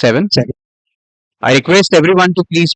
7. I request everyone to please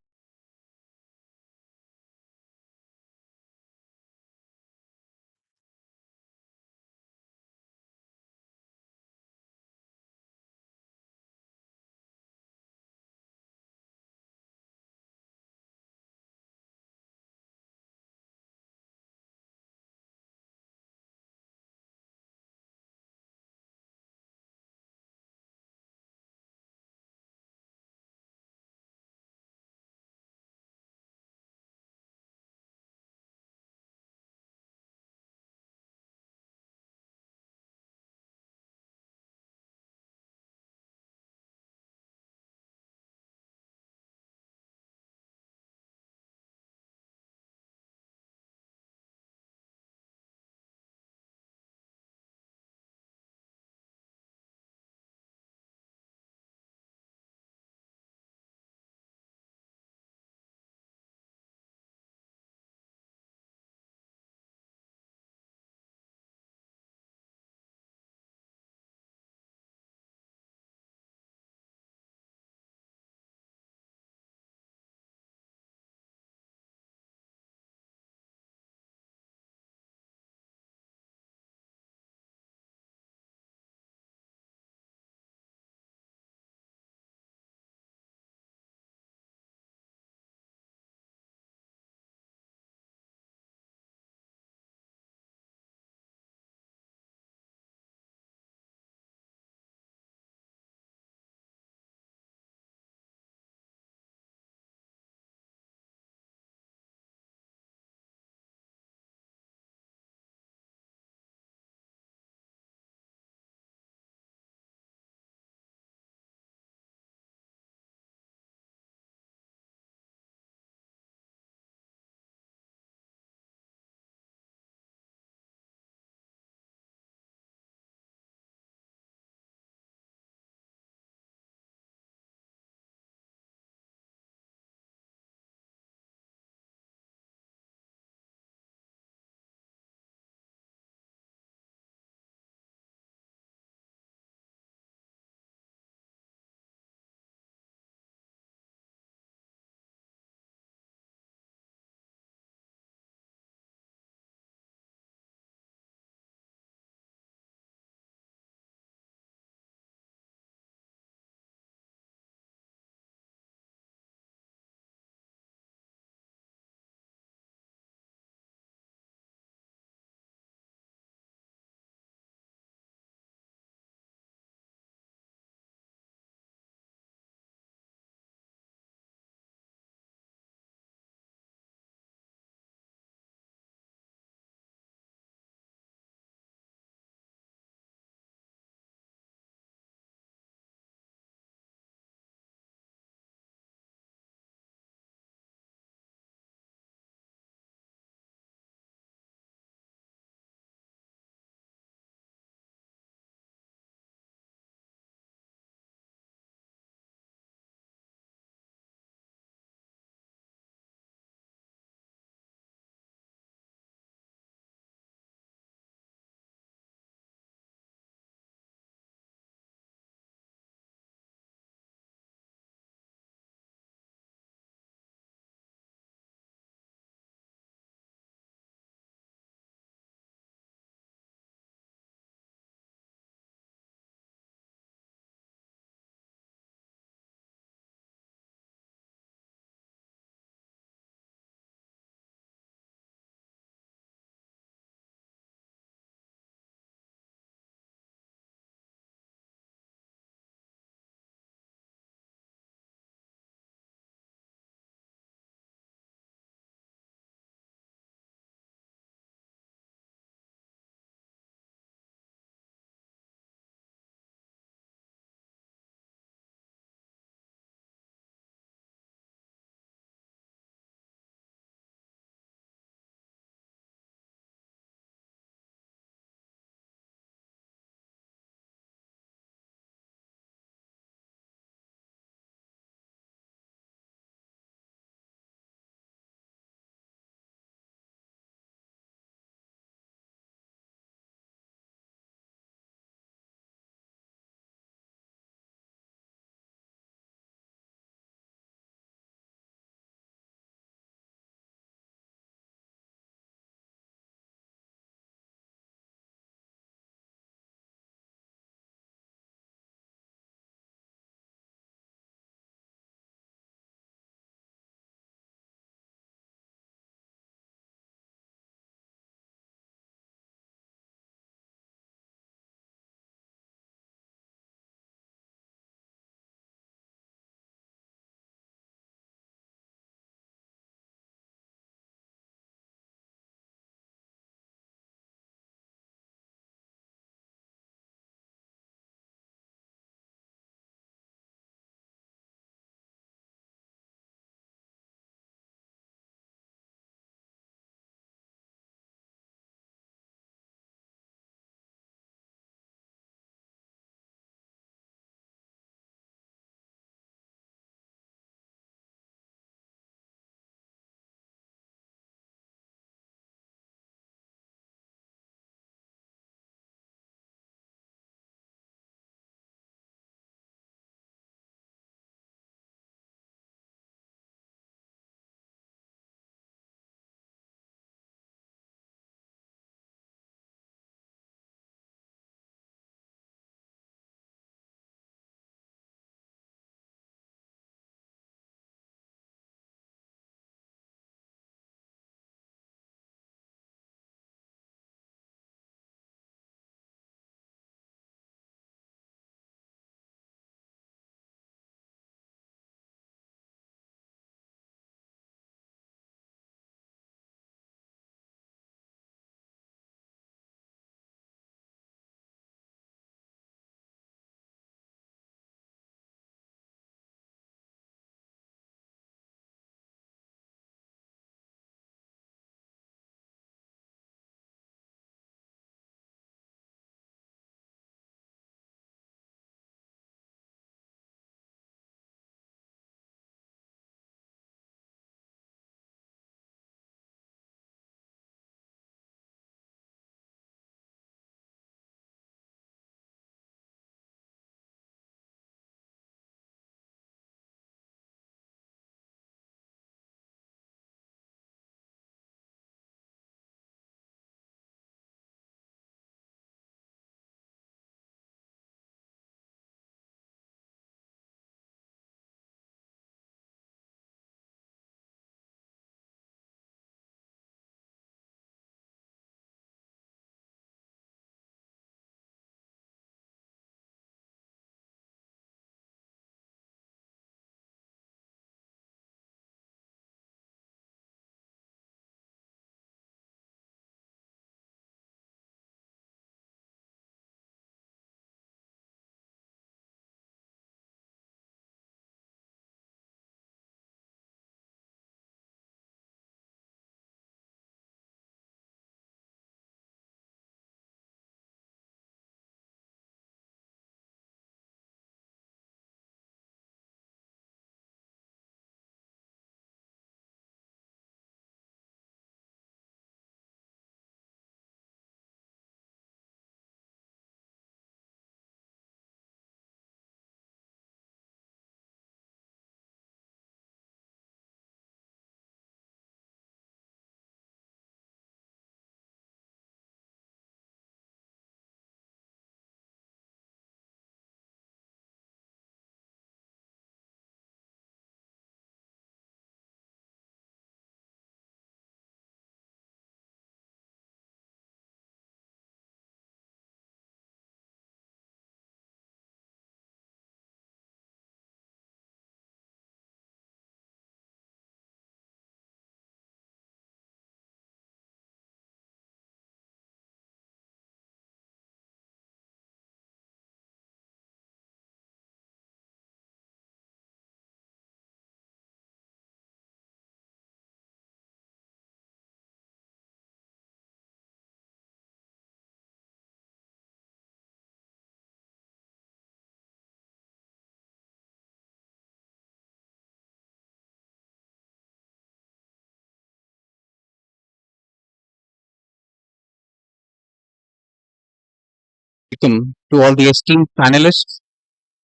welcome to all the esteemed panelists,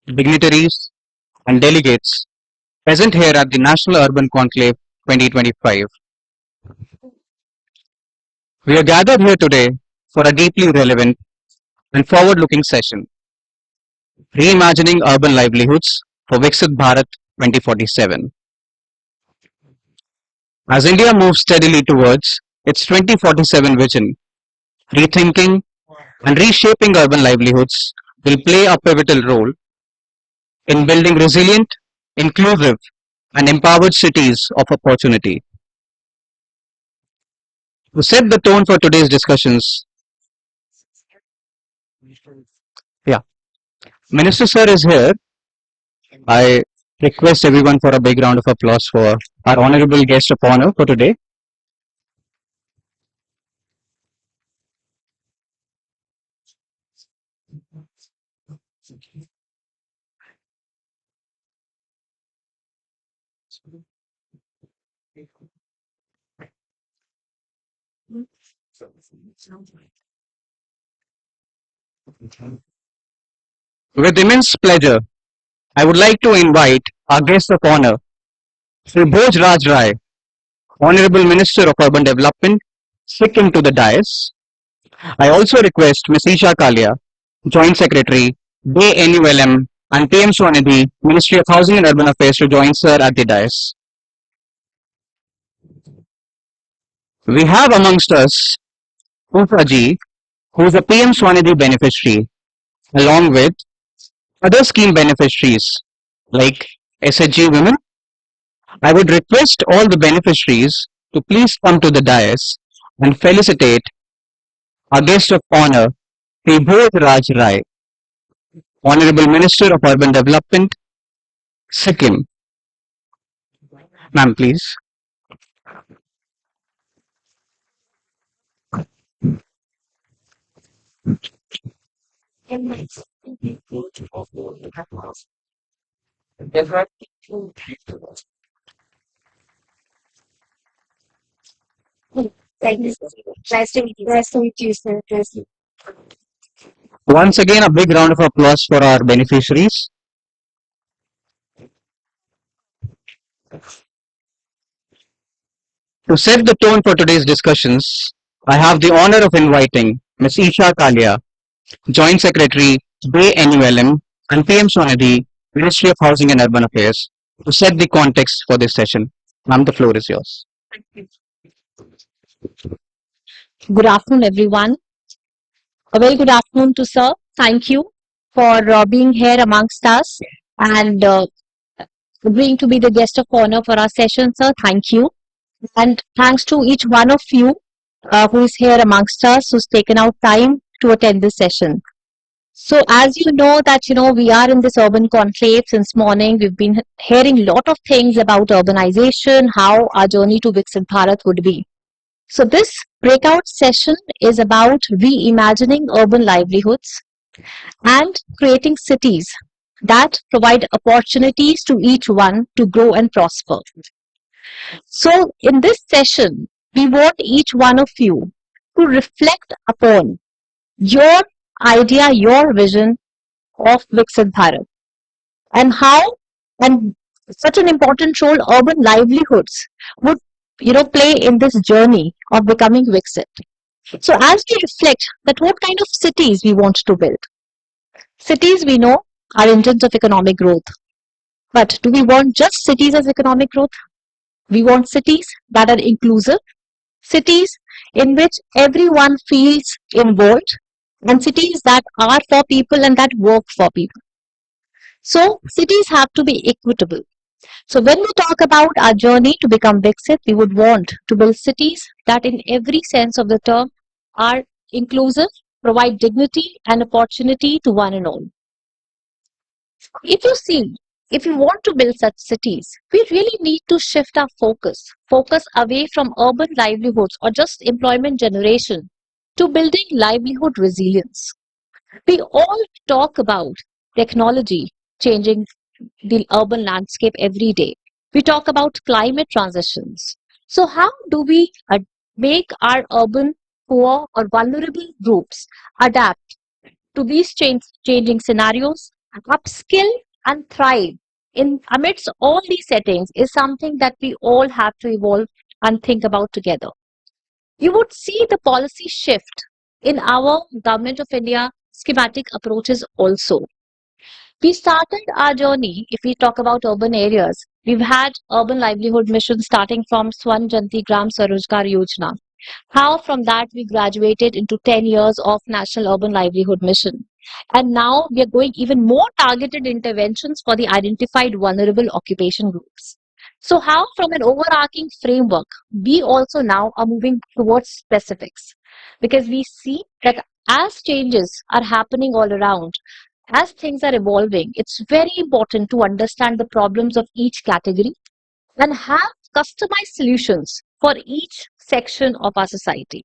dignitaries, and delegates present here at the National Urban Conclave 2025. We are gathered here today for a deeply relevant and forward-looking session, Reimagining Urban Livelihoods for Viksit Bharat 2047. As India moves steadily towards its 2047 vision, rethinking and reshaping urban livelihoods will play a pivotal role in building resilient, inclusive, and empowered cities of opportunity. To set the tone for today's discussions, yeah, Minister Sir is here. I request everyone for a big round of applause for our honorable guest of honor for today. With immense pleasure, I would like to invite our guest of honor, Sri Bhoj Raj Rai, Honorable Minister of Urban Development, Sikkim to the dais. I also request Ms. Isha Kalia, Joint Secretary, DNULM and PM Swanidhi, Ministry of Housing and Urban Affairs to join Sir at the dais. We have amongst us Ufa ji, who is a PM Swanidhi beneficiary, along with other scheme beneficiaries like SHG women. I would request all the beneficiaries to please come to the dais and felicitate our guest of honor, Sri Bhoj Raj Rai, Honorable Minister of Urban Development, Sikkim. Ma'am, please. Thank you. Nice to meet you, sir. Once again, a big round of applause for our beneficiaries. To set the tone for today's discussions, I have the honor of inviting Ms. Isha Kalia, Joint Secretary, DNULM and PM Swanidhi, Ministry of Housing and Urban Affairs, to set the context for this session. Ma'am, the floor is yours. Good afternoon, everyone. A very good afternoon to sir. Thank you for being here amongst us and agreeing to be the guest of honor for our session, sir. Thank you. And thanks to each one of you who is here amongst us, who's taken out time to attend this session. So as you know that, we are in this urban conclave since morning. We've been hearing a lot of things about urbanization, how our journey to Viksit Bharat would be. So this breakout session is about reimagining urban livelihoods and creating cities that provide opportunities to each one to grow and prosper. So in this session, we want each one of you to reflect upon your idea, your vision of Viksit Bharat and how and such an important role urban livelihoods would play in this journey of becoming Viksit. So as we reflect that what kind of cities we want to build. Cities we know are engines of economic growth. But do we want just cities as economic growth? We want cities that are inclusive, cities in which everyone feels involved, and cities that are for people and that work for people. So cities have to be equitable. So when we talk about our journey to become Viksit, we would want to build cities that in every sense of the term are inclusive, provide dignity and opportunity to one and all. If you want to build such cities, we really need to shift our focus away from urban livelihoods or just employment generation to building livelihood resilience. We all talk about technology changing the urban landscape every day. We talk about climate transitions. So how do we make our urban poor or vulnerable groups adapt to these changing scenarios, upskill and thrive in amidst all these settings is something that we all have to evolve and think about together. You would see the policy shift in our Government of India schematic approaches also. We started our journey, if we talk about urban areas, we've had urban livelihood mission starting from Swan Janti Gram Sarojgar Yojana. How from that we graduated into 10 years of National Urban Livelihood Mission. And now we are going even more targeted interventions for the identified vulnerable occupation groups. So how from an overarching framework, we also now are moving towards specifics, because we see that as changes are happening all around, as things are evolving, it's very important to understand the problems of each category and have customized solutions for each section of our society.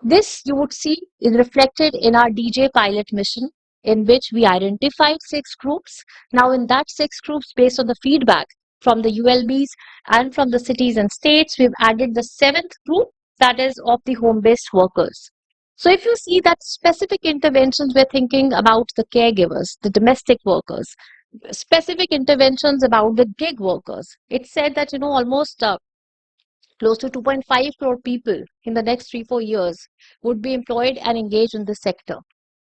This you would see is reflected in our DJ pilot mission, in which we identified 6 groups. Now, in that 6 groups, based on the feedback from the ULBs and from the cities and states, we've added the 7th group, that is of the home-based workers. So if you see that specific interventions, we're thinking about the caregivers, the domestic workers, specific interventions about the gig workers. It's said that, almost close to 2.5 crore people in the next 3-4 years would be employed and engaged in this sector.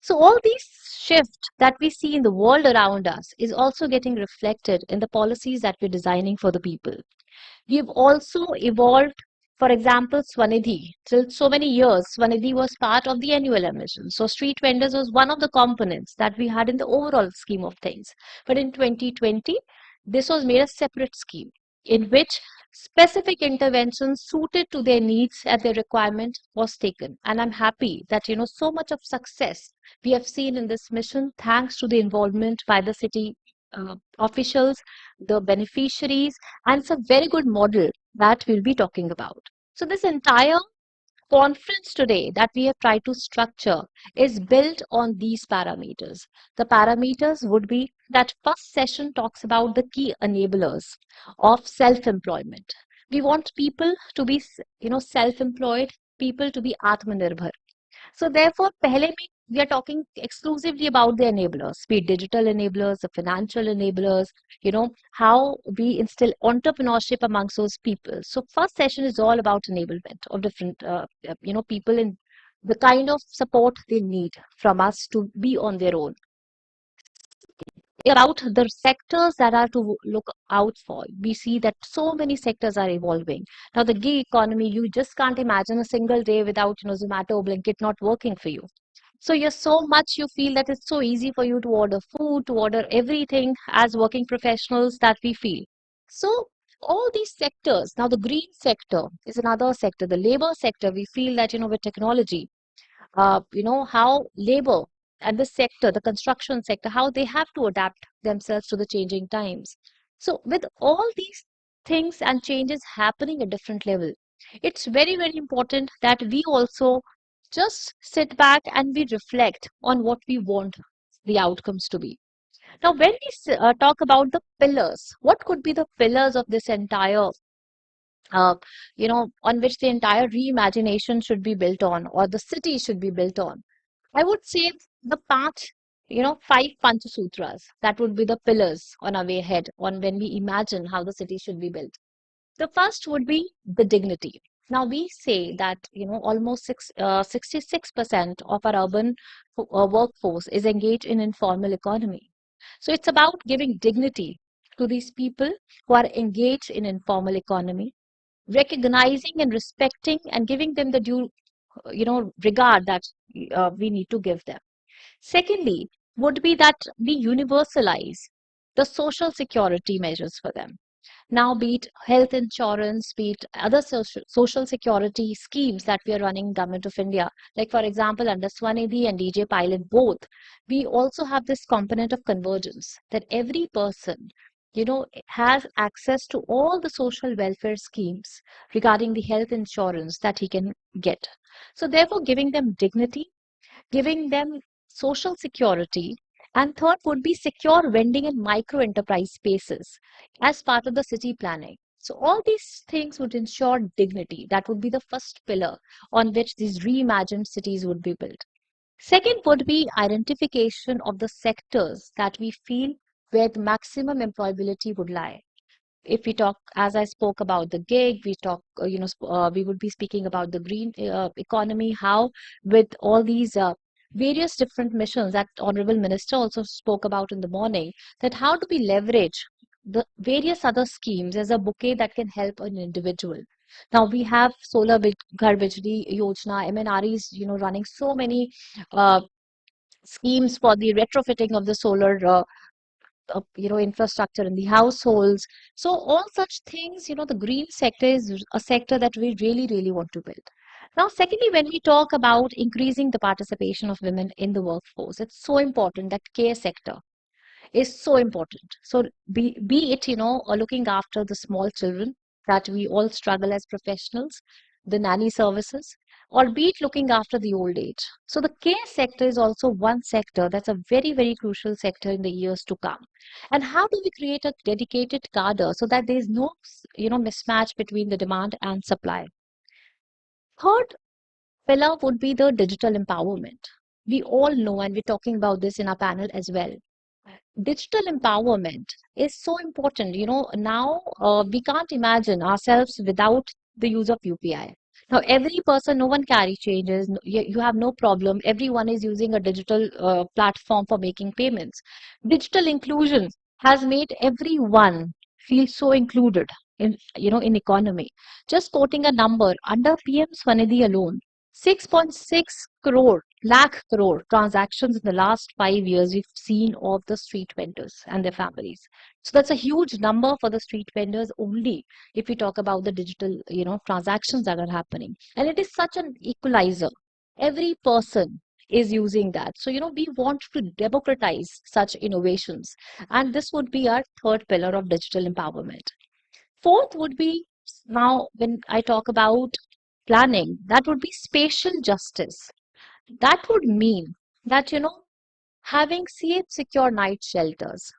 So all these shift that we see in the world around us is also getting reflected in the policies that we're designing for the people. We've also evolved, for example, Swanidhi. Till so many years, Swanidhi was part of the annual emission. So street vendors was one of the components that we had in the overall scheme of things. But in 2020, this was made a separate scheme in which specific interventions suited to their needs and their requirement was taken. And I'm happy that, so much of success we have seen in this mission thanks to the involvement by the city officials, the beneficiaries, and it's a very good model that we'll be talking about. So this entire conference today that we have tried to structure is built on these parameters. The parameters would be that first session talks about the key enablers of self-employment. We want people to be, self-employed, people to be Atmanirbhar. So therefore, we are talking exclusively about the enablers, be it digital enablers, the financial enablers, how we instill entrepreneurship amongst those people. So first session is all about enablement of different, people in the kind of support they need from us to be on their own. About the sectors that are to look out for, we see that so many sectors are evolving. Now, the gig economy, you just can't imagine a single day without, Zomato, Blinkit not working for you. So you're so much, you feel that it's so easy for you to order food, to order everything as working professionals that we feel. So all these sectors, now the green sector is another sector, the labor sector, we feel that, with technology, how labor and the sector, the construction sector, how they have to adapt themselves to the changing times. So with all these things and changes happening at different level, it's very, very important that we also just sit back and we reflect on what we want the outcomes to be. Now, when we talk about the pillars, what could be the pillars of this entire on which the entire reimagination should be built on, or the city should be built on? I would say the path, 5 Panchasutras, that would be the pillars on our way ahead, on when we imagine how the city should be built. The first would be the dignity. Now, we say that, almost 66% of our urban workforce is engaged in informal economy. So it's about giving dignity to these people who are engaged in informal economy, recognizing and respecting and giving them the due, regard that we need to give them. Secondly, would be that we universalize the social security measures for them. Now, be it health insurance, be it other social security schemes that we are running in Government of India, like for example, under Swanidhi and DJ Pilot both, we also have this component of convergence, that every person, has access to all the social welfare schemes regarding the health insurance that he can get. So therefore, giving them dignity, giving them social security, and third would be secure vending and micro enterprise spaces as part of the city planning. So all these things would ensure dignity. That would be the first pillar on which these reimagined cities would be built. Second would be identification of the sectors that we feel where the maximum employability would lie. If we talk, as I spoke about the gig, we talk, we would be speaking about the green economy, how with all these various different missions that Honorable Minister also spoke about in the morning, that how do we leverage the various other schemes as a bouquet that can help an individual. Now we have Solar Ghar Bijli Yojana, MNREs, running so many uh, schemes for the retrofitting of the solar infrastructure in the households. So all such things, the green sector is a sector that we really, really want to build. Now, secondly, when we talk about increasing the participation of women in the workforce, it's so important that care sector is so important. So be it, looking after the small children that we all struggle as professionals, the nanny services, or be it looking after the old age. So the care sector is also one sector that's a very, very crucial sector in the years to come. And how do we create a dedicated cadre so that there is no, mismatch between the demand and supply? Third pillar would be the digital empowerment. We all know, and we're talking about this in our panel as well, digital empowerment is so important. Now we can't imagine ourselves without the use of UPI. Now, every person, no one carry changes. You have no problem. Everyone is using a digital platform for making payments. Digital inclusion has made everyone feel so included in economy. Just quoting a number, under PM Swanidhi alone, 6.6 lakh crore transactions in the last 5 years we've seen of the street vendors and their families. So that's a huge number for the street vendors only if we talk about the digital, transactions that are happening. And it is such an equalizer. Every person is using that. So, we want to democratize such innovations. And this would be our third pillar of digital empowerment. Fourth would be, now when I talk about planning, that would be spatial justice. That would mean that, having safe, secure night shelters,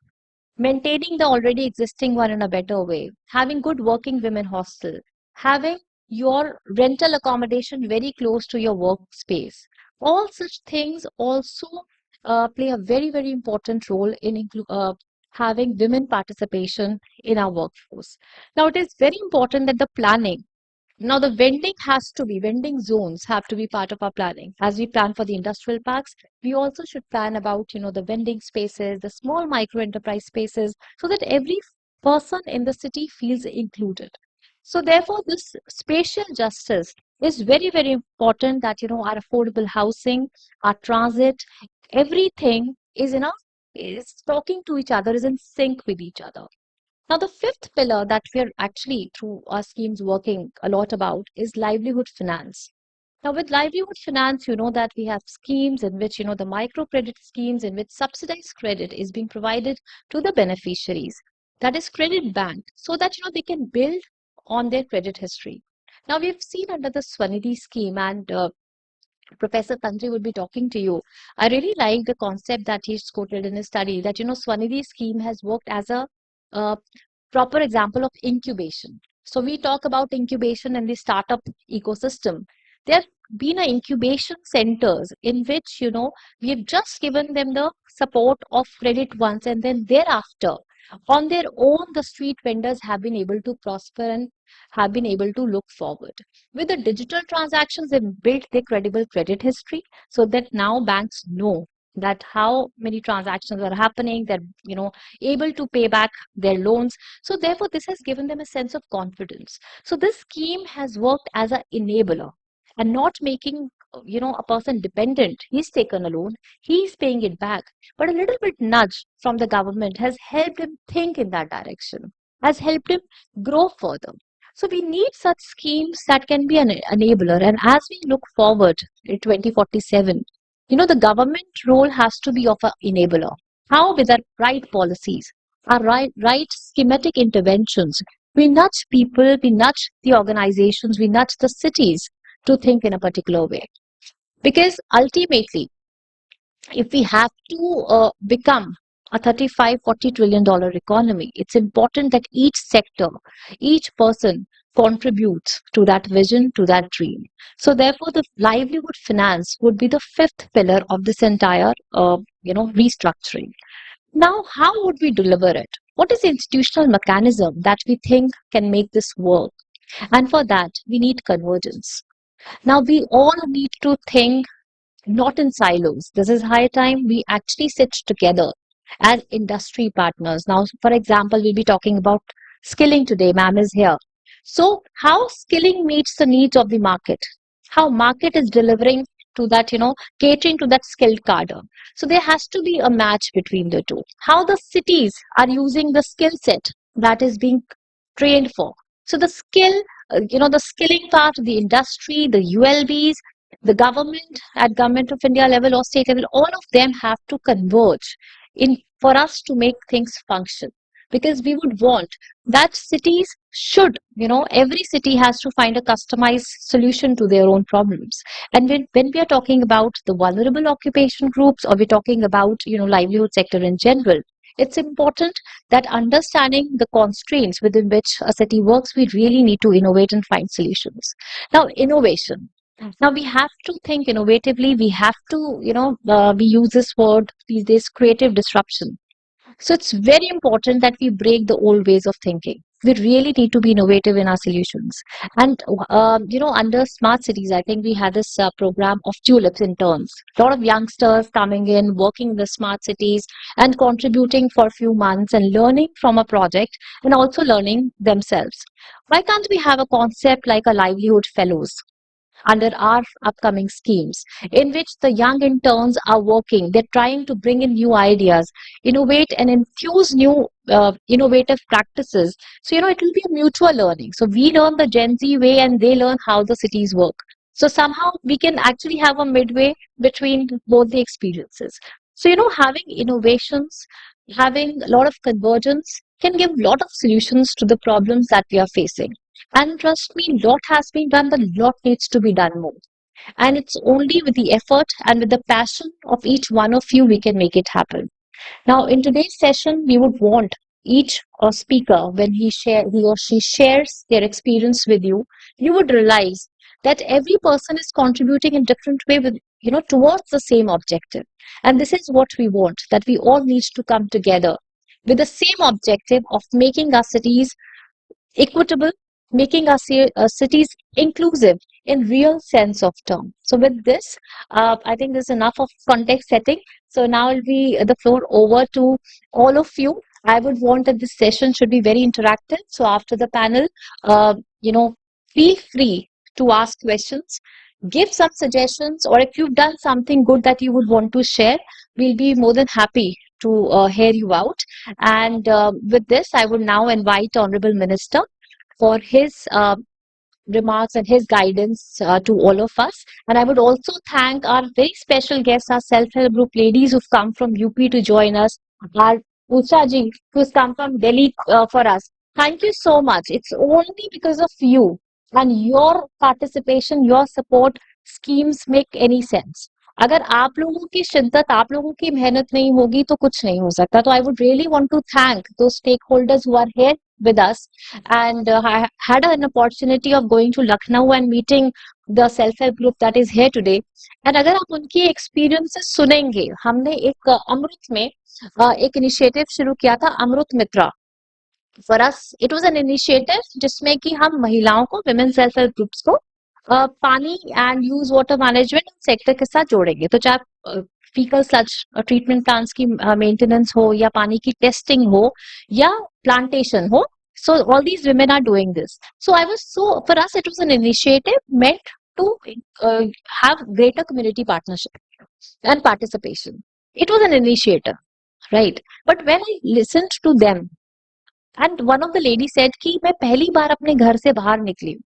maintaining the already existing one in a better way, having good working women hostel, having your rental accommodation very close to your workspace. All such things also play a very, very important role in having women participation in our workforce. Now, it is very important that the planning, now, the vending zones have to be part of our planning. As we plan for the industrial parks, we also should plan about, the vending spaces, the small micro enterprise spaces, so that every person in the city feels included. So, therefore, this spatial justice is very, very important that, our affordable housing, our transit, everything is talking to each other, is in sync with each other. Now, the fifth pillar that we're actually through our schemes working a lot about is livelihood finance. Now, with livelihood finance, that we have schemes in which, the microcredit schemes in which subsidized credit is being provided to the beneficiaries. That is credit banked so that, they can build on their credit history. Now, we've seen under the Swanidhi scheme, and Professor Tantri will be talking to you. I really like the concept that he's quoted in his study that, Swanidhi scheme has worked as a uh, proper example of incubation. So we talk about incubation in the startup ecosystem. There have been a incubation centers in which, we have just given them the support of credit once, and then thereafter, on their own, the street vendors have been able to prosper and have been able to look forward. With the digital transactions, they've built their credible credit history so that now banks know that how many transactions are happening. They're, able to pay back their loans. So therefore, this has given them a sense of confidence. So this scheme has worked as an enabler and not making, a person dependent. He's taken a loan, he's paying it back. But a little bit nudge from the government has helped him think in that direction, has helped him grow further. So we need such schemes that can be an enabler. And as we look forward in 2047, the government role has to be of an enabler. How? With our right policies, our right schematic interventions, we nudge people, we nudge the organizations, we nudge the cities to think in a particular way. Because ultimately, if we have to become a 35, $40 trillion economy, it's important that each sector, each person contributes to that vision, to that dream. So therefore, the livelihood finance would be the fifth pillar of this entire, restructuring. Now, how would we deliver it? What is the institutional mechanism that we think can make this work? And for that, we need convergence. Now, we all need to think not in silos. This is high time we actually sit together as industry partners. Now, for example, we'll be talking about skilling today. Ma'am is here. So, how skilling meets the needs of the market? How market is delivering to that, catering to that skilled cadre. So, there has to be a match between the two. How the cities are using the skill set that is being trained for. So, the skill, the skilling part, the industry, the ULBs, the government at government of India level or state level, all of them have to converge in for us to make things function. Because we would want that cities should, every city has to find a customized solution to their own problems. And when we are talking about the vulnerable occupation groups or we're talking about, livelihood sector in general, it's important that understanding the constraints within which a city works, we really need to innovate and find solutions. Now, innovation. Now we have to think innovatively. We have to, we use this word these days, creative disruption. So it's very important that we break the old ways of thinking. We really need to be innovative in our solutions. And, under smart cities, I think we had this program of tulips interns. A lot of youngsters coming in, working in the smart cities and contributing for a few months and learning from a project and also learning themselves. Why can't we have a concept like a livelihood fellows under our upcoming schemes in which the young interns are working? They're trying to bring in new ideas, innovate and infuse new innovative practices. So, it will be a mutual learning. So we learn the Gen Z way and they learn how the cities work. So somehow we can actually have a midway between both the experiences. So, having innovations, having a lot of convergence can give a lot of solutions to the problems that we are facing. And trust me, lot has been done, but lot needs to be done more. And it's only with the effort and with the passion of each one of you we can make it happen. Now, in today's session, we would want each speaker, when he or she shares their experience with you, you would realize that every person is contributing in different way with, towards the same objective. And this is what we want, that we all need to come together with the same objective of making our cities equitable, making our cities inclusive in real sense of term. So with this, I think there's enough of context setting. So now I'll be the floor over to all of you. I would want that this session should be very interactive. So after the panel, feel free to ask questions, give some suggestions, or if you've done something good that you would want to share, we'll be more than happy to hear you out. And with this, I would now invite Honorable Minister for his remarks and his guidance to all of us. And I would also thank our very special guests, our self-help group ladies who've come from UP to join us, our Usha ji, who's come from Delhi for us. Thank you so much. It's only because of you and your participation, your support, schemes make any sense. अगर आप लोगों की शिद्दत, आप लोगों की मेहनत नहीं होगी तो कुछ नहीं हो सकता. तो I would really want to thank those stakeholders who are here with us. And I had an opportunity of going to Lucknow and meeting the self-help group that is here today. And अगर आप उनकी experiences सुनेंगे, हमने एक अमृत में एक initiative शुरू किया था, अमृत मित्रा. For us, it was an initiative जिसमें कि हम महिलाओं को, women self-help groups को पानी and use water management sector के साथ जोड़ेंगे. तो चाहे फीकल स्लज ट्रीटमेंट प्लांट्स की मेंटेनेंस हो या पानी की टेस्टिंग हो या प्लांटेशन हो. So all these women are doing this. So for us, it was an initiative meant to have greater community partnership and participation. It was an initiative, right? But when I listened to them, and one of the ladies said कि मैं पहली बार अपने घर से बाहर निकली हूँ.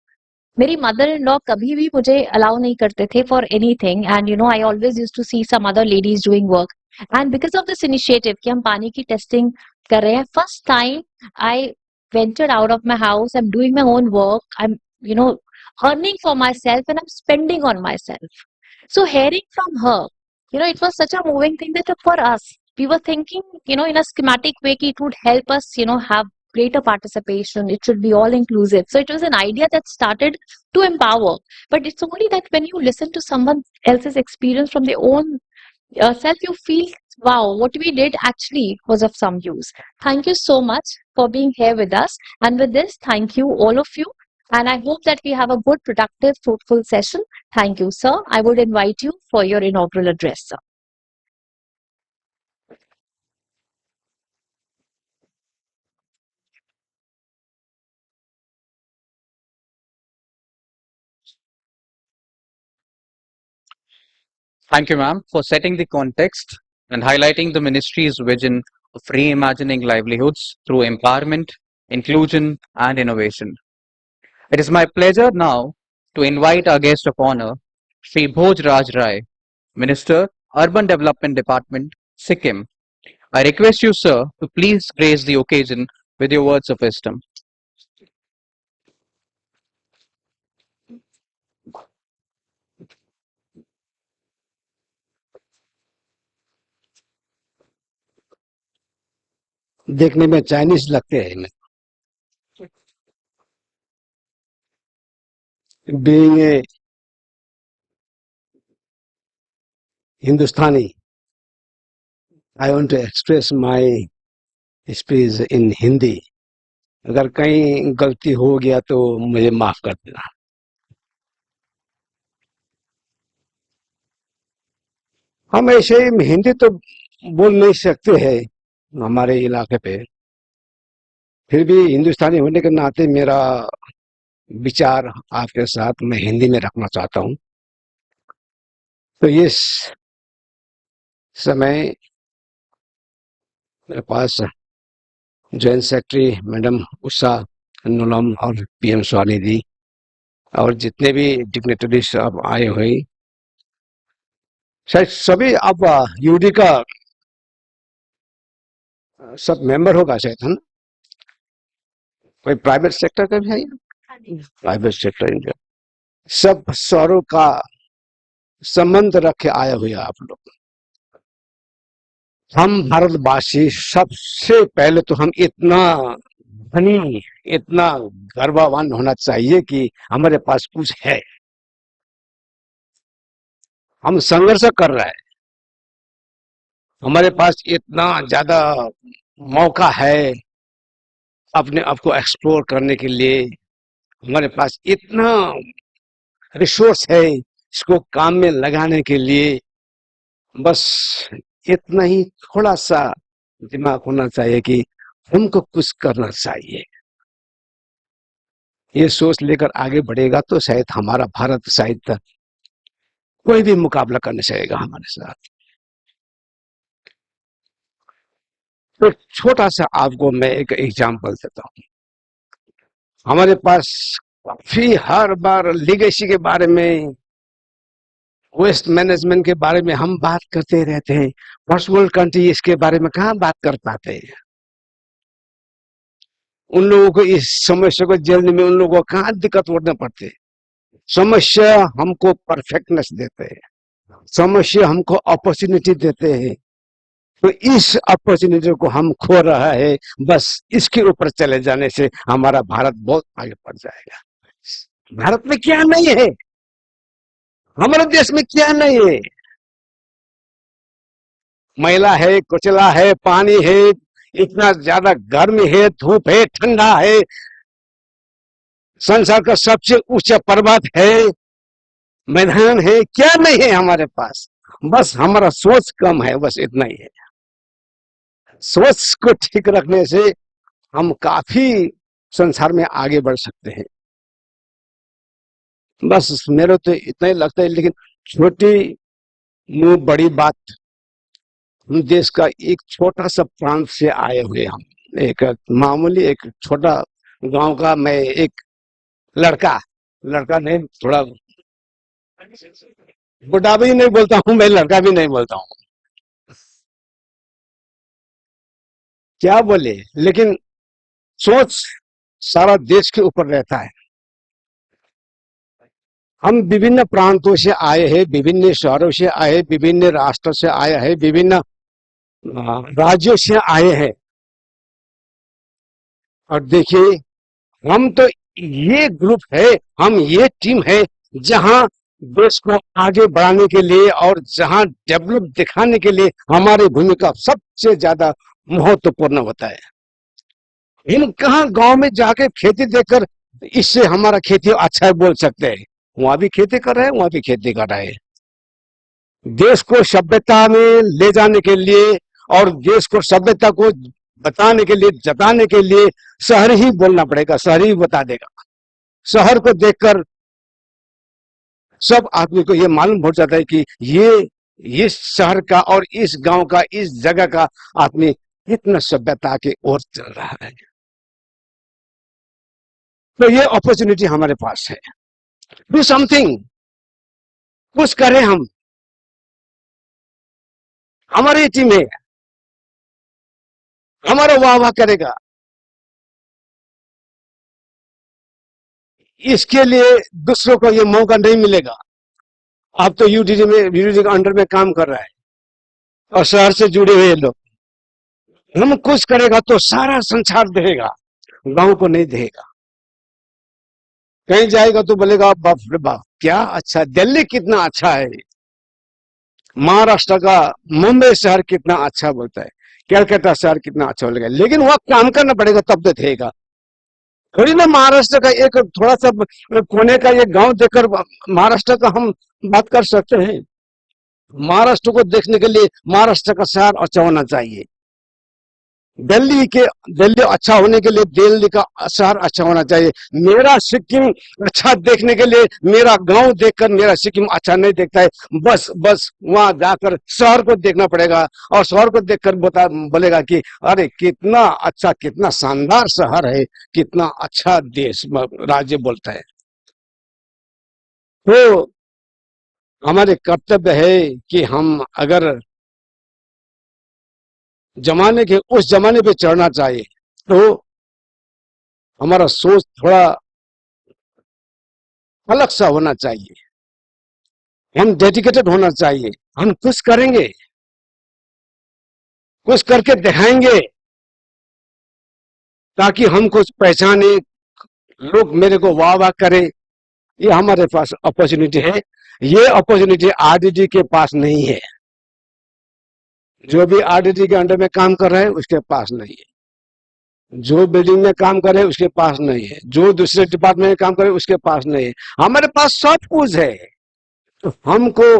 मेरी मदर इन लॉ कभी भी मुझे अलाउ नहीं करते थे for anything. And I always used to see some other ladies doing work. And because of this initiative कि हम पानी की टेस्टिंग कर रहे हैं, first time I ventured out of my house. I'm doing my own work. I'm, earning for myself and I'm spending on myself. So hearing from her, it was such a moving thing that for us, we were thinking, in a schematic way, it would help us, have greater participation. It should be all inclusive. So it was an idea that started to empower. But it's only that when you listen to someone else's experience from their own self, you feel, wow, what we did actually was of some use. Thank you so much for being here with us. And with this, thank you, all of you. And I hope that we have a good, productive, fruitful session. Thank you, sir. I would invite you for your inaugural address, sir. Thank you, ma'am, for setting the context and highlighting the ministry's vision of reimagining livelihoods through empowerment, inclusion, and innovation. It is my pleasure now to invite our guest of honor, Sri Bhoj Raj Rai, Minister, Urban Development Department, Sikkim. I request you, sir, to please grace the occasion with your words of wisdom. देखने में Chinese लगते हैं being a Hindustani I want to express my speech in Hindi अगर कहीं गलती हो गया तो मुझे माफ कर देना हम ऐसे ही हिंदी तो बोल नहीं सकते हैं हमारे इलाके पे फिर भी हिंदुस्तानी होने के नाते मेरा विचार आपके साथ मैं हिंदी में रखना चाहता हूं तो ये समय मेरे पास जॉइंट सेक्रेटरी मैडम उषा नूलम और पीएम स्वानिधि और जितने भी डिग्नेटरीज अब आए हुए शायद सभी अब यूडी का सब मेंबर होगा शायद है ना कोई प्राइवेट सेक्टर का भी है प्राइवेट सेक्टर इंडिया सब शहरों का संबंध रख के आए हुए आप लोग हम भारतवासी सबसे पहले तो हम इतना धनी इतना गर्ववान होना चाहिए कि हमारे पास कुछ है हम संघर्ष कर रहे हैं हमारे पास इतना ज्यादा मौका है अपने आप को एक्सप्लोर करने के लिए हमारे पास इतना रिसोर्स है इसको काम में लगाने के लिए बस इतना ही थोड़ा सा दिमाग होना चाहिए कि हमको कुछ करना चाहिए ये सोच लेकर आगे बढ़ेगा तो शायद हमारा भारत शायद कोई भी मुकाबला करने चाहेगा हमारे साथ तो छोटा सा आपको मैं एक एग्जांपल देता हूँ हमारे पास काफी हर बार लीगेसी के बारे में वेस्ट मैनेजमेंट के बारे में हम बात करते रहते हैं फर्स्ट वर्ल्ड कंट्री इसके बारे में कहाँ बात कर पाते हैं उन लोगों को इस समस्या को झेलने में उन लोगों को कहाँ दिक्कत उठने पड़ते समस्या हमको परफेक्टनेस देते हैं समस्या हमको अपॉर्चुनिटी देते हैं तो इस अपॉर्चुनिटी को हम खो रहा है बस इसके ऊपर चले जाने से हमारा भारत बहुत आगे बढ़ जाएगा भारत में क्या नहीं है हमारे देश में क्या नहीं है मैला है कुचला है पानी है इतना ज्यादा गर्मी है धूप है ठंडा है संसार का सबसे ऊंचा पर्वत है मैदान है क्या नहीं है हमारे पास बस हमारा सोच कम है बस इतना ही है सोच को ठीक रखने से हम काफी संसार में आगे बढ़ सकते हैं बस मेरे तो इतना ही लगता है लेकिन छोटी मुंह बड़ी बात हम देश का एक छोटा सा प्रांत से आए हुए हम एक मामूली एक छोटा गांव का मैं एक लड़का नहीं थोड़ा बुढ़ा भी नहीं बोलता हूँ मैं लड़का भी नहीं बोलता हूँ क्या बोले लेकिन सोच सारा देश के ऊपर रहता है हम विभिन्न प्रांतों से आए हैं विभिन्न शहरों से आए विभिन्न राष्ट्रों से आए हैं विभिन्न राज्यों से आए हैं और देखिए, हम तो ये ग्रुप है, हम ये टीम है जहां देश को आगे बढ़ाने के लिए और जहां डेवलप दिखाने के लिए हमारी भूमिका सबसे ज्यादा महत्वपूर्ण होता है। इन कहाँ गांव में जाके खेती देखकर इससे हमारा खेती अच्छा है बोल सकते हैं? वहां भी खेती कर रहे हैं, वहां भी खेती कर रहे हैं। देश को सभ्यता में ले जाने के लिए और देश को सभ्यता को बताने के लिए, जताने के लिए शहर ही बोलना पड़ेगा, शहर ही बता देगा। शहर को देखकर सब आदमी को ये मालूम हो जाता है कि ये इस शहर का और इस गांव का, इस जगह का आदमी कितना सभ्यता की ओर चल रहा है। तो ये अपॉर्चुनिटी हमारे पास है। डू समथिंग, कुछ करें हम। हमारी टीम है, हमारा वाह वाह करेगा। इसके लिए दूसरों को ये मौका नहीं मिलेगा। अब तो यूडीडी के अंडर में काम कर रहा है और शहर से जुड़े हुए लोग। हम कुछ करेगा तो सारा संसार देगा, गांव को नहीं देगा। कहीं जाएगा तो बोलेगा बाप रे बाप क्या अच्छा, दिल्ली कितना अच्छा है, महाराष्ट्र का मुंबई शहर कितना अच्छा बोलता है, कलकत्ता शहर कितना अच्छा बोलेगा। लेकिन वह काम करना पड़ेगा तब तो देगा। थोड़ी ना महाराष्ट्र का एक थोड़ा सा कोने का ये गांव देखकर महाराष्ट्र का हम बात कर सकते हैं। महाराष्ट्र को देखने के लिए महाराष्ट्र का शहर अच्छा होना चाहिए। दिल्ली अच्छा होने के लिए दिल्ली का शहर अच्छा होना चाहिए। मेरा सिक्किम अच्छा देखने के लिए मेरा गांव देखकर मेरा सिक्किम अच्छा नहीं देखता है। बस बस वहां जाकर शहर को देखना पड़ेगा और शहर को देखकर बोलेगा कि अरे कितना अच्छा, कितना शानदार शहर है, कितना अच्छा देश राज्य बोलता है। तो हमारे कर्तव्य है कि हम अगर उस जमाने पे चढ़ना चाहिए तो हमारा सोच थोड़ा अलग सा होना चाहिए। हम डेडिकेटेड होना चाहिए। हम कुछ करेंगे, कुछ करके दिखाएंगे ताकि हम कुछ पहचाने, लोग मेरे को वाह वाह करे। ये हमारे पास अपॉर्चुनिटी है। ये अपॉर्चुनिटी आरडीडी के पास नहीं है। जो भी आरडीडी के अंडर में काम कर रहा है उसके पास नहीं है। जो बिल्डिंग में काम करे उसके पास नहीं है, जो दूसरे डिपार्टमेंट में काम करे उसके पास नहीं है। हमारे पास सब कुछ है। तो हमको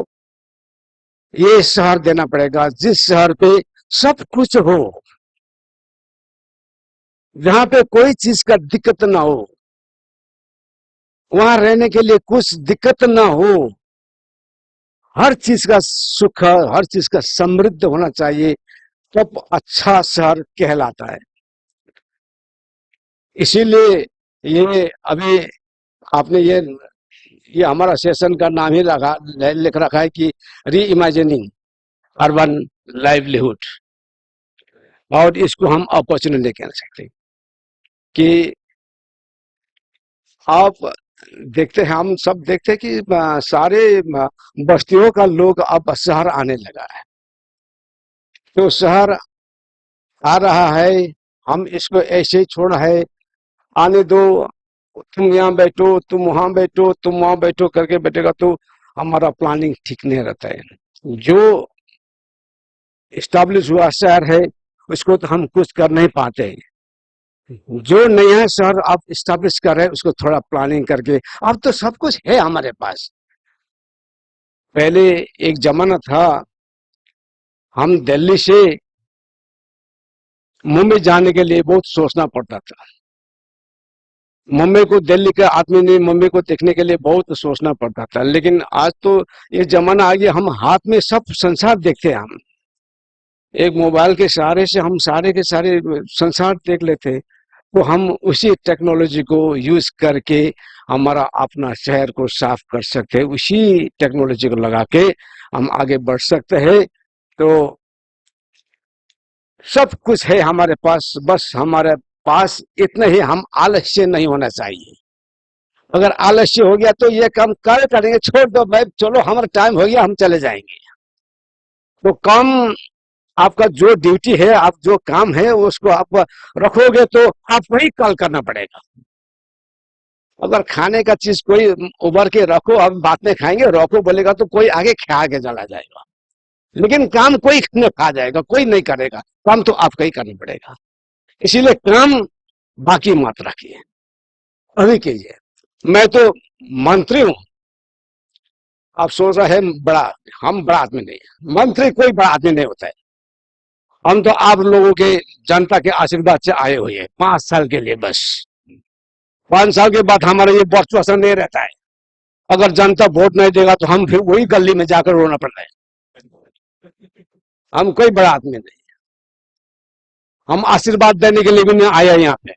ये शहर देना पड़ेगा जिस शहर पे सब कुछ हो, जहां पे कोई चीज का दिक्कत ना हो, वहां रहने के लिए कुछ दिक्कत ना हो, हर चीज का सुख, हर चीज का समृद्ध होना चाहिए, तब अच्छा शहर कहलाता है। इसीलिए ये अभी आपने ये हमारा सेशन का नाम ही लिख रखा है कि री इमेजिनिंग अर्बन लाइवलीहुड। और इसको हम अपॉर्चुनिटी कह सकते हैं कि आप देखते हैं, हम सब देखते हैं कि सारे बस्तियों का लोग अब शहर आने लगा है। तो शहर आ रहा है, हम इसको ऐसे ही छोड़ा है, आने दो, तुम यहाँ बैठो, तुम वहां बैठो, तुम वहां बैठो करके बैठेगा तो हमारा प्लानिंग ठीक नहीं रहता है। जो इस्टेब्लिश हुआ शहर है उसको तो हम कुछ कर नहीं पाते। जो नया शहर आप इस्टेब्लिश कर रहे हैं उसको थोड़ा प्लानिंग करके, अब तो सब कुछ है हमारे पास। पहले एक जमाना था, हम दिल्ली से मुंबई जाने के लिए बहुत सोचना पड़ता था। मुंबई को, दिल्ली के आदमी ने मुंबई को देखने के लिए बहुत सोचना पड़ता था। लेकिन आज तो ये जमाना आ गया, हम हाथ में सब संसार देखते हैं। हम एक मोबाइल के सहारे से हम सारे के सारे संसार देख लेते हैं। तो हम उसी टेक्नोलॉजी को यूज करके हमारा अपना शहर को साफ कर सकते हैं, उसी टेक्नोलॉजी को लगा के हम आगे बढ़ सकते हैं। तो सब कुछ है हमारे पास, बस हमारे पास इतना ही, हम आलस्य नहीं होना चाहिए। अगर आलस्य हो गया तो ये काम कल करेंगे, छोड़ दो भाई, चलो हमारा टाइम हो गया, हम चले जाएंगे। तो कम आपका जो ड्यूटी है, आप जो काम है उसको आप रखोगे तो आपको ही कल करना पड़ेगा। अगर खाने का चीज कोई उबर के रखो, हम बाद में खाएंगे, रखो बोलेगा तो कोई आगे खा के चला जाएगा, लेकिन काम कोई न खा जाएगा, कोई नहीं करेगा, काम तो आपको ही करना पड़ेगा। इसीलिए काम बाकी मत रखिए, अभी कीजिए। मैं तो मंत्री हूं, आप सोच रहे हैं बड़ा, हम बड़ा आदमी नहीं है, मंत्री कोई बड़ा आदमी नहीं होता है। हम तो आप लोगों के जनता के आशीर्वाद से आए हुए हैं 5 साल के लिए, बस 5 साल के बाद हमारा ये वर्चस्व नहीं रहता है। अगर जनता वोट नहीं देगा तो हम फिर वही गली में जाकर रोना पड़ता है। हम कोई बड़ा आदमी नहीं, हम आशीर्वाद देने के लिए भी नहीं आए यहाँ पे,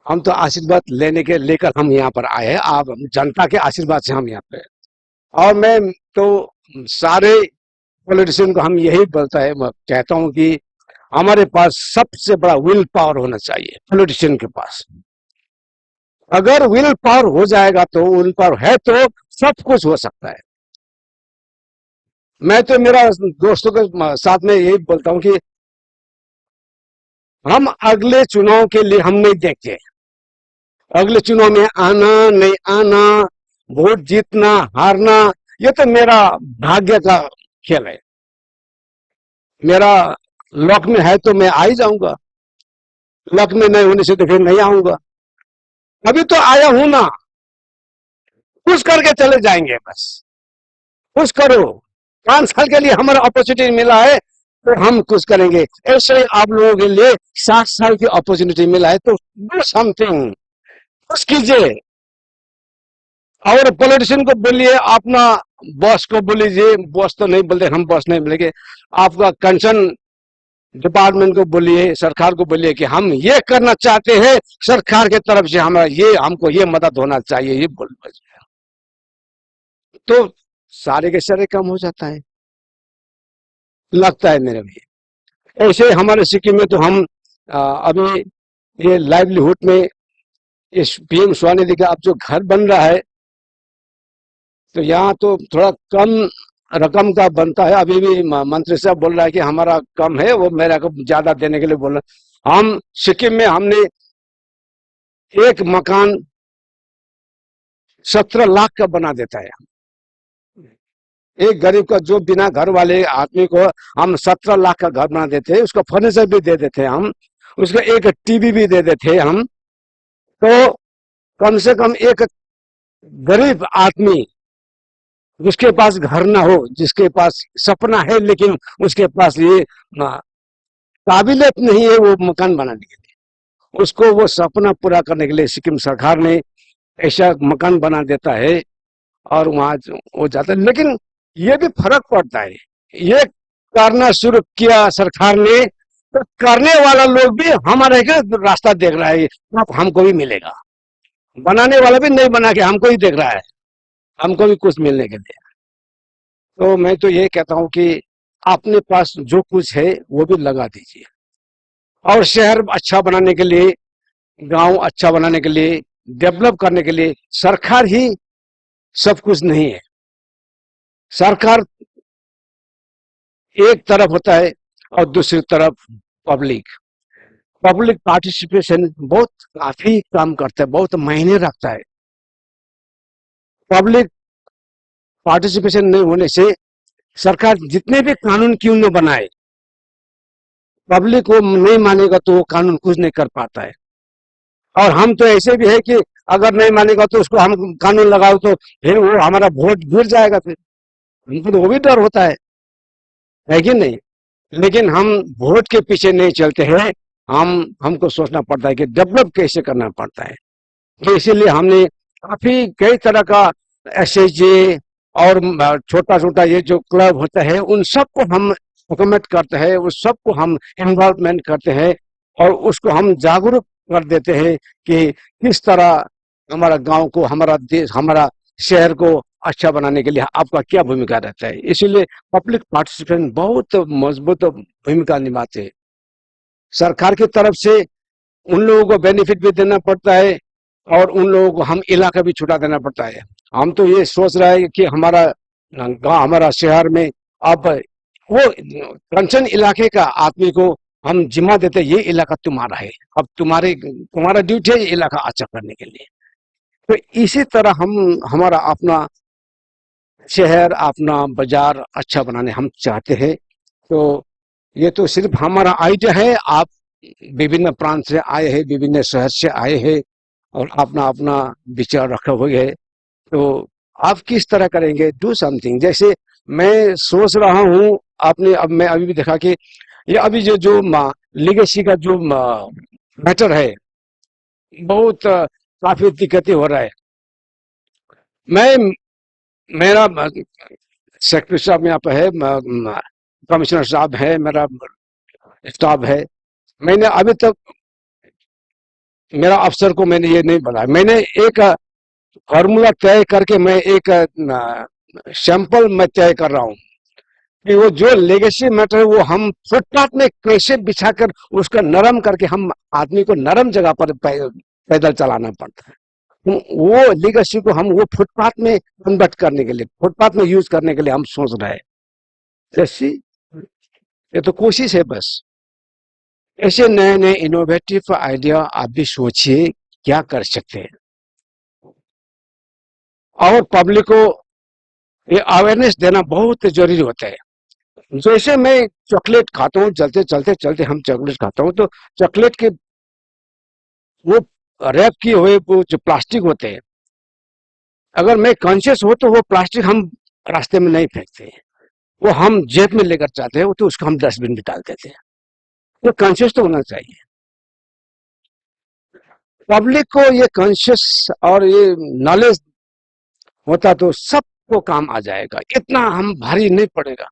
हम तो आशीर्वाद लेने के लेकर हम यहाँ पर आए हैं, आप जनता के आशीर्वाद से हम यहाँ पे। और मैं तो सारे पॉलिटिशियन को हम यही बोलता है, मैं कहता हूं कि हमारे पास सबसे बड़ा विल पावर होना चाहिए पॉलिटिशियन के पास। अगर विल पावर हो जाएगा तो, विल पावर है तो सब कुछ हो सकता है। मैं तो मेरा दोस्तों के साथ में यही बोलता हूं कि हम अगले चुनाव के लिए हम नहीं देखते, अगले चुनाव में आना नहीं आना, वोट जीतना हारना, ये तो मेरा भाग्य का खेल है। मेरा लक में है तो मैं आ ही जाऊंगा, लक में नहीं होने से तो फिर नहीं आऊंगा। अभी तो आया हूं ना, खुश करके चले जाएंगे, बस खुश करो। 5 साल के लिए हमारा अपॉर्चुनिटी मिला है तो हम कुछ करेंगे। ऐसे ही आप लोगों के लिए 60 साल की अपॉर्चुनिटी मिला है तो डू समथिंग, कुछ कीजिए। और पॉलिटिशियन को बोलिए, अपना बॉस को बोलिए, बॉस तो नहीं बोलते, हम बॉस नहीं बोलेंगे, आपका कंसर्न डिपार्टमेंट को बोलिए, सरकार को बोलिए कि हम ये करना चाहते हैं, सरकार के तरफ से हमारा ये, हमको ये मदद होना चाहिए, ये बोल तो सारे के सारे काम हो जाता है, लगता है मेरे भी। ऐसे हमारे सिक्किम में तो हम अभी ये लाइवलीहुड में इस पीएम स्वनिधि का अब जो घर बन रहा है, तो यहाँ तो थोड़ा कम रकम का बनता है। अभी भी मंत्री साहब बोल रहा है कि हमारा कम है, वो मेरा को ज्यादा देने के लिए बोल रहा है। हम सिक्किम में हमने एक मकान 17 लाख का बना देता है। एक गरीब का, जो बिना घर वाले आदमी को हम 17 लाख का घर बना देते हैं, उसका फर्नीचर भी दे देते हैं हम, उसका एक टीवी भी दे देते हैं हम। तो कम से कम एक गरीब आदमी जिसके पास घर ना हो, जिसके पास सपना है लेकिन उसके पास ये काबिलियत नहीं है वो मकान बनाने के लिए, उसको वो सपना पूरा करने के लिए सिक्किम सरकार ने ऐसा मकान बना देता है और वहां हो जाता है। लेकिन ये भी फर्क पड़ता है, ये करना शुरू किया सरकार ने तो करने वाला लोग भी हमारे रास्ता देख रहा है, अब हमको भी मिलेगा। बनाने वाला भी नहीं बना के हमको ही देख रहा है, हमको भी कुछ मिलने के लिए। तो मैं तो ये कहता हूं कि अपने पास जो कुछ है वो भी लगा दीजिए। और शहर अच्छा बनाने के लिए, गांव अच्छा बनाने के लिए, डेवलप करने के लिए सरकार ही सब कुछ नहीं है। सरकार एक तरफ होता है और दूसरी तरफ पब्लिक, पब्लिक पार्टिसिपेशन बहुत काफी काम करता है, बहुत मायने रखता है। पब्लिक पार्टिसिपेशन नहीं होने से सरकार जितने भी कानून क्यों न बनाए, पब्लिक को नहीं मानेगा तो वो कानून कुछ नहीं कर पाता है। और हम तो ऐसे भी है कि अगर नहीं मानेगा तो उसको हम कानून लगाओ तो फिर वो हमारा वोट गिर जाएगा, फिर हमको तो वो भी डर होता है कि नहीं। लेकिन हम वोट के पीछे नहीं चलते हैं, हमको सोचना पड़ता है कि डेवलप कैसे करना पड़ता है। तो इसीलिए हमने काफी कई तरह का SHG और छोटा छोटा ये जो क्लब होता है उन सबको हम रिकमेंड करते हैं, उस सबको हम इन्वॉल्वमेंट करते हैं और उसको हम जागरूक कर देते हैं कि किस तरह हमारा गांव को, हमारा देश, हमारा शहर को अच्छा बनाने के लिए आपका क्या भूमिका रहता है। इसीलिए पब्लिक पार्टिसिपेशन बहुत मजबूत भूमिका निभाते हैं। सरकार की तरफ से उन लोगों को बेनिफिट भी देना पड़ता है और उन लोगों को हम इलाका भी छुटा देना पड़ता है। हम तो ये सोच रहे हैं कि हमारा गांव, हमारा शहर में अब वो कंचन इलाके का आदमी को हम जिम्मा देते, ये इलाका तुम्हारा है, अब तुम्हारा ड्यूटी है ये इलाका अच्छा करने के लिए। तो इसी तरह हम हमारा अपना शहर, अपना बाजार अच्छा बनाने हम चाहते हैं। तो ये तो सिर्फ हमारा आइडिया है, आप विभिन्न प्रांत से आए हैं, विभिन्न शहर से आए हैं और अपना अपना विचार रखे हुए है। तो आप किस तरह करेंगे, डू समथिंग। जैसे मैं सोच रहा हूँ, आपने अब मैं अभी भी देखा कि ये अभी जो लिगेसी का जो मैटर है, बहुत काफी दिक्कतें हो रहा है। मैं मेरा सेक्रेटरी साहब यहाँ पे है, कमिश्नर साहब है, मेरा स्टाफ है। मैंने अभी तक मेरा अफसर को मैंने ये नहीं बनाया, मैंने एक फॉर्मूला तय करके मैं एक सैंपल मैं तय कर रहा हूँ कि वो जो लेगेसी मैटर है वो हम फुटपाथ में कैसे बिछाकर उसका नरम करके हम आदमी को नरम जगह पर पैदल चलाना पड़ता है। वो लेगेसी को हम वो फुटपाथ में कन्वर्ट करने के लिए, फुटपाथ में यूज करने के लिए हम सोच रहे हैं। जैसी ये तो कोशिश है बस। ऐसे नए नए इनोवेटिव आइडिया आप भी सोचिए क्या कर सकते हैं, और पब्लिक को ये अवेयरनेस देना बहुत जरूरी होता है। जैसे मैं चॉकलेट खाता हूँ, चलते चलते चलते हम चॉकलेट खाता हूँ, तो चॉकलेट के वो रैप किए हुए वो जो प्लास्टिक होते हैं, अगर मैं कॉन्शियस हो तो वो प्लास्टिक हम रास्ते में नहीं फेंकते हैं, वो हम जेब में लेकर जाते हैं, तो उसको हम डस्टबिन में डाल देते हैं। तो कॉन्शियस तो होना चाहिए पब्लिक को, ये कॉन्शियस और ये नॉलेज होता तो सबको काम आ जाएगा, इतना हम भारी नहीं पड़ेगा।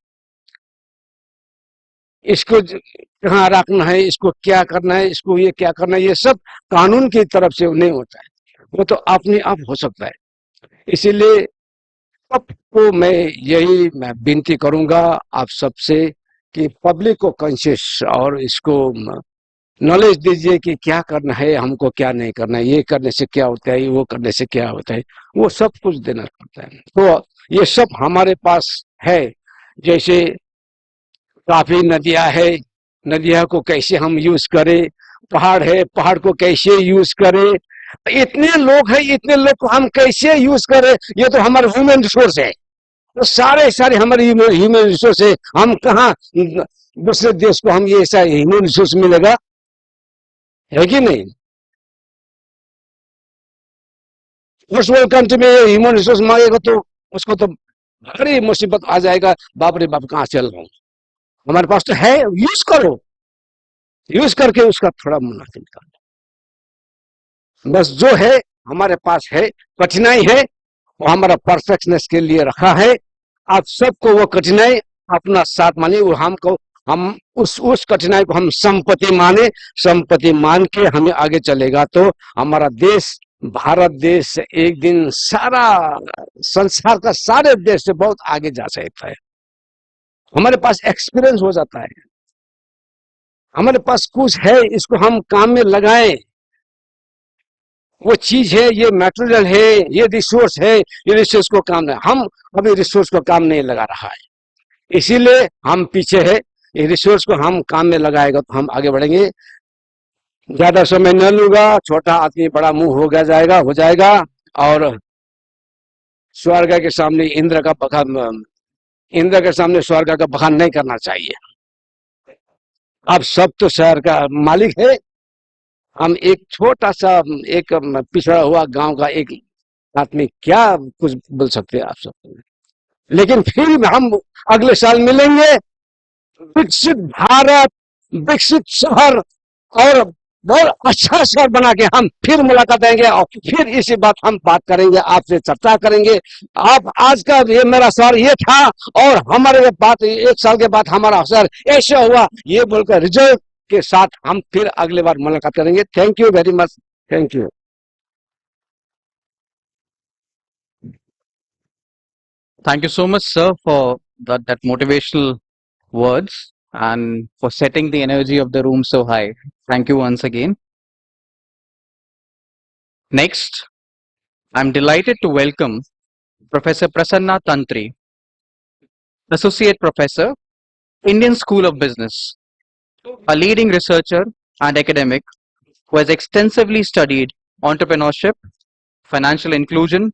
इसको कहाँ रखना है, इसको क्या करना है, इसको ये क्या करना है, ये सब कानून की तरफ से नहीं होता है, वो तो अपने आप हो सकता है। इसीलिए सबको मैं विनती करूंगा आप सबसे कि पब्लिक को कॉन्शियस और इसको नॉलेज दीजिए कि क्या करना है हमको, क्या नहीं करना है, ये करने से क्या होता है, वो करने से क्या होता है, वो सब कुछ देना पड़ता है। तो ये सब हमारे पास है। जैसे काफी नदियां है, नदियां को कैसे हम यूज करें, पहाड़ है, पहाड़ को कैसे यूज करें, इतने लोग हैं, इतने लोग को हम कैसे यूज करें, ये तो हमारे ह्यूमन रिसोर्स है। तो सारे सारे हमारे ह्यूमन रिसोर्स है, हम कहाँ दूसरे देश को हम ये ऐसा ह्यूमन रिसोर्स मिलेगा, है कि नहीं। फर्स्ट वर्ल्ड कंट्री में ह्यूमन रिसोर्स मांगेगा तो उसको तो भारी मुसीबत आ जाएगा, बाप रे बाप कहाँ चल रहा हूँ। हमारे पास तो है, यूज करो, यूज करके उसका थोड़ा मुनाफा निकालो। बस जो है हमारे पास है, कठिनाई है, वो हमारा परफेक्शनेस के लिए रखा है। आप सबको वो कठिनाई अपना साथ मानिए, वो हमको हम उस कठिनाई को हम संपत्ति माने, संपत्ति मान के हमें आगे चलेगा तो हमारा देश, भारत देश एक दिन सारा संसार का सारे देश से बहुत आगे जा सकता है। हमारे पास एक्सपीरियंस हो जाता है, हमारे पास कुछ है, इसको हम काम में लगाएं। वो चीज है, ये मटेरियल है, ये रिसोर्स है, ये रिसोर्स को काम नहीं, हम अभी रिसोर्स को काम नहीं लगा रहा है, इसीलिए हम पीछे है। ये रिसोर्स को हम काम में लगाएगा तो हम आगे बढ़ेंगे। ज्यादा समय न लूंगा, छोटा आदमी बड़ा मुंह हो गया जाएगा, हो जाएगा। और स्वर्ग के सामने इंद्र का बखान, इंद्र के सामने स्वर्ग का बखान नहीं करना चाहिए। आप सब तो शहर का मालिक है, हम एक छोटा सा एक पिछड़ा हुआ गांव का एक आदमी, क्या कुछ बोल सकते हैं आप सब। लेकिन फिर हम अगले साल मिलेंगे, विकसित भारत, विकसित शहर और बहुत अच्छा शहर बना के हम फिर मुलाकात देंगे और फिर इसी बात हम बात करेंगे, आपसे चर्चा करेंगे। आप आज का ये मेरा सवाल ये था, और हमारे बात एक साल के बाद हमारा अवसर ऐसे हुआ, ये बोलकर रिजल्ट के साथ हम फिर अगले बार मुलाकात करेंगे। Thank you very much, thank you. Thank you so much, sir, for that motivational words and for setting the energy of the room so high. Thank you once again. Next, I'm delighted to welcome Professor Prasanna Tantri, Associate Professor, Indian School of Business, a leading researcher and academic who has extensively studied entrepreneurship, financial inclusion,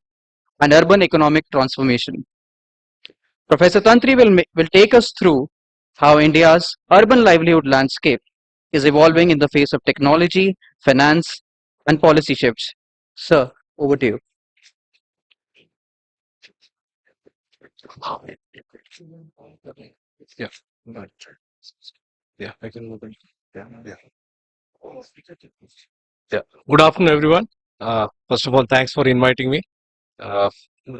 and urban economic transformation. Professor Tantri will take us through how India's urban livelihood landscape is evolving in the face of technology, finance, and policy shifts. Sir, over to you. Yeah. Right. Yeah, I can move it. Yeah, yeah. Yeah. Good afternoon, everyone. First of all, thanks for inviting me. Uh,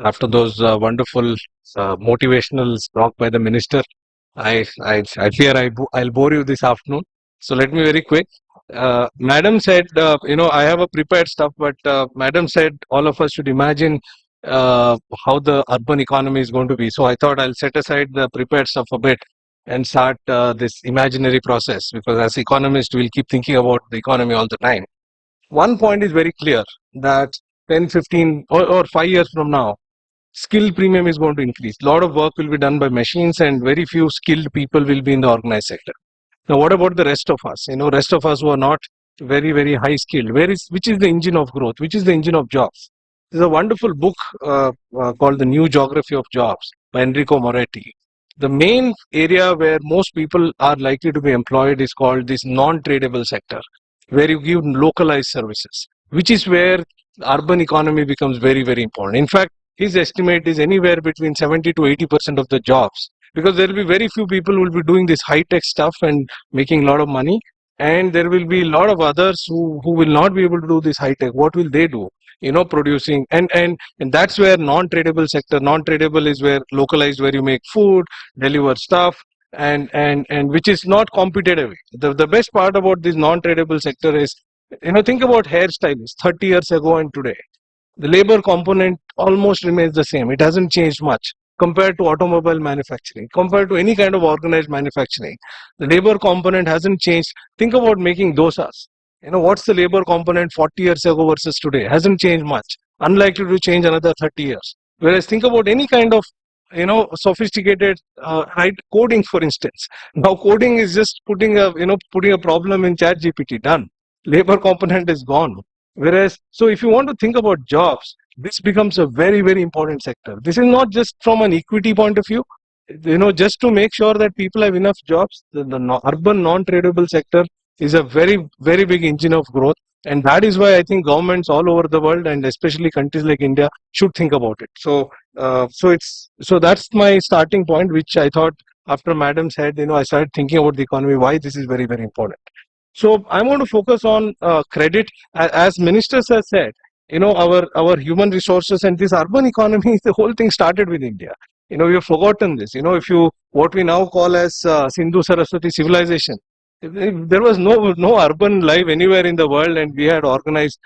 After those wonderful motivational talk by the minister, I fear I'll bore you this afternoon. So let me very quick. Madam said, I have a prepared stuff, but Madam said all of us should imagine how the urban economy is going to be. So I thought I'll set aside the prepared stuff a bit and start this imaginary process, because as economists, we'll keep thinking about the economy all the time. One point is very clear, that 10, 15 or 5 years from now, skill premium is going to increase. A lot of work will be done by machines and very few skilled people will be in the organized sector. Now, what about the rest of us? Rest of us who are not very, very high skilled. Which is the engine of growth? Which is the engine of jobs? There's a wonderful book called The New Geography of Jobs by Enrico Moretti. The main area where most people are likely to be employed is called this non-tradable sector, where you give localized services, which is where urban economy becomes very, very important. In fact, his estimate is anywhere between 70 to 80% of the jobs, because there will be very few people who will be doing this high-tech stuff and making a lot of money, and there will be a lot of others who will not be able to do this high-tech. What will they do? Producing, and that's where non-tradable is where localized, where you make food, deliver stuff, and which is not competitive. The best part about this non-tradable sector is, think about hairstylists 30 years ago and today. The labor component almost remains the same. It hasn't changed much compared to automobile manufacturing, compared to any kind of organized manufacturing. The labor component hasn't changed. Think about making dosas. What's the labor component 40 years ago versus today? Hasn't changed much. Unlikely to change another 30 years. Whereas think about any kind of sophisticated coding, for instance. Now coding is just putting a problem in chat GPT, done. Labor component is gone. Whereas, so if you want to think about jobs, this becomes a very, very important sector. This is not just from an equity point of view, just to make sure that people have enough jobs. The urban non-tradable sector is a very, very big engine of growth. And that is why I think governments all over the world, and especially countries like India, should think about it. So that's my starting point, which I thought after Madam said, I started thinking about the economy, why this is very, very important. So I'm going to focus on credit. As ministers have said, our human resources and this urban economy, the whole thing started with India. We have forgotten this. If you, what we now call as Sindhu Saraswati civilization, there was no urban life anywhere in the world, and we had organized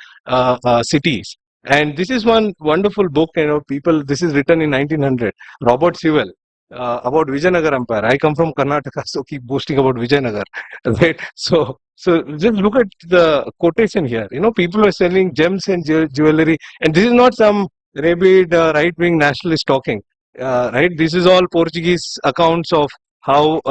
cities. And this is one wonderful book, people, this is written in 1900, Robert Sewell, about Vijayanagar Empire. I come from Karnataka, so keep boasting about Vijayanagar, right? So just look at the quotation here. People are selling gems and jewelry, and this is not some rabid right-wing nationalist talking, right? This is all Portuguese accounts of how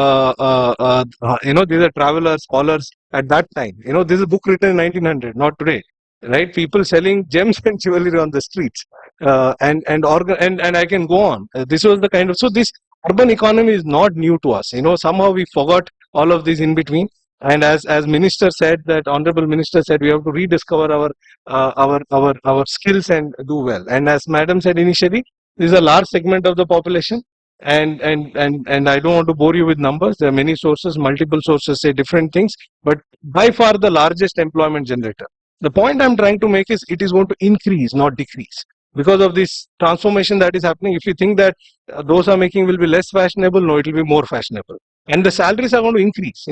these are travelers, scholars at that time. This is a book written in 1900, not today, right? People selling gems and jewelry on the streets, and I can go on. This was the kind of, so this urban economy is not new to us. Somehow we forgot all of this in between. And as minister said, that honorable minister said, we have to rediscover our skills and do well. And as madam said initially, this is a large segment of the population. And I don't want to bore you with numbers. There are many sources, multiple sources say different things, but by far the largest employment generator. The point I'm trying to make is it is going to increase, not decrease. Because of this transformation that is happening, if you think that dosa making will be less fashionable, no, it will be more fashionable. And the salaries are going to increase.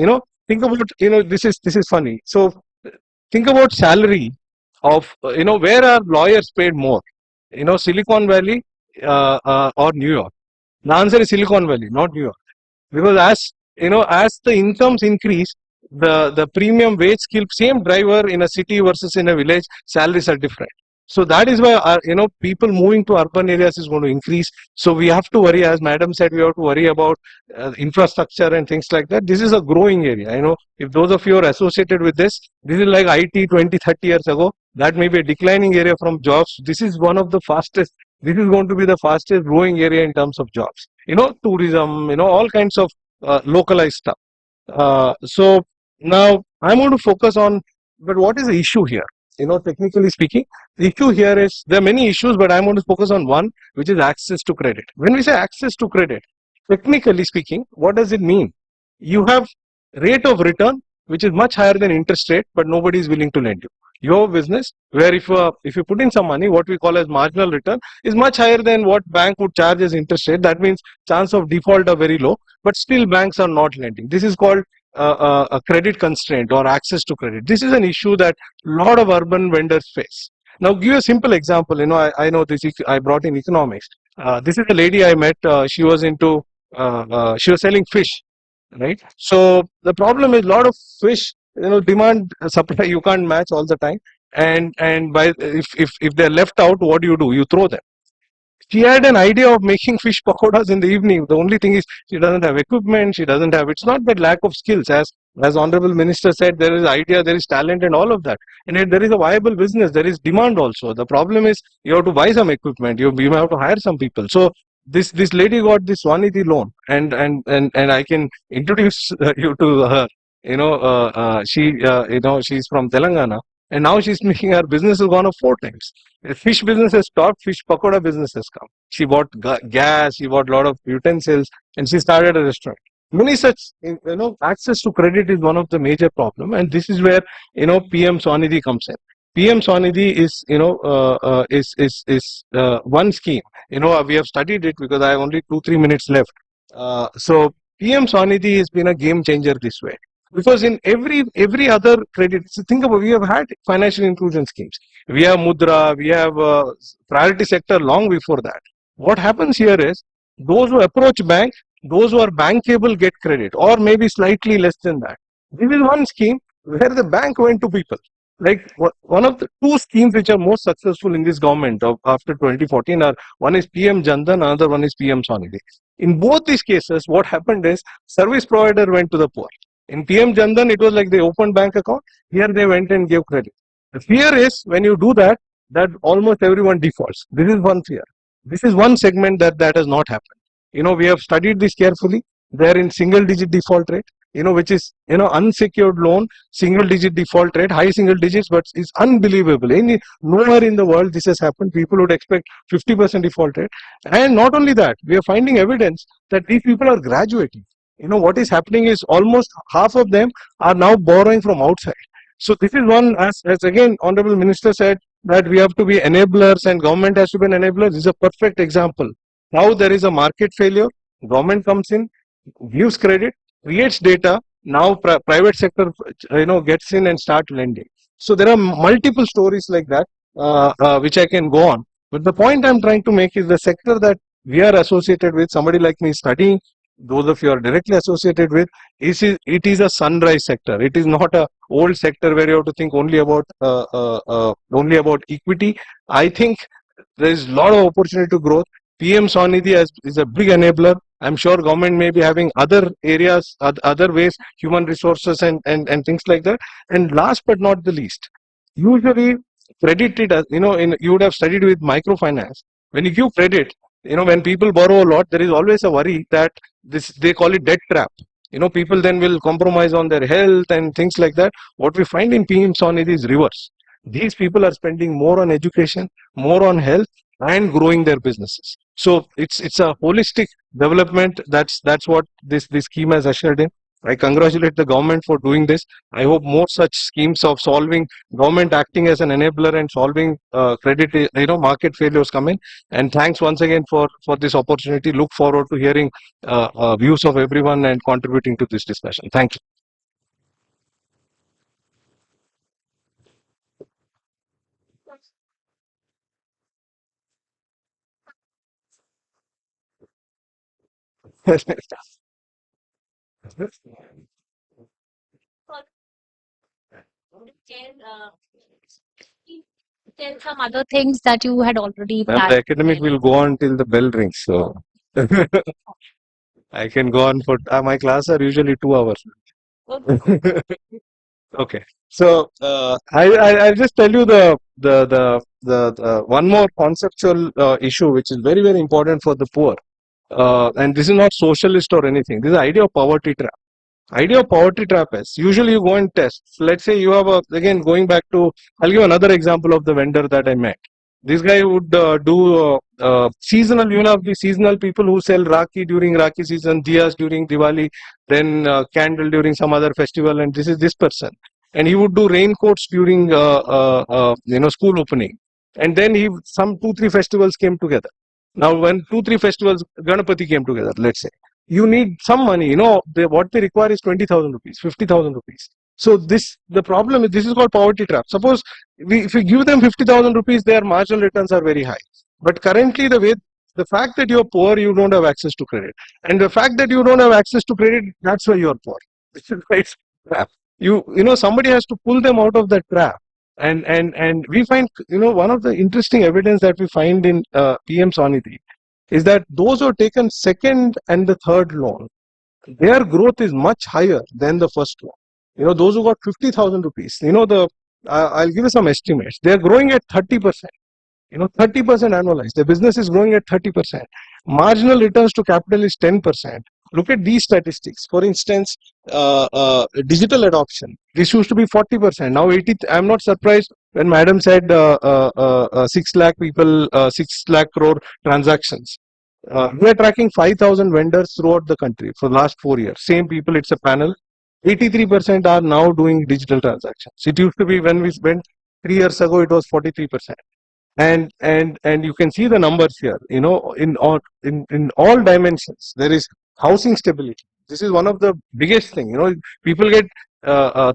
Think about, this is funny. So think about salary of, where are lawyers paid more? Silicon Valley or New York? The answer is Silicon Valley, not New York. Because as the incomes increase, the premium wage skill, same driver in a city versus in a village, salaries are different. So that is why people moving to urban areas is going to increase. So we have to worry, as Madam said, we have to worry about infrastructure and things like that. This is a growing area. If those of you are associated with this is like IT 20, 30 years ago. That may be a declining area from jobs. This is one of the fastest. This is going to be the fastest growing area in terms of jobs. Tourism. All kinds of localized stuff. So now I'm going to focus on, but what is the issue here? Technically speaking, the issue here is there are many issues, but I'm going to focus on one, which is access to credit. When we say access to credit, technically speaking, what does it mean? You have rate of return, which is much higher than interest rate, but nobody is willing to lend you. Your business, where if you put in some money, what we call as marginal return is much higher than what bank would charge as interest rate. That means chance of default are very low, but still banks are not lending. This is called a credit constraint or access to credit. This is an issue that a lot of urban vendors face. Now, give you a simple example. I know this. I brought in economics. This is a lady I met. She was she was selling fish, right? So the problem is a lot of fish. Demand supply you can't match all the time, and by if they're left out, what do? You throw them. She had an idea of making fish pakoras in the evening. The only thing is she doesn't have equipment. She doesn't have. It's not that lack of skills, as Honorable Minister said. There is idea, there is talent, and all of that. And yet there is a viable business. There is demand also. The problem is you have to buy some equipment. You have to hire some people. So this lady got this Swanidhi loan, and I can introduce you to her. She's from Telangana, and now she's making her business has gone up 4 times. The fish business has stopped, fish pakoda business has come. She bought gas, she bought a lot of utensils, and she started a restaurant. Many such, access to credit is one of the major problem, and this is where PM Swanidhi comes in. PM Swanidhi is one scheme. We have studied it because I have only 2-3 minutes left. So PM Swanidhi has been a game changer this way. Because in every other credit, so think about, we have had financial inclusion schemes. We have Mudra, we have priority sector long before that. What happens here is those who approach bank, those who are bankable get credit, or maybe slightly less than that. This is one scheme where the bank went to people. Like one of the two schemes which are most successful in this government after 2014 are, one is PM Jandan, another one is PM Swanidhi. In both these cases, what happened is service provider went to the poor. In PM Jandan, it was like they opened bank account. Here they went and gave credit. The fear is when you do that almost everyone defaults. This is one fear. This is one segment that has not happened. We have studied this carefully. They are in single digit default rate, which is, unsecured loan, single digit default rate, high single digits, but it's unbelievable. Nowhere in the world this has happened. People would expect 50% default rate. And not only that, we are finding evidence that these people are graduating. What is happening is almost half of them are now borrowing from outside. So this is one, as again Honorable Minister said, that we have to be enablers and government has to be an enabler. This is a perfect example. Now there is a market failure, government comes in, gives credit, creates data. Now private sector gets in and start lending. So there are multiple stories like that which I can go on. But the point I'm trying to make is the sector that we are associated with, somebody like me studying, those of you are directly associated with, it is a sunrise sector. It is not a old sector where you have to think only about equity. I think there is a lot of opportunity to growth. PM Swanidhi is a big enabler. I'm sure government may be having other areas, other ways, human resources and things like that. And last but not the least, usually credited, you would have studied with microfinance. When you give credit, when people borrow a lot, there is always a worry that they call it debt trap. People then will compromise on their health and things like that. What we find in PM Swanidhi is reverse. These people are spending more on education, more on health, and growing their businesses. So it's a holistic development. That's what this scheme has ushered in. I congratulate the government for doing this. I hope more such schemes of solving, government acting as an enabler and solving credit, market failures come in. And thanks once again for this opportunity. Look forward to hearing views of everyone and contributing to this discussion. Thank you. tell some other things that you had already Ma'am, planned? the academic will go on till the bell rings, so I can go on for my class are usually 2 hours. Okay, so I'll just tell you the one more conceptual issue which is very very important for the poor, and this is not socialist or anything. This is the idea of poverty trap. Idea of poverty trap is usually you go and test. Let's say you have a, again going back to, I'll give another example of the vendor that I met. This guy would do seasonal, you know, the seasonal people who sell Rakhi during Rakhi season, Diyas during Diwali, then candle during some other festival, and this is this person. And he would do raincoats during school opening. And then some 2-3 festivals came together. Now when 2-3 festivals Ganapati came together, let's say, you need some money, you know, what they require is 20,000 rupees, 50,000 rupees. So the problem is, this is called poverty trap. Suppose if we give them 50,000 rupees, their marginal returns are very high. But currently the fact that you're poor, you don't have access to credit. And the fact that you don't have access to credit, that's why you're poor. This is why it's trap. You know, somebody has to pull them out of that trap. And we find, you know, one of the interesting evidence that we find in PM Swanidhi is that those who have taken second and the third loan, their growth is much higher than the first one. You know, those who got 50,000 rupees, you know, I'll give you some estimates. They're growing at 30%. You know, 30% annualized. The business is growing at 30%. Marginal returns to capital is 10%. Look at these statistics. For instance, digital adoption. This used to be 40%. Now 80. I'm not surprised when Madam said 6 lakh people, 6 lakh crore transactions. We are tracking 5,000 vendors throughout the country for the last 4 years. Same people, it's a panel. 83% are now doing digital transactions. It used to be, when we went 3 years ago, it was 43%. And you can see the numbers here, you know, in all dimensions. There is housing stability. This is one of the biggest thing, you know. People get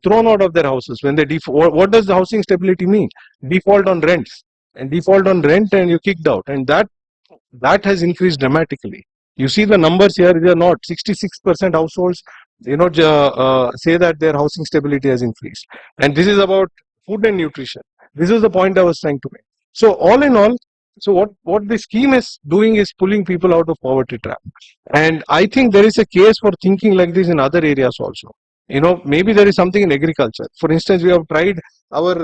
thrown out of their houses when they default. What does the housing stability mean? Default on rents, and default on rent and you kicked out, and that has increased dramatically. You see the numbers here, they are not 66% households, you know, say that their housing stability has increased. And this is about food and nutrition. This is the point I was trying to make. So all in all, so what the scheme is doing is pulling people out of poverty trap. And I think there is a case for thinking like this in other areas also. You know, maybe there is something in agriculture. For instance, we have tried our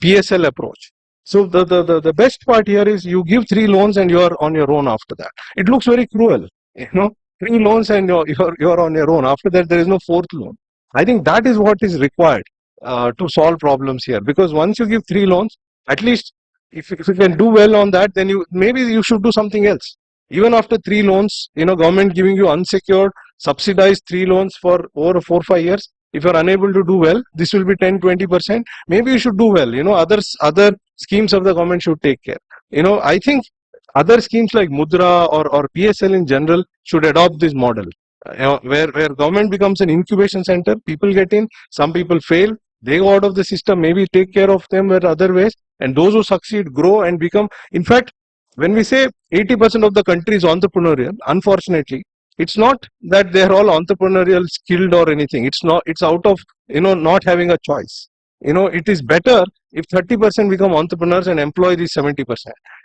PSL approach. So the best part here is you give 3 loans and you are on your own after that. It looks very cruel, you know, 3 loans and you're on your own. After that, there is no 4th loan. I think that is what is required to solve problems here. Because once you give 3 loans, at least if you can do well on that, then maybe you should do something else. Even after 3 loans, you know, government giving you unsecured, subsidized 3 loans for over 4-5 years. If you're unable to do well, this will be 10-20%. Maybe you should do well. You know, other schemes of the government should take care. You know, I think other schemes like Mudra or PSL in general should adopt this model, where government becomes an incubation center. People get in, some people fail, they go out of the system, maybe take care of them in other ways, and those who succeed grow and become. In fact, when we say 80% of the country is entrepreneurial, unfortunately, it's not that they're all entrepreneurial skilled or anything. It's not. It's out of, you know, not having a choice. You know, it is better if 30% become entrepreneurs and employ these 70%.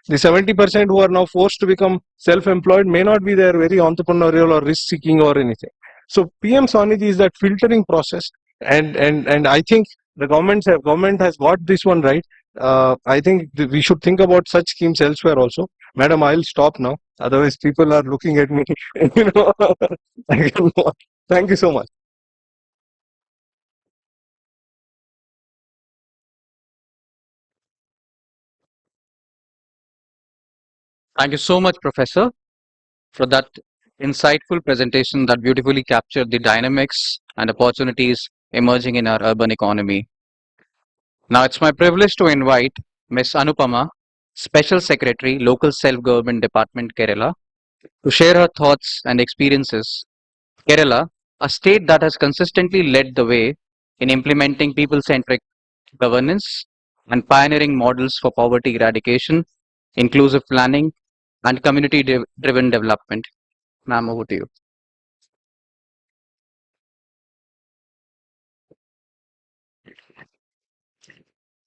The 70% who are now forced to become self-employed may not be there very entrepreneurial or risk-seeking or anything. So PM Swanidhi is that filtering process, and I think the government has got this one right. I think we should think about such schemes elsewhere also. Madam, I'll stop now. Otherwise, people are looking at me. You know, thank you so much. Thank you so much, Professor, for that insightful presentation that beautifully captured the dynamics and opportunities emerging in our urban economy. Now it's my privilege to invite Ms. Anupama, Special Secretary, Local Self-Government Department, Kerala, to share her thoughts and experiences. Kerala, a state that has consistently led the way in implementing people-centric governance and pioneering models for poverty eradication, inclusive planning, and community-driven development. Ma'am, over to you.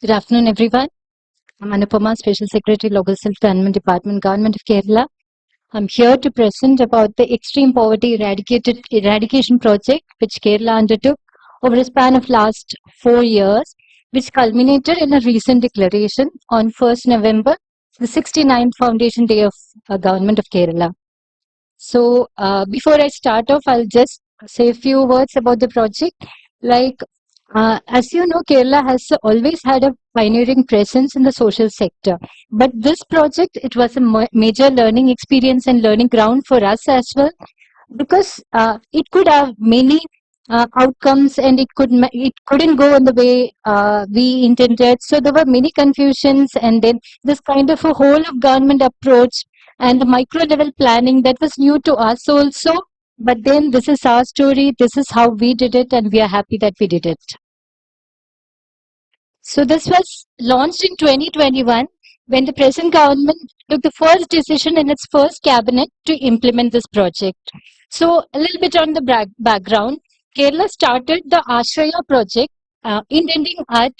Good afternoon, everyone. I'm Anupama, Special Secretary, Local Self-Government Department, Government of Kerala. I'm here to present about the extreme poverty eradication project which Kerala undertook over a span of last 4 years, which culminated in a recent declaration on 1st November, the 69th Foundation Day of Government of Kerala. So before I start off, I'll just say a few words about the project. Like, as you know, Kerala has always had a pioneering presence in the social sector. But this project, it was a major learning experience and learning ground for us as well, because it could have many outcomes, and it couldn't go in the way we intended. So there were many confusions, and then this kind of a whole of government approach and the micro level planning that was new to us also. But then this is our story, this is how we did it, and we are happy that we did it. So this was launched in 2021 when the present government took the first decision in its first cabinet to implement this project. So a little bit on the background, Kerala started the Ashraya project intending at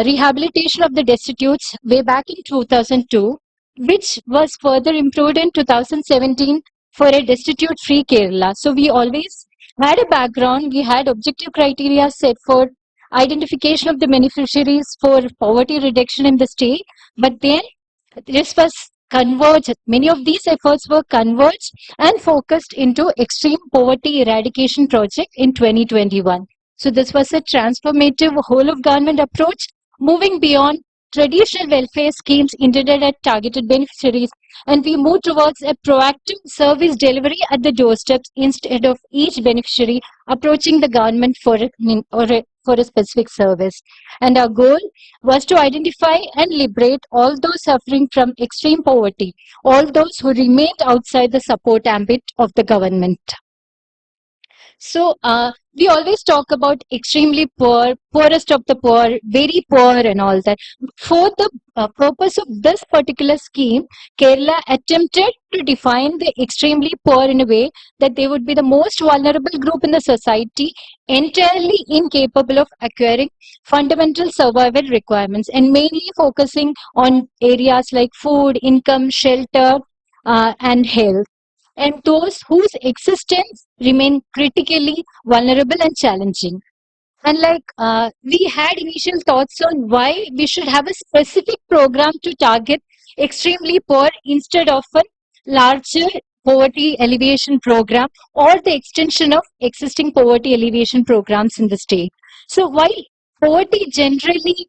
rehabilitation of the destitutes way back in 2002, which was further improved in 2017 for a destitute-free Kerala. So we always had a background, we had objective criteria set for identification of the beneficiaries for poverty reduction in the state, but then this was converged. Many of these efforts were converged and focused into extreme poverty eradication project in 2021. So this was a transformative whole of government approach, moving beyond traditional welfare schemes intended at targeted beneficiaries, and we moved towards a proactive service delivery at the doorsteps instead of each beneficiary approaching the government for a specific service. And our goal was to identify and liberate all those suffering from extreme poverty, all those who remained outside the support ambit of the government. So we always talk about extremely poor, poorest of the poor, very poor and all that. For the purpose of this particular scheme, Kerala attempted to define the extremely poor in a way that they would be the most vulnerable group in the society, entirely incapable of acquiring fundamental survival requirements, and mainly focusing on areas like food, income, shelter, and health, and those whose existence remain critically vulnerable and challenging. And we had initial thoughts on why we should have a specific program to target extremely poor instead of a larger poverty alleviation program or the extension of existing poverty alleviation programs in the state. So while poverty generally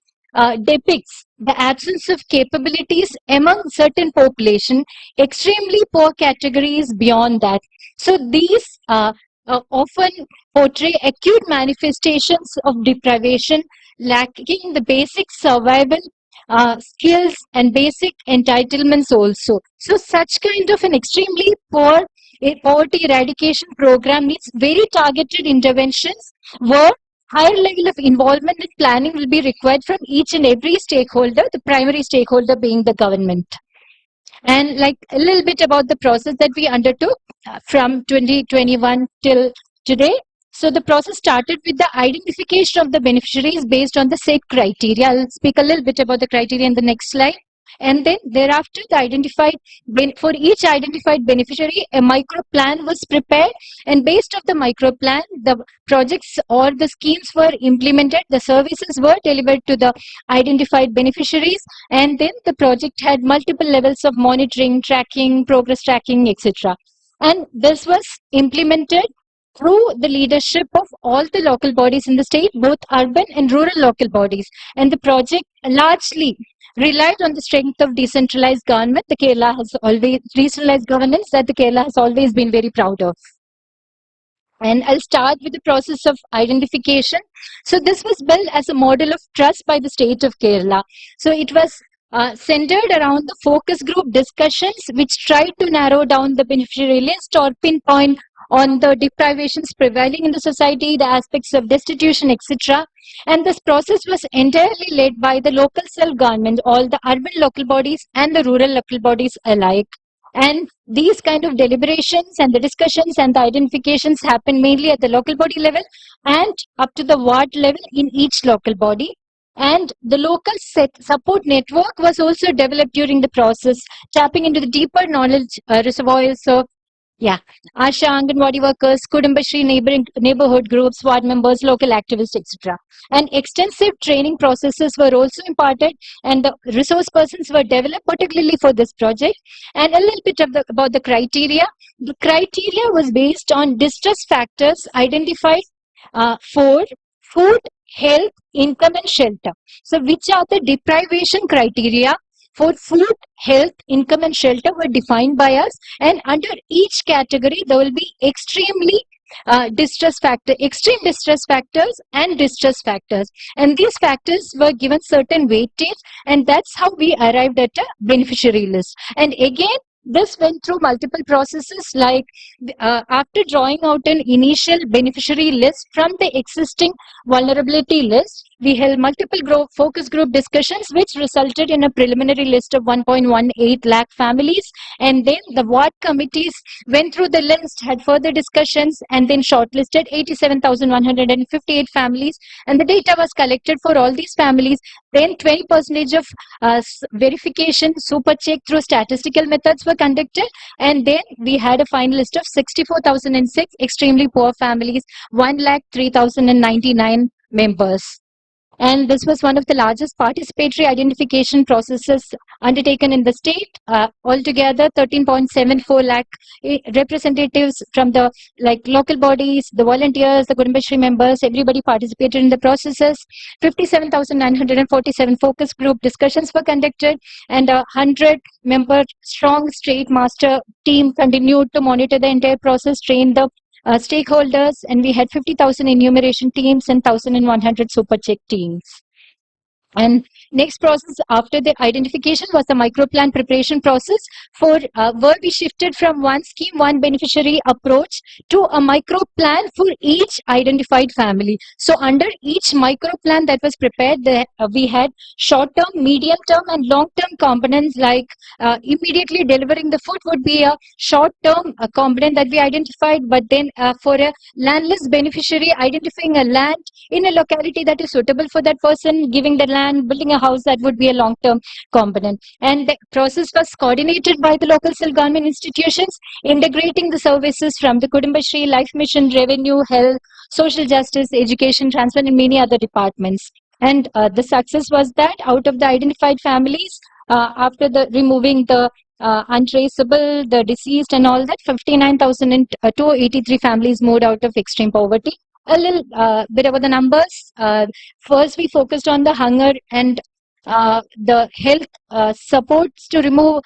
depicts the absence of capabilities among certain population, extremely poor categories beyond that. So these often portray acute manifestations of deprivation, lacking the basic survival skills and basic entitlements also. So such kind of an extremely poor poverty eradication program needs very targeted interventions where higher level of involvement and planning will be required from each and every stakeholder, the primary stakeholder being the government. And like a little bit about the process that we undertook from 2021 till today. So the process started with the identification of the beneficiaries based on the set criteria. I'll speak a little bit about the criteria in the next slide. And then thereafter, for each identified beneficiary, a micro plan was prepared, and based on the micro plan, the projects or the schemes were implemented, the services were delivered to the identified beneficiaries, and then the project had multiple levels of monitoring, tracking, progress tracking, etc. And this was implemented through the leadership of all the local bodies in the state, both urban and rural local bodies. And the project largely relied on the strength of decentralized government. The Kerala has always decentralized governance that the Kerala has always been very proud of. And I'll start with the process of identification. So this was built as a model of trust by the state of Kerala. So it was centered around the focus group discussions, which tried to narrow down the beneficiary list or pinpoint on the deprivations prevailing in the society, the aspects of destitution, etc. And this process was entirely led by the local self-government, all the urban local bodies and the rural local bodies alike. And these kind of deliberations and the discussions and the identifications happen mainly at the local body level and up to the ward level in each local body. And the local support network was also developed during the process, tapping into the deeper knowledge reservoirs of Asha, Anganwadi workers, Kudumbashri neighborhood groups, ward members, local activists, etc. And extensive training processes were also imparted, and the resource persons were developed particularly for this project. And a little bit about the criteria. The criteria was based on distress factors identified for food, health, income, and shelter. So, which are the deprivation criteria for food, health, income, and shelter were defined by us, and under each category there will be extreme distress factors and distress factors, and these factors were given certain weightage, and that's how we arrived at a beneficiary list. And again, this went through multiple processes, like after drawing out an initial beneficiary list from the existing vulnerability list, we held multiple focus group discussions, which resulted in a preliminary list of 1.18 lakh families. And then the ward committees went through the list, had further discussions, and then shortlisted 87,158 families. And the data was collected for all these families. Then 20% of verification, super check through statistical methods were conducted. And then we had a final list of 64,006 extremely poor families, 1,03,099 members. And this was one of the largest participatory identification processes undertaken in the state. Altogether, 13.74 lakh representatives from the local bodies, the volunteers, the Kudumbashri members, everybody participated in the processes. 57,947 focus group discussions were conducted, and a 100-member strong state master team continued to monitor the entire process, train the stakeholders, and we had 50,000 enumeration teams and 1,100 super check teams. And next process after the identification was the microplan preparation process, for where we shifted from one scheme, one beneficiary approach to a microplan for each identified family. So under each microplan that was prepared, we had short-term, medium-term, and long-term components, like immediately delivering the food would be a short-term component that we identified, but then for a landless beneficiary, identifying a land in a locality that is suitable for that person, giving the land, building a house, that would be a long-term component. And the process was coordinated by the local self-government institutions, integrating the services from the Kudumbashri, Life Mission, Revenue, Health, Social Justice, Education, Transport, and many other departments. And the success was that out of the identified families, after the removing the untraceable, the deceased, and all that, 59,283 families moved out of extreme poverty. A little bit about the numbers. First, we focused on the hunger and the health supports to remove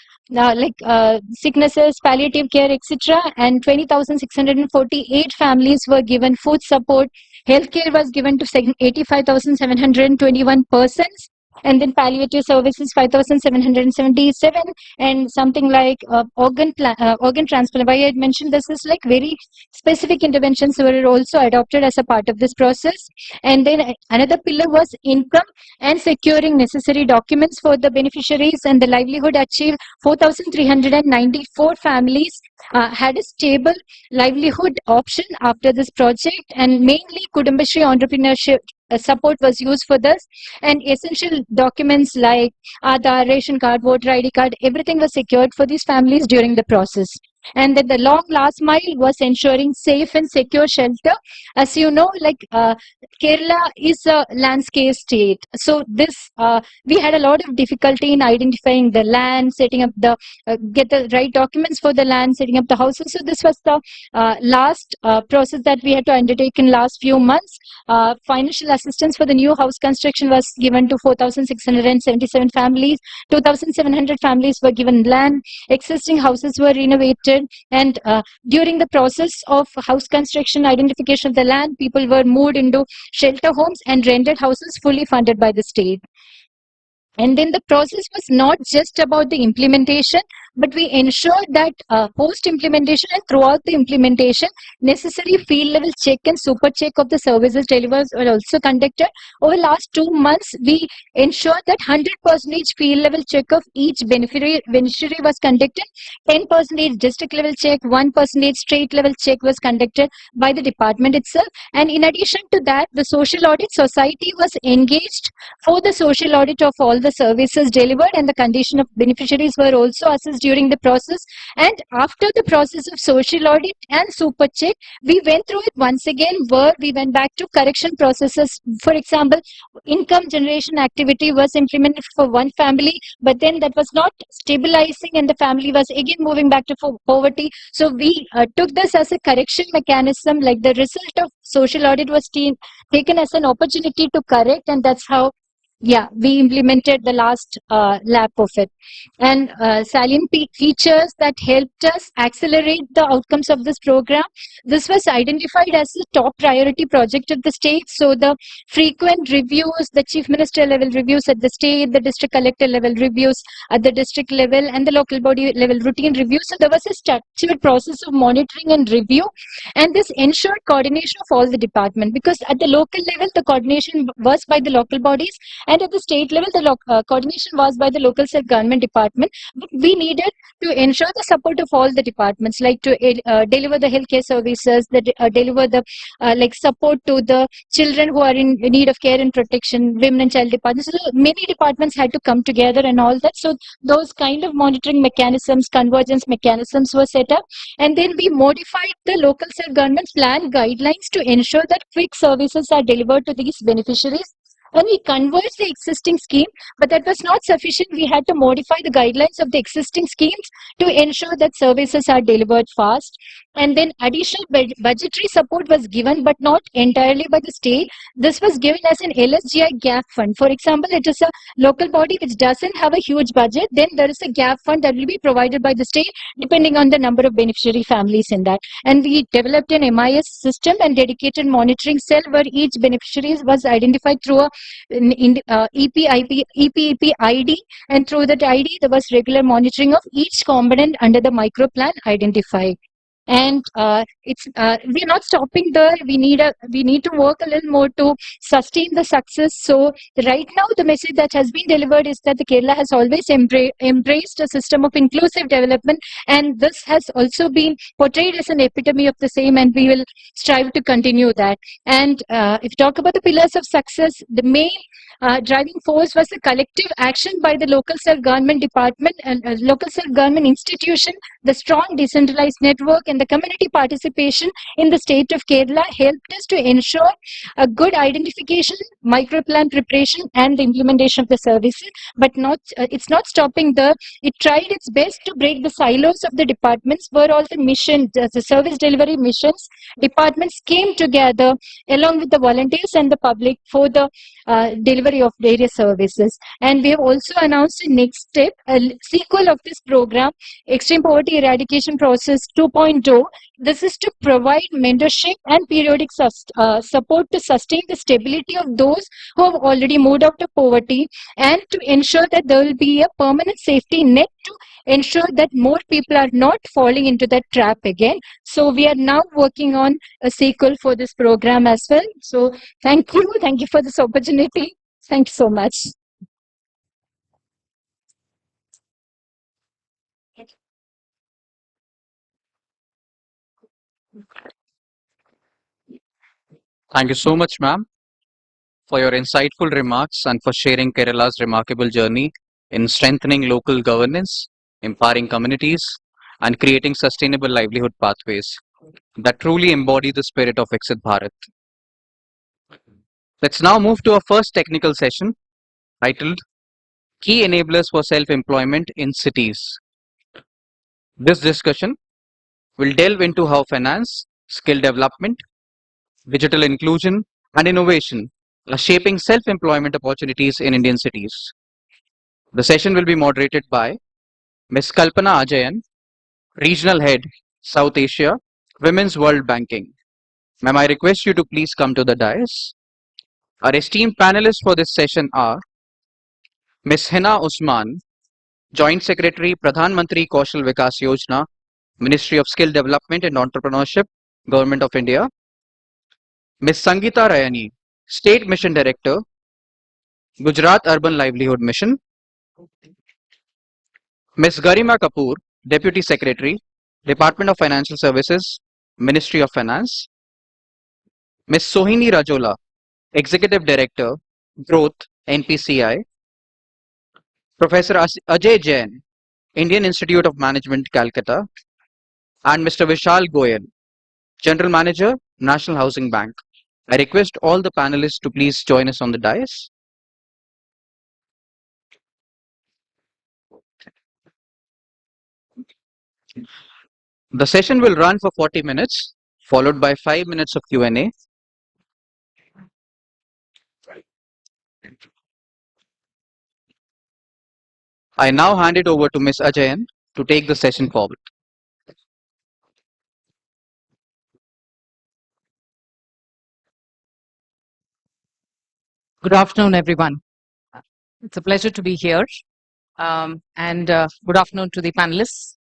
sicknesses, palliative care, etc. And 20,648 families were given food support. Healthcare was given to 85,721 persons. And then palliative services 5,777, and something like organ transplant. Why I mentioned this is like very specific interventions were also adopted as a part of this process. And then another pillar was income and securing necessary documents for the beneficiaries, and the livelihood achieved. 4,394 families had a stable livelihood option after this project, and mainly Kudumbashri entrepreneurship support was used for this, and essential documents like Aadhaar, ration card, voter ID card, everything was secured for these families during the process. And then the long last mile was ensuring safe and secure shelter. As you know, Kerala is a landscape state, so this we had a lot of difficulty in identifying the land, setting up the get the right documents for the land, setting up the houses. So this was the last process that we had to undertake in last few months. Financial assistance for the new house construction was given to 4,677 families. 2,700 families were given land. Existing houses were renovated, and during the process of house construction, identification of the land, people were moved into shelter homes and rented houses fully funded by the state. And then the process was not just about the implementation, but we ensured that post-implementation and throughout the implementation, necessary field level check and super check of the services delivered were also conducted. Over the last 2 months, we ensured that 100% field level check of each beneficiary was conducted, 10% district level check, 1% state level check was conducted by the department itself. And in addition to that, the social audit society was engaged for the social audit of all the services delivered, and the condition of beneficiaries were also assessed during the process. And after the process of social audit and super check, we went through it once again, where we went back to correction processes. For example, income generation activity was implemented for one family, but then that was not stabilizing and the family was again moving back to poverty. So we took this as a correction mechanism, like the result of social audit was taken as an opportunity to correct, and that's how we implemented the last lap of it. And salient features that helped us accelerate the outcomes of this program. This was identified as the top priority project of the state. So the frequent reviews, the chief minister level reviews at the state, the district collector level reviews at the district level, and the local body level routine reviews. So there was a structured process of monitoring and review, and this ensured coordination of all the departments, because at the local level, the coordination was by the local bodies, and at the state level, the coordination was by the local self-government department. But we needed to ensure the support of all the departments, like to deliver the healthcare services, deliver the support to the children who are in need of care and protection, women and child departments. So many departments had to come together and all that. So those kind of monitoring mechanisms, convergence mechanisms were set up. And then we modified the local self-government plan guidelines to ensure that quick services are delivered to these beneficiaries. And we converged the existing scheme, but that was not sufficient. We had to modify the guidelines of the existing schemes to ensure that services are delivered fast. And then additional budgetary support was given, but not entirely by the state. This was given as an LSGI gap fund. For example, it is a local body which doesn't have a huge budget, then there is a gap fund that will be provided by the state depending on the number of beneficiary families in that. And we developed an MIS system and dedicated monitoring cell where each beneficiary was identified through a EPEP ID, and through that ID there was regular monitoring of each component under the micro plan identified. And we're not stopping there. We need to work a little more to sustain the success. So right now the message that has been delivered is that the Kerala has always embraced a system of inclusive development, and this has also been portrayed as an epitome of the same, and we will strive to continue that. And if you talk about the pillars of success, the main driving force was the collective action by the local self-government department and local self-government institution. The strong decentralized network and the community participation in the state of Kerala helped us to ensure a good identification, microplan preparation, and the implementation of the services. But it's not stopping there. It tried its best to break the silos of the departments, where all the missions, the service delivery missions, departments came together along with the volunteers and the public for the delivery of various services. And we have also announced a next step, a sequel of this program, Extreme Poverty Eradication Process 2.0. This is to provide mentorship and periodic support to sustain the stability of those who have already moved out of poverty, and to ensure that there will be a permanent safety net to ensure that more people are not falling into that trap again. So we are now working on a sequel for this program as well. So thank you for this opportunity. Thank you so much. Thank you so much, ma'am, for your insightful remarks and for sharing Kerala's remarkable journey in strengthening local governance, empowering communities, and creating sustainable livelihood pathways that truly embody the spirit of Viksit Bharat. Let's now move to our first technical session titled Key Enablers for Self-Employment in Cities. This discussion will delve into how finance, skill development, digital inclusion, and innovation are shaping self-employment opportunities in Indian cities. The session will be moderated by Ms. Kalpana Ajayan, Regional Head, South Asia, Women's World Banking. Ma'am, I request you to please come to the dais. Our esteemed panelists for this session are Ms. Hina Usman, Joint Secretary, Pradhan Mantri Kaushal Vikas Yojana, Ministry of Skill Development and Entrepreneurship, Government of India. Ms. Sangeeta Rayani, State Mission Director, Gujarat Urban Livelihood Mission. Ms. Garima Kapoor, Deputy Secretary, Department of Financial Services, Ministry of Finance. Ms. Sohini Rajola, Executive Director, Growth, NPCI. Professor Ajay Jain, Indian Institute of Management, Calcutta. And Mr. Vishal Goyal, General Manager, National Housing Bank. I request all the panelists to please join us on the dais. The session will run for 40 minutes, followed by 5 minutes of Q&A. I now hand it over to Ms. Ajayan to take the session forward. Good afternoon, everyone. It's a pleasure to be here. And good afternoon to the panelists.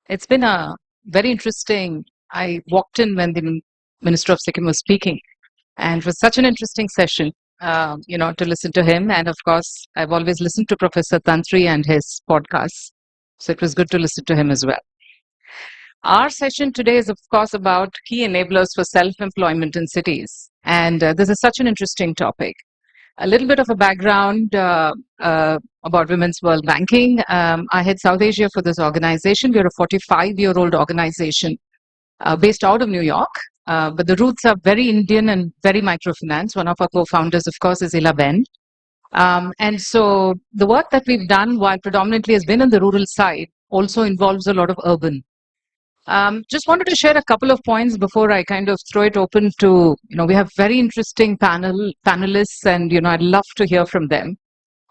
It's been a very interesting, I walked in when the Minister of Sikkim was speaking, and it was such an interesting session, to listen to him. And of course, I've always listened to Professor Tantri and his podcasts. So it was good to listen to him as well. Our session today is, of course, about key enablers for self-employment in cities. And this is such an interesting topic. A little bit of a background about Women's World Banking. I head South Asia for this organization. We're a 45-year-old organization based out of New York. But the roots are very Indian and very microfinance. One of our co-founders, of course, is Ila Ben. And so the work that we've done, while predominantly has been on the rural side, also involves a lot of urban. Just wanted to share a couple of points before I kind of throw it open to, we have very interesting panelists, and, I'd love to hear from them.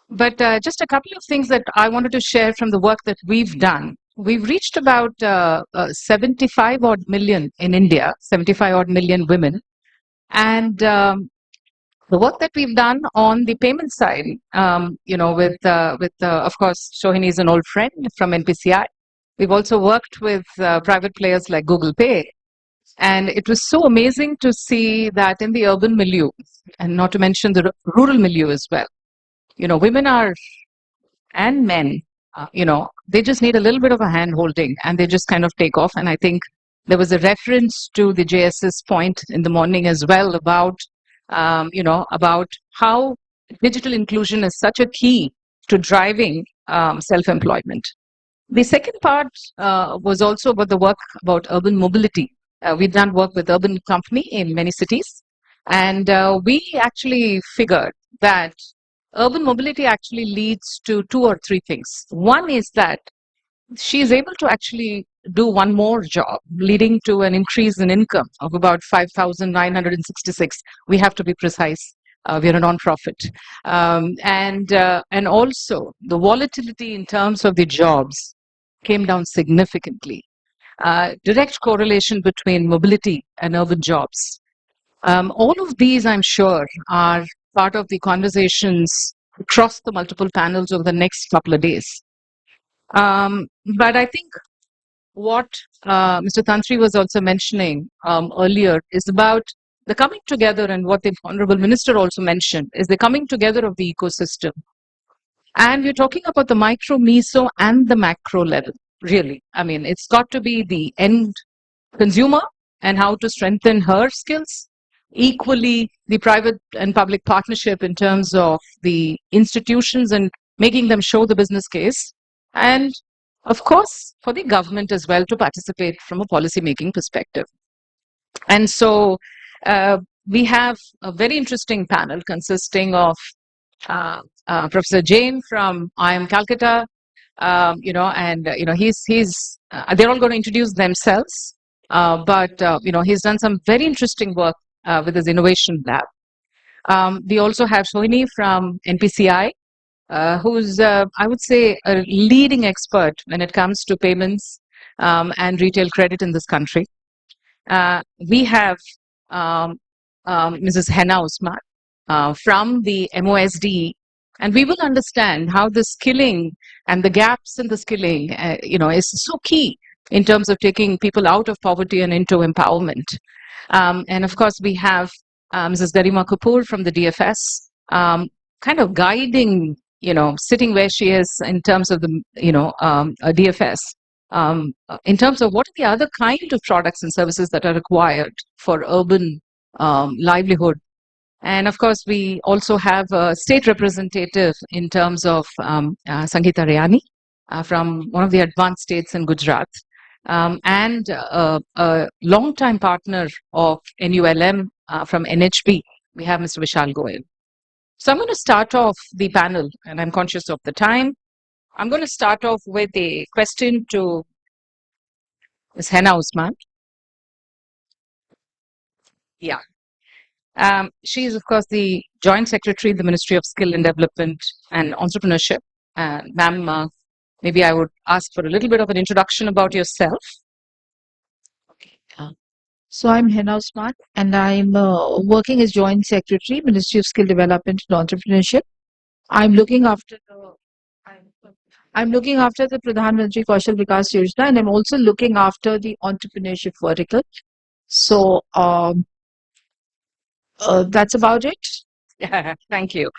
But just a couple of things that I wanted to share from the work that we've done. We've reached about 75 odd million in India, 75 odd million women. And the work that we've done on the payment side, with of course, Sohini is an old friend from NPCI. We've also worked with private players like Google Pay. And it was so amazing to see that in the urban milieu, and not to mention the rural milieu as well. Women are, and men, they just need a little bit of a hand holding, and they just kind of take off. And I think there was a reference to the JSS point in the morning as well about, about how digital inclusion is such a key to driving self-employment. The second part was also about the work about urban mobility. We've done work with Urban Company in many cities, and we actually figured that urban mobility actually leads to 2 or 3 things. One is that she is able to actually do one more job, leading to an increase in income of about 5,966. We have to be precise. We're a non-profit. And also the volatility in terms of the jobs came down significantly. Direct correlation between mobility and urban jobs. All of these, I'm sure, are part of the conversations across the multiple panels over the next couple of days. But I think what Mr. Tantri was also mentioning earlier is about the coming together, and what the Honorable Minister also mentioned is the coming together of the ecosystem. And we're talking about the micro, meso, and the macro level, really. I mean, it's got to be the end consumer and how to strengthen her skills. Equally, the private and public partnership in terms of the institutions and making them show the business case. And of course, for the government as well to participate from a policy-making perspective. And so we have a very interesting panel consisting of Professor Jain from IIM Calcutta, they're all going to introduce themselves, but he's done some very interesting work with his innovation lab. We also have Sohini from NPCI, who's, I would say, a leading expert when it comes to payments and retail credit in this country. We have Mrs. Henna Usman from the MOSD And we will understand how the skilling and the gaps in the skilling, is so key in terms of taking people out of poverty and into empowerment. And of course, we have Mrs. Garima Kapoor from the DFS, kind of guiding, sitting where she is in terms of the, DFS, in terms of what are the other kind of products and services that are required for urban livelihood. And of course, we also have a state representative in terms of Sangeeta Rayani from one of the advanced states in Gujarat, and a long-time partner of NULM from NHB. We have Mr. Vishal Goyal. So I'm going to start off the panel, and I'm conscious of the time. I'm going to start off with a question to Ms. Hena Usman. Yeah. She is, of course, the Joint Secretary, the Ministry of Skill and Development and Entrepreneurship. Ma'am, maybe I would ask for a little bit of an introduction about yourself. Okay. So I'm Hena Usman, and I'm working as Joint Secretary, Ministry of Skill Development and Entrepreneurship. I'm looking after the Pradhan Mantri Kaushal Vikas Yojana, and I'm also looking after the entrepreneurship vertical. So that's about it. Yeah, thank you.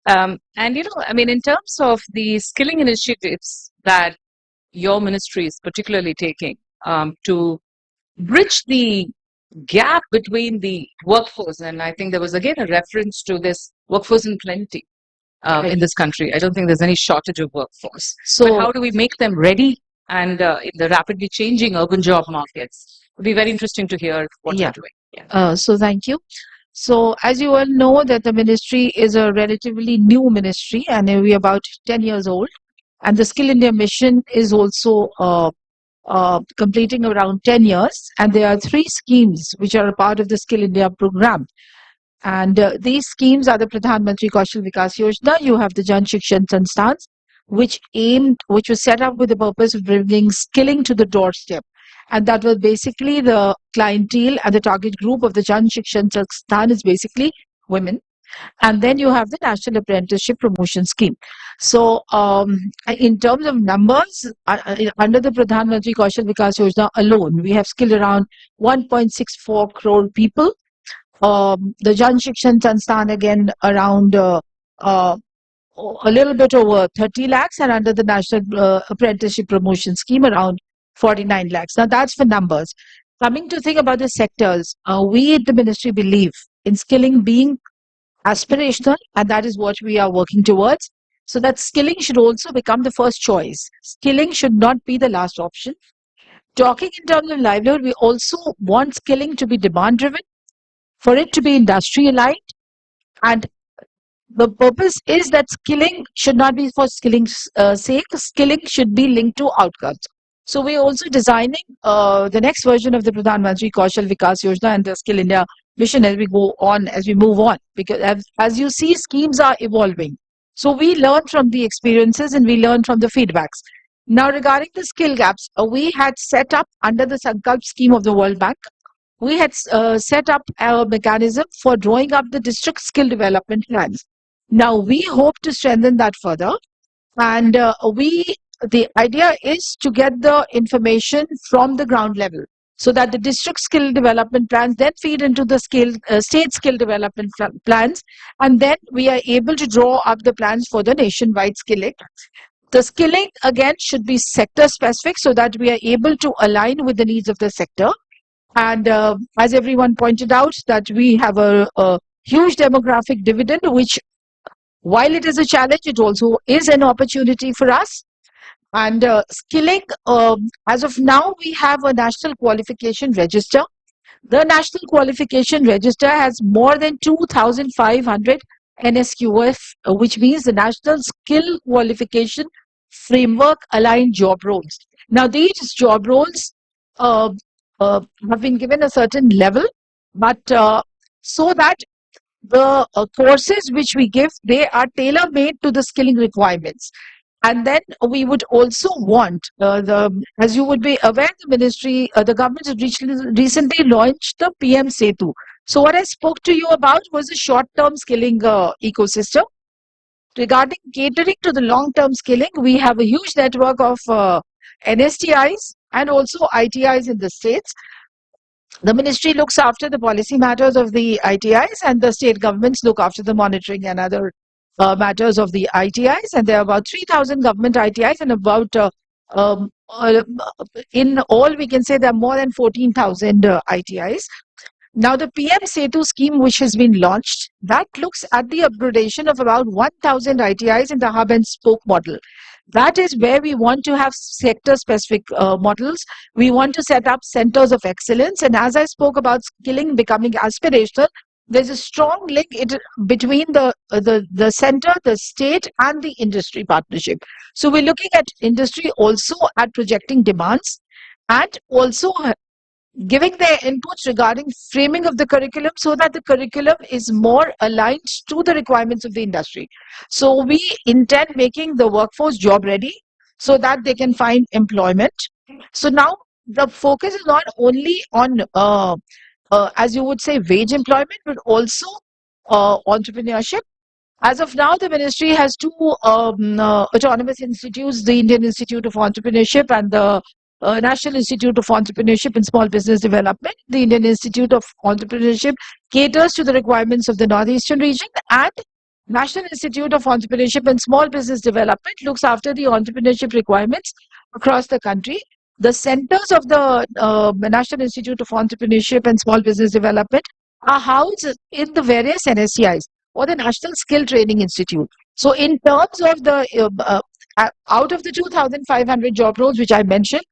And in terms of the skilling initiatives that your ministry is particularly taking to bridge the gap between the workforce, and I think there was again a reference to this workforce in plenty in this country. I don't think there's any shortage of workforce. So how do we make them ready and in the rapidly changing urban job markets? It would be very interesting to hear what you're doing. Yeah. So thank you. So as you all know that the ministry is a relatively new ministry, and we're about 10 years old. And the Skill India mission is also completing around 10 years. And there are 3 schemes which are a part of the Skill India program. And these schemes are the Pradhan Mantri Kaushal Vikas Yojana. You have the Jan Shikshan Sanstans, which was set up with the purpose of bringing skilling to the doorstep. And that was basically the clientele and the target group of the Jan Shikshan Sanstan is basically women. And then you have the National Apprenticeship Promotion Scheme. So in terms of numbers, under the Pradhan Mantri Kaushal Vikas Yojana alone, we have skilled around 1.64 crore people. The Jan Shikshan Sanstan again around a little bit over 30 lakhs, and under the National Apprenticeship Promotion Scheme around 49 lakhs. Now that's for numbers. Coming to think about the sectors, we at the ministry believe in skilling being aspirational, and that is what we are working towards. So that skilling should also become the first choice. Skilling should not be the last option. Talking in terms of livelihood, we also want skilling to be demand driven, for it to be industry aligned, and the purpose is that skilling should not be for skilling's sake. Skilling should be linked to outcomes. So we're also designing the next version of the Pradhan Mantri Kaushal Vikas Yojana and the Skill India mission as we move on, because as you see, schemes are evolving. So we learn from the experiences and we learn from the feedbacks. Now regarding the skill gaps, we had set up under the Conclave scheme of the World Bank, we had set up a mechanism for drawing up the district skill development plans. Now we hope to strengthen that further, and the idea is to get the information from the ground level, so that the district skill development plans then feed into the state skill development plans, and then we are able to draw up the plans for the nationwide skilling. The skilling again should be sector specific, so that we are able to align with the needs of the sector. And as everyone pointed out, that we have a huge demographic dividend, which, while it is a challenge, it also is an opportunity for us. And skilling, as of now, we have a national qualification register. The national qualification register has more than 2,500 NSQF, which means the National Skill Qualification Framework Aligned Job Roles. Now, these job roles have been given a certain level, but so that the courses which we give, they are tailor-made to the skilling requirements. And then we would also want, as you would be aware, the ministry, the government has recently launched the PM Setu. So what I spoke to you about was a short-term skilling ecosystem. Regarding catering to the long-term skilling, we have a huge network of NSTIs and also ITIs in the states. The ministry looks after the policy matters of the ITIs, and the state governments look after the monitoring and other matters of the ITIs. And there are about 3,000 government ITIs, and about in all, we can say there are more than 14,000 ITIs. Now, the PM Setu scheme, which has been launched, that looks at the upgradation of about 1,000 ITIs in the hub and spoke model. That is where we want to have sector-specific models. We want to set up centers of excellence. And as I spoke about skilling becoming aspirational, there's a strong link between the center, the state, and the industry partnership. So we're looking at industry also at projecting demands and also giving their inputs regarding framing of the curriculum so that the curriculum is more aligned to the requirements of the industry. So we intend making the workforce job ready so that they can find employment. So now the focus is not only on, as you would say, wage employment, but also entrepreneurship. As of now, the ministry has two autonomous institutes, the Indian Institute of Entrepreneurship and the National Institute of Entrepreneurship and Small Business Development. The Indian Institute of Entrepreneurship caters to the requirements of the Northeastern region, and National Institute of Entrepreneurship and Small Business Development looks after the entrepreneurship requirements across the country. The centers of the National Institute of Entrepreneurship and Small Business Development are housed in the various NSCIs or the National Skill Training Institute. So in terms of the, out of the 2,500 job roles which I mentioned,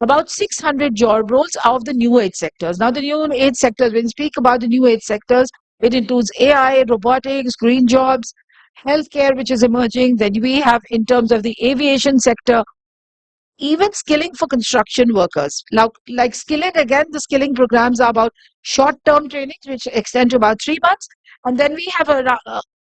about 600 job roles are of the new age sectors. Now the new age sectors, when we speak about the new age sectors, it includes AI, robotics, green jobs, healthcare, which is emerging. Then we have in terms of the aviation sector, even skilling for construction workers. Now, like skilling, again, the skilling programs are about short-term trainings, which extend to about 3 months. And then we have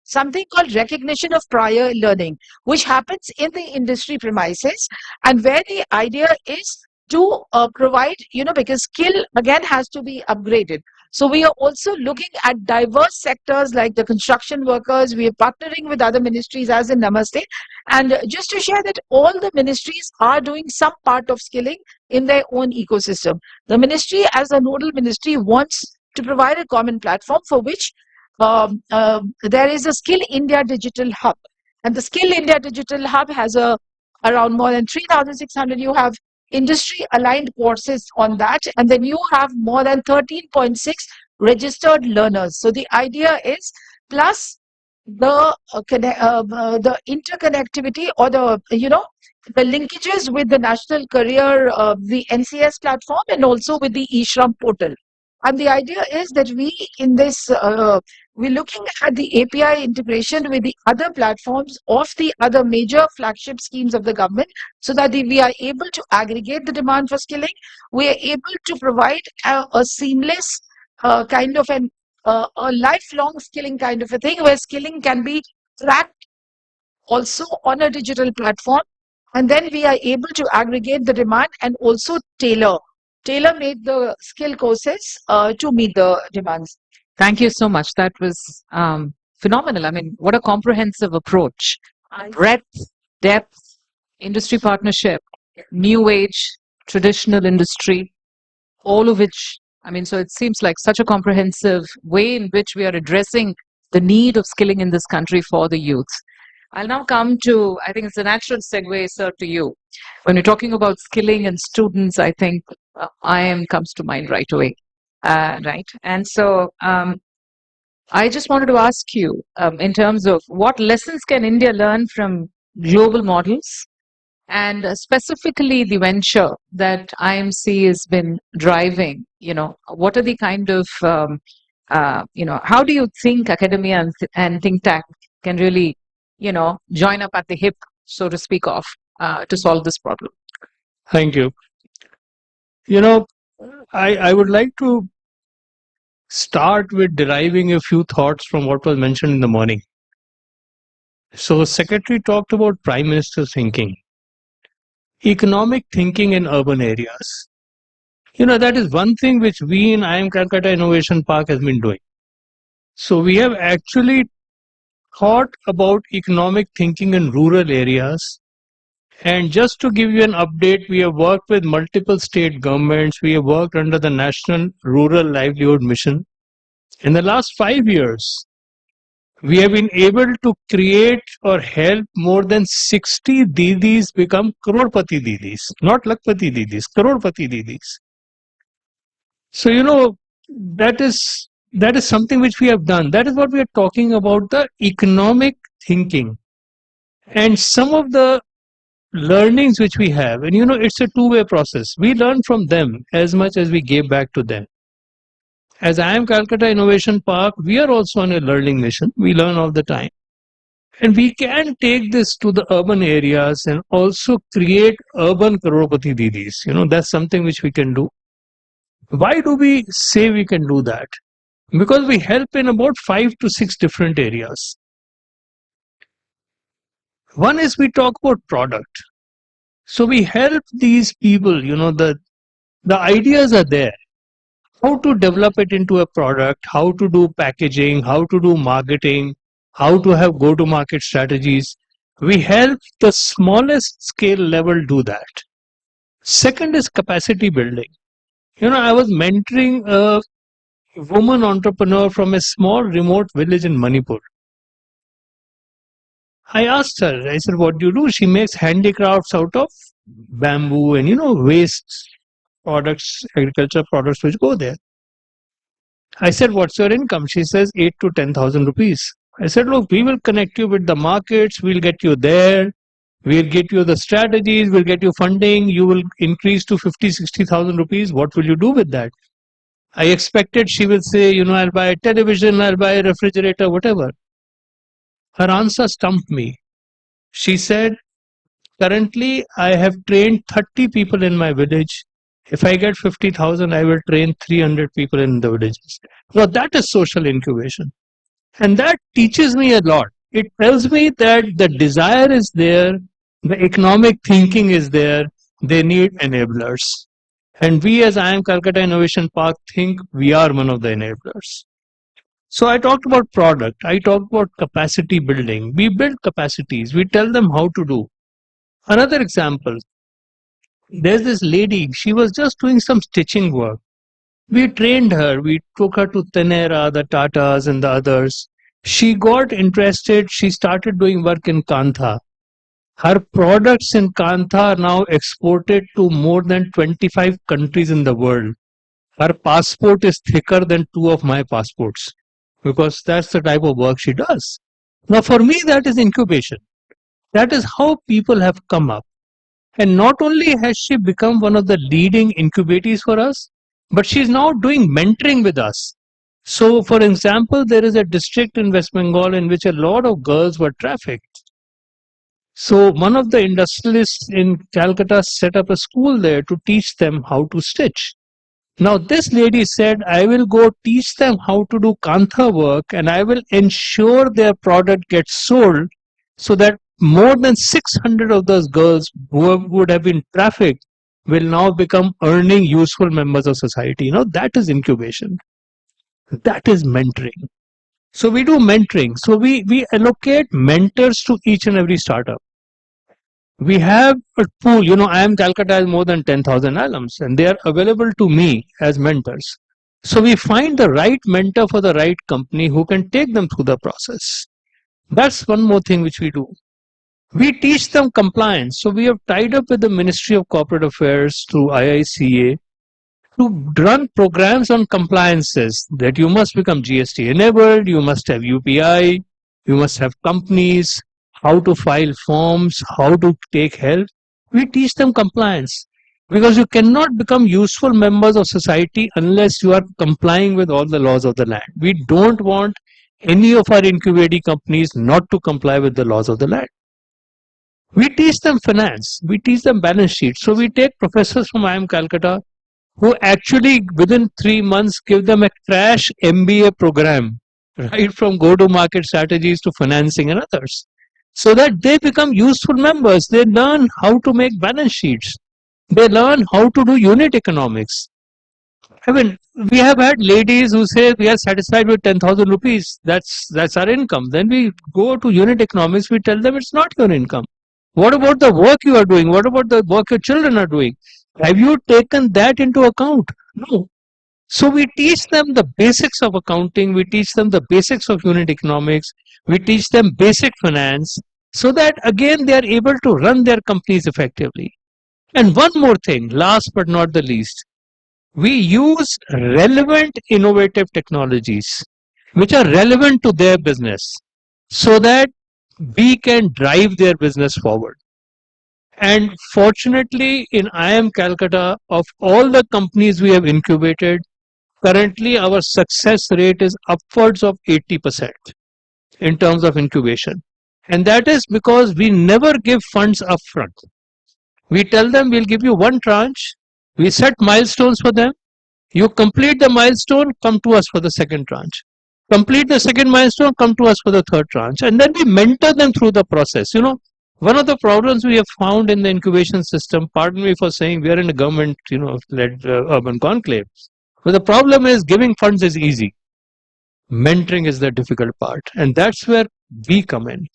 something called recognition of prior learning, which happens in the industry premises, and where the idea is to provide, because skill again has to be upgraded. So we are also looking at diverse sectors like the construction workers. We are partnering with other ministries as in Namaste. And just to share that all the ministries are doing some part of skilling in their own ecosystem. The ministry as a nodal ministry wants to provide a common platform for which there is a Skill India Digital Hub. And the Skill India Digital Hub has around more than 3,600. You have industry aligned courses on that, and then you have more than 13.6 registered learners. So the idea is, plus the interconnectivity or the linkages with the national career, the NCS platform, and also with the eShram portal. And the idea is that we in this we're looking at the API integration with the other platforms of the other major flagship schemes of the government, so that we are able to aggregate the demand for skilling. We are able to provide a seamless kind of a lifelong skilling kind of a thing, where skilling can be tracked also on a digital platform. And then we are able to aggregate the demand and also tailor-made the skill courses to meet the demands. Thank you so much. That was phenomenal. I mean, what a comprehensive approach. Breadth, depth, industry partnership, new age, traditional industry, all of which, so it seems like such a comprehensive way in which we are addressing the need of skilling in this country for the youth. I'll now come to, I think it's a natural segue, sir, to you. When you're talking about skilling and students, I think IIM comes to mind right away. Right. And so I just wanted to ask you in terms of what lessons can India learn from global models, and specifically the venture that IMC has been driving. What are the kind of, how do you think academia and think tank can really, join up at the hip, so to speak, of to solve this problem? Thank you. I would like to start with deriving a few thoughts from what was mentioned in the morning. So, Secretary talked about Prime Minister's thinking, economic thinking in urban areas. That is one thing which we in IIM Calcutta Innovation Park has been doing. So, we have actually thought about economic thinking in rural areas. And just to give you an update, we have worked with multiple state governments. We have worked under the National Rural Livelihood Mission. In the last 5 years, we have been able to create or help more than 60 didis become crorepati didis, not lakpati didis, crorepati didis. So, that is something which we have done. That is what we are talking about, the economic thinking. And some of the learnings which we have, and it's a two-way process. We learn from them as much as we give back to them. As IIM Calcutta Innovation Park, we are also on a learning mission. We learn all the time. And we can take this to the urban areas and also create urban crorepati didis. That's something which we can do. Why do we say we can do that? Because we help in about 5 to 6 different areas. One is we talk about product. So we help these people, the ideas are there. How to develop it into a product, how to do packaging, how to do marketing, how to have go-to-market strategies. We help the smallest scale level do that. Second is capacity building. I was mentoring a woman entrepreneur from a small remote village in Manipur. I asked her, I said, what do you do? She makes handicrafts out of bamboo and, waste products, agriculture products which go there. I said, what's your income? She says 8 to 10,000 rupees. I said, look, we will connect you with the markets. We'll get you there. We'll get you the strategies. We'll get you funding. You will increase to 50, 60,000 rupees. What will you do with that? I expected she will say, I'll buy a television, I'll buy a refrigerator, whatever. Her answer stumped me. She said, currently, I have trained 30 people in my village. If I get 50,000, I will train 300 people in the villages. So that is social incubation. And that teaches me a lot. It tells me that the desire is there, the economic thinking is there, they need enablers. And we as IIM Calcutta Innovation Park think we are one of the enablers. So I talked about product, I talked about capacity building. We build capacities, we tell them how to do. Another example, there's this lady, she was just doing some stitching work. We trained her, we took her to Tenera, the Tatas and the others. She got interested, she started doing work in Kantha. Her products in Kantha are now exported to more than 25 countries in the world. Her passport is thicker than 2 of my passports because that's the type of work she does. Now for me, that is incubation. That is how people have come up. And not only has she become one of the leading incubators for us, but she's now doing mentoring with us. So, for example, there is a district in West Bengal in which a lot of girls were trafficked. So, one of the industrialists in Calcutta set up a school there to teach them how to stitch. Now, this lady said, I will go teach them how to do Kantha work and I will ensure their product gets sold so that more than 600 of those girls who would have been trafficked will now become earning useful members of society. That is incubation. That is mentoring. So we do mentoring. So we allocate mentors to each and every startup. We have a pool. IIM Calcutta has more than 10,000 alums and they are available to me as mentors. So we find the right mentor for the right company who can take them through the process. That's one more thing which we do. We teach them compliance. So we have tied up with the Ministry of Corporate Affairs through IICA to run programs on compliances that you must become GST enabled, you must have UPI, you must have companies, how to file forms, how to take help. We teach them compliance because you cannot become useful members of society unless you are complying with all the laws of the land. We don't want any of our incubating companies not to comply with the laws of the land. We teach them finance, we teach them balance sheets. So we take professors from IIM Calcutta who actually within 3 months give them a crash MBA program, right from go-to-market strategies to financing and others, so that they become useful members. They learn how to make balance sheets. They learn how to do unit economics. I mean, we have had ladies who say we are satisfied with 10,000 rupees. That's our income. Then we go to unit economics. We tell them it's not your income. What about the work you are doing? What about the work your children are doing? Have you taken that into account? No. So we teach them the basics of accounting. We teach them the basics of unit economics. We teach them basic finance so that again they are able to run their companies effectively. And one more thing, last but not the least, we use relevant innovative technologies which are relevant to their business so that we can drive their business forward. And fortunately, in IIM Calcutta, of all the companies we have incubated, currently our success rate is upwards of 80% in terms of incubation. And that is because we never give funds upfront. We tell them we'll give you one tranche, we set milestones for them. You complete the milestone, come to us for the second tranche. Complete the second milestone, come to us for the third tranche. And then we mentor them through the process. You know, one of the problems we have found in the incubation system, pardon me for saying we are in a government, led urban conclave. But the problem is giving funds is easy. Mentoring is the difficult part. And that's where we come in.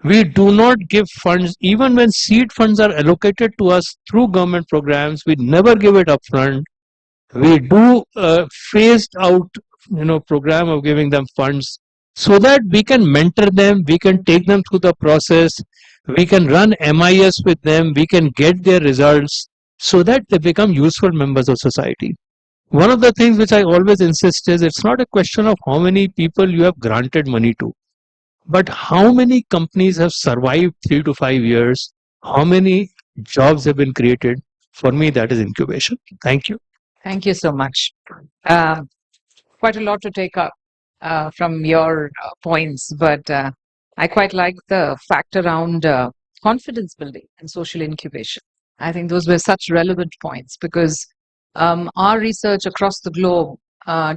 We do not give funds, even when seed funds are allocated to us through government programs, we never give it upfront. We do a phased out, program of giving them funds so that we can mentor them, we can take them through the process, we can run MIS with them, we can get their results so that they become useful members of society. One of the things which I always insist is it's not a question of how many people you have granted money to, but how many companies have survived 3 to 5 years, how many jobs have been created. For me, that is incubation. Thank you. Thank you so much. Quite a lot to take up from your points, but I quite like the fact around confidence building and social incubation. I think those were such relevant points because our research across the globe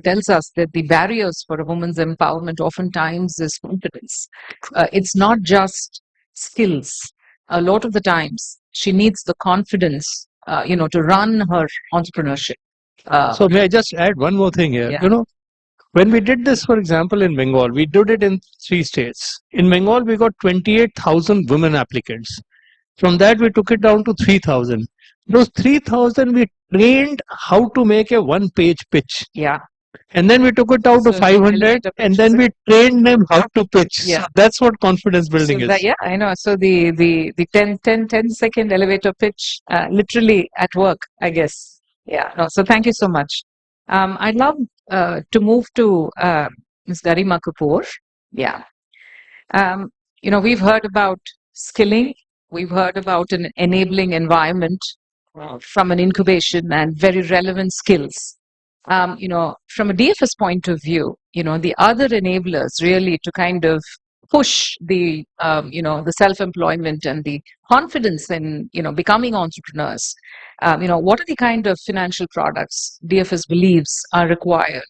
tells us that the barriers for a woman's empowerment oftentimes is confidence. It's not just skills. A lot of the times she needs the confidence, to run her entrepreneurship. So may I just add one more thing here? Yeah. When we did this, for example, in Bengal, we did it in 3 states. In Bengal, we got 28,000 women applicants. From that, we took it down to 3,000. Those 3,000, we trained how to make a one-page pitch. Yeah. And then we took it down to 500, and then we trained them how to pitch. Yeah. So that's what confidence building is. Yeah, I know. So the 10-second elevator pitch, literally at work, I guess. Yeah. No, so thank you so much. I'd love to move to Ms. Garima Kapoor. Yeah. We've heard about skilling. We've heard about an enabling environment from an incubation and very relevant skills. From a DFS point of view, the other enablers really to kind of push the, the self-employment and the confidence in, becoming entrepreneurs. What are the kind of financial products DFS believes are required,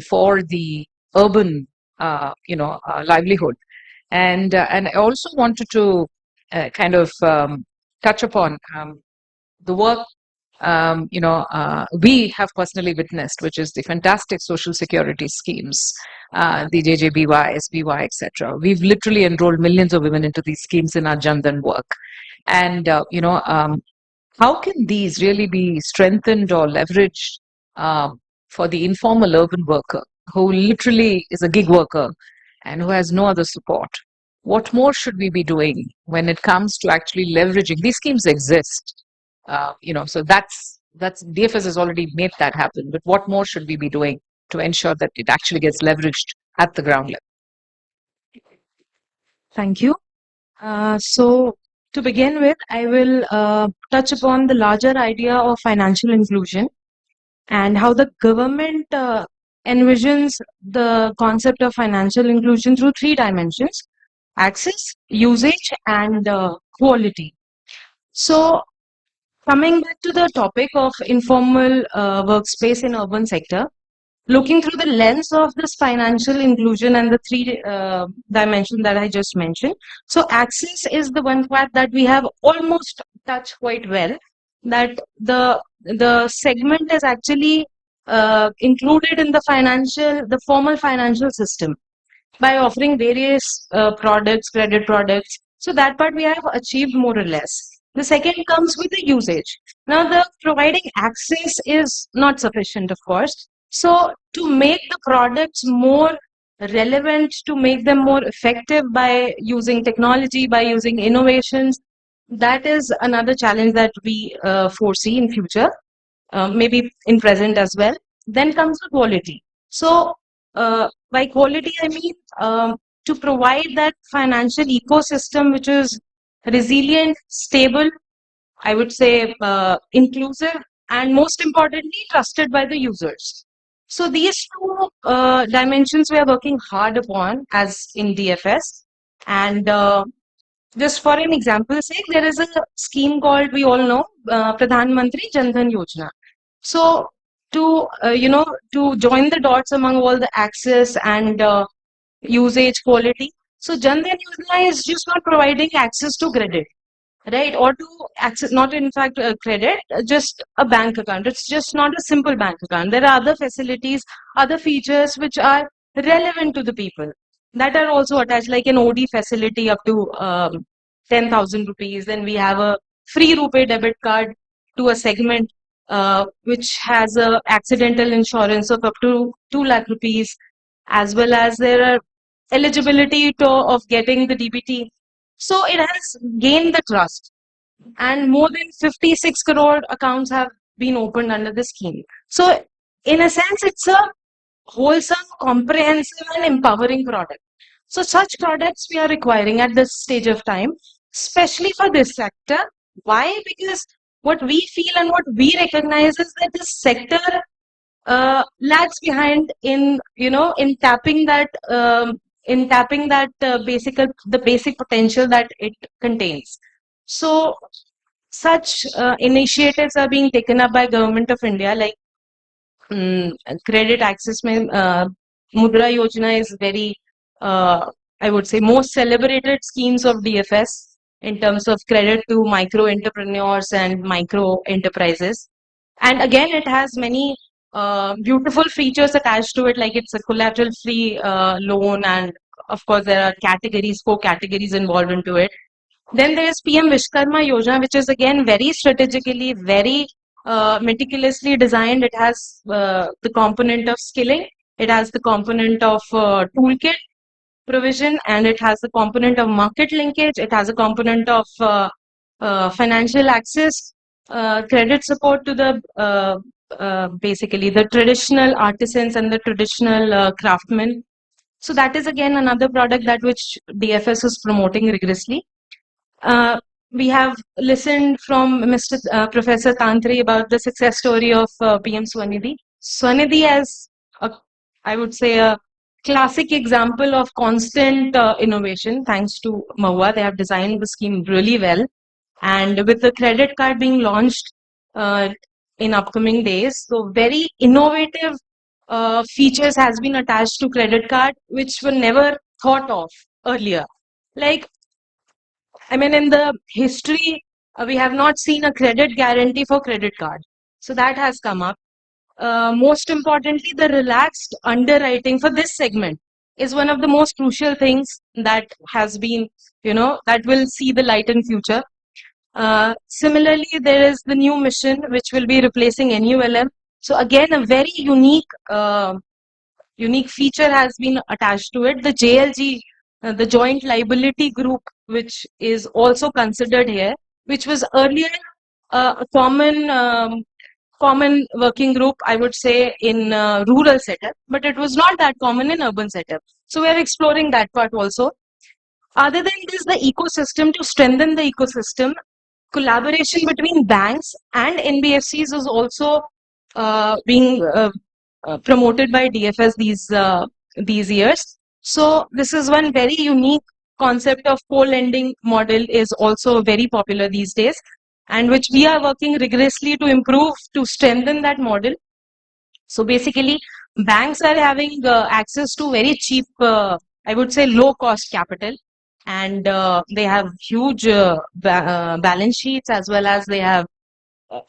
for the urban, livelihood. And I also wanted to kind of touch upon the work we have personally witnessed, which is the fantastic social security schemes, the JJBY, SBY, etc. We've literally enrolled millions of women into these schemes in our Jan Dhan work. And, how can these really be strengthened or leveraged for the informal urban worker who literally is a gig worker and who has no other support? What more should we be doing when it comes to actually leveraging? These schemes exist. So that's DFS has already made that happen. But what more should we be doing to ensure that it actually gets leveraged at the ground level? Thank you. So to begin with, I will touch upon the larger idea of financial inclusion and how the government envisions the concept of financial inclusion through 3 dimensions: access, usage, and quality. So coming back to the topic of informal workspace in urban sector, looking through the lens of this financial inclusion and the 3 dimensions that I just mentioned. So access is the one part that we have almost touched quite well, that the segment is actually included in the formal financial system by offering various products, credit products. So that part we have achieved more or less. The second comes with the usage. Now, the providing access is not sufficient, of course. So to make the products more relevant, to make them more effective by using technology, by using innovations, that is another challenge that we foresee in future, maybe in present as well. Then comes the quality. So by quality, I mean to provide that financial ecosystem which is resilient, stable, I would say inclusive, and most importantly, trusted by the users. So these two dimensions we are working hard upon as in DFS. And just for an example's sake, there is a scheme called, we all know, Pradhan Mantri Jan Dhan Yojana. So to to join the dots among all the access and usage quality. So Jan Dhan Yojana is just not providing access to credit, right? Or to access, not in fact credit, just a bank account. It's just not a simple bank account. There are other facilities, other features which are relevant to the people that are also attached, like an OD facility up to 10,000 rupees. Then we have a free RuPay debit card to a segment which has a accidental insurance of up to 2 lakh rupees, as well as there are eligibility of getting the DBT. So it has gained the trust, and more than 56 crore accounts have been opened under the scheme. So in a sense, it's a wholesome, comprehensive and empowering product. So such products we are requiring at this stage of time, especially for this sector. Why? Because what we feel and what we recognize is that this sector lags behind in tapping that the basic potential that it contains. So such initiatives are being taken up by Government of India, like credit access. Mudra Yojana is very, I would say, most celebrated schemes of DFS in terms of credit to micro entrepreneurs and micro enterprises. And again, it has many beautiful features attached to it, like it's a collateral free loan, and of course there are categories, 4 categories involved into it. Then there is PM Vishkarma Yojana, which is again very strategically, very meticulously designed. It has the component of skilling, it has the component of toolkit provision, and it has the component of market linkage, it has a component of financial access, credit support to the basically the traditional artisans and the traditional craftsmen. So that is again another product that which DFS is promoting rigorously. We have listened from Professor Tantri about the success story of PM Swanidhi. Swanidhi as I would say a classic example of constant innovation. Thanks to MoHUA, they have designed the scheme really well. And with the credit card being launched in upcoming days, so very innovative features has been attached to credit card, which were never thought of earlier. Like, I mean, in the history, we have not seen a credit guarantee for credit card. So that has come up. Most importantly, the relaxed underwriting for this segment is one of the most crucial things that has been, that will see the light in future. Similarly, there is the new mission which will be replacing NULM. So again, a very unique feature has been attached to it. The JLG, the Joint Liability Group, which is also considered here, which was earlier a common working group, I would say, in rural setup, but it was not that common in urban setup. So we are exploring that part also. Other than this, the ecosystem, to strengthen the ecosystem, collaboration between banks and NBFCs is also being promoted by DFS these years. So this is one very unique concept of co-lending model, is also very popular these days, and which we are working rigorously to improve, to strengthen that model. So basically, banks are having access to very cheap, I would say, low cost capital, and they have huge balance sheets, as well as they have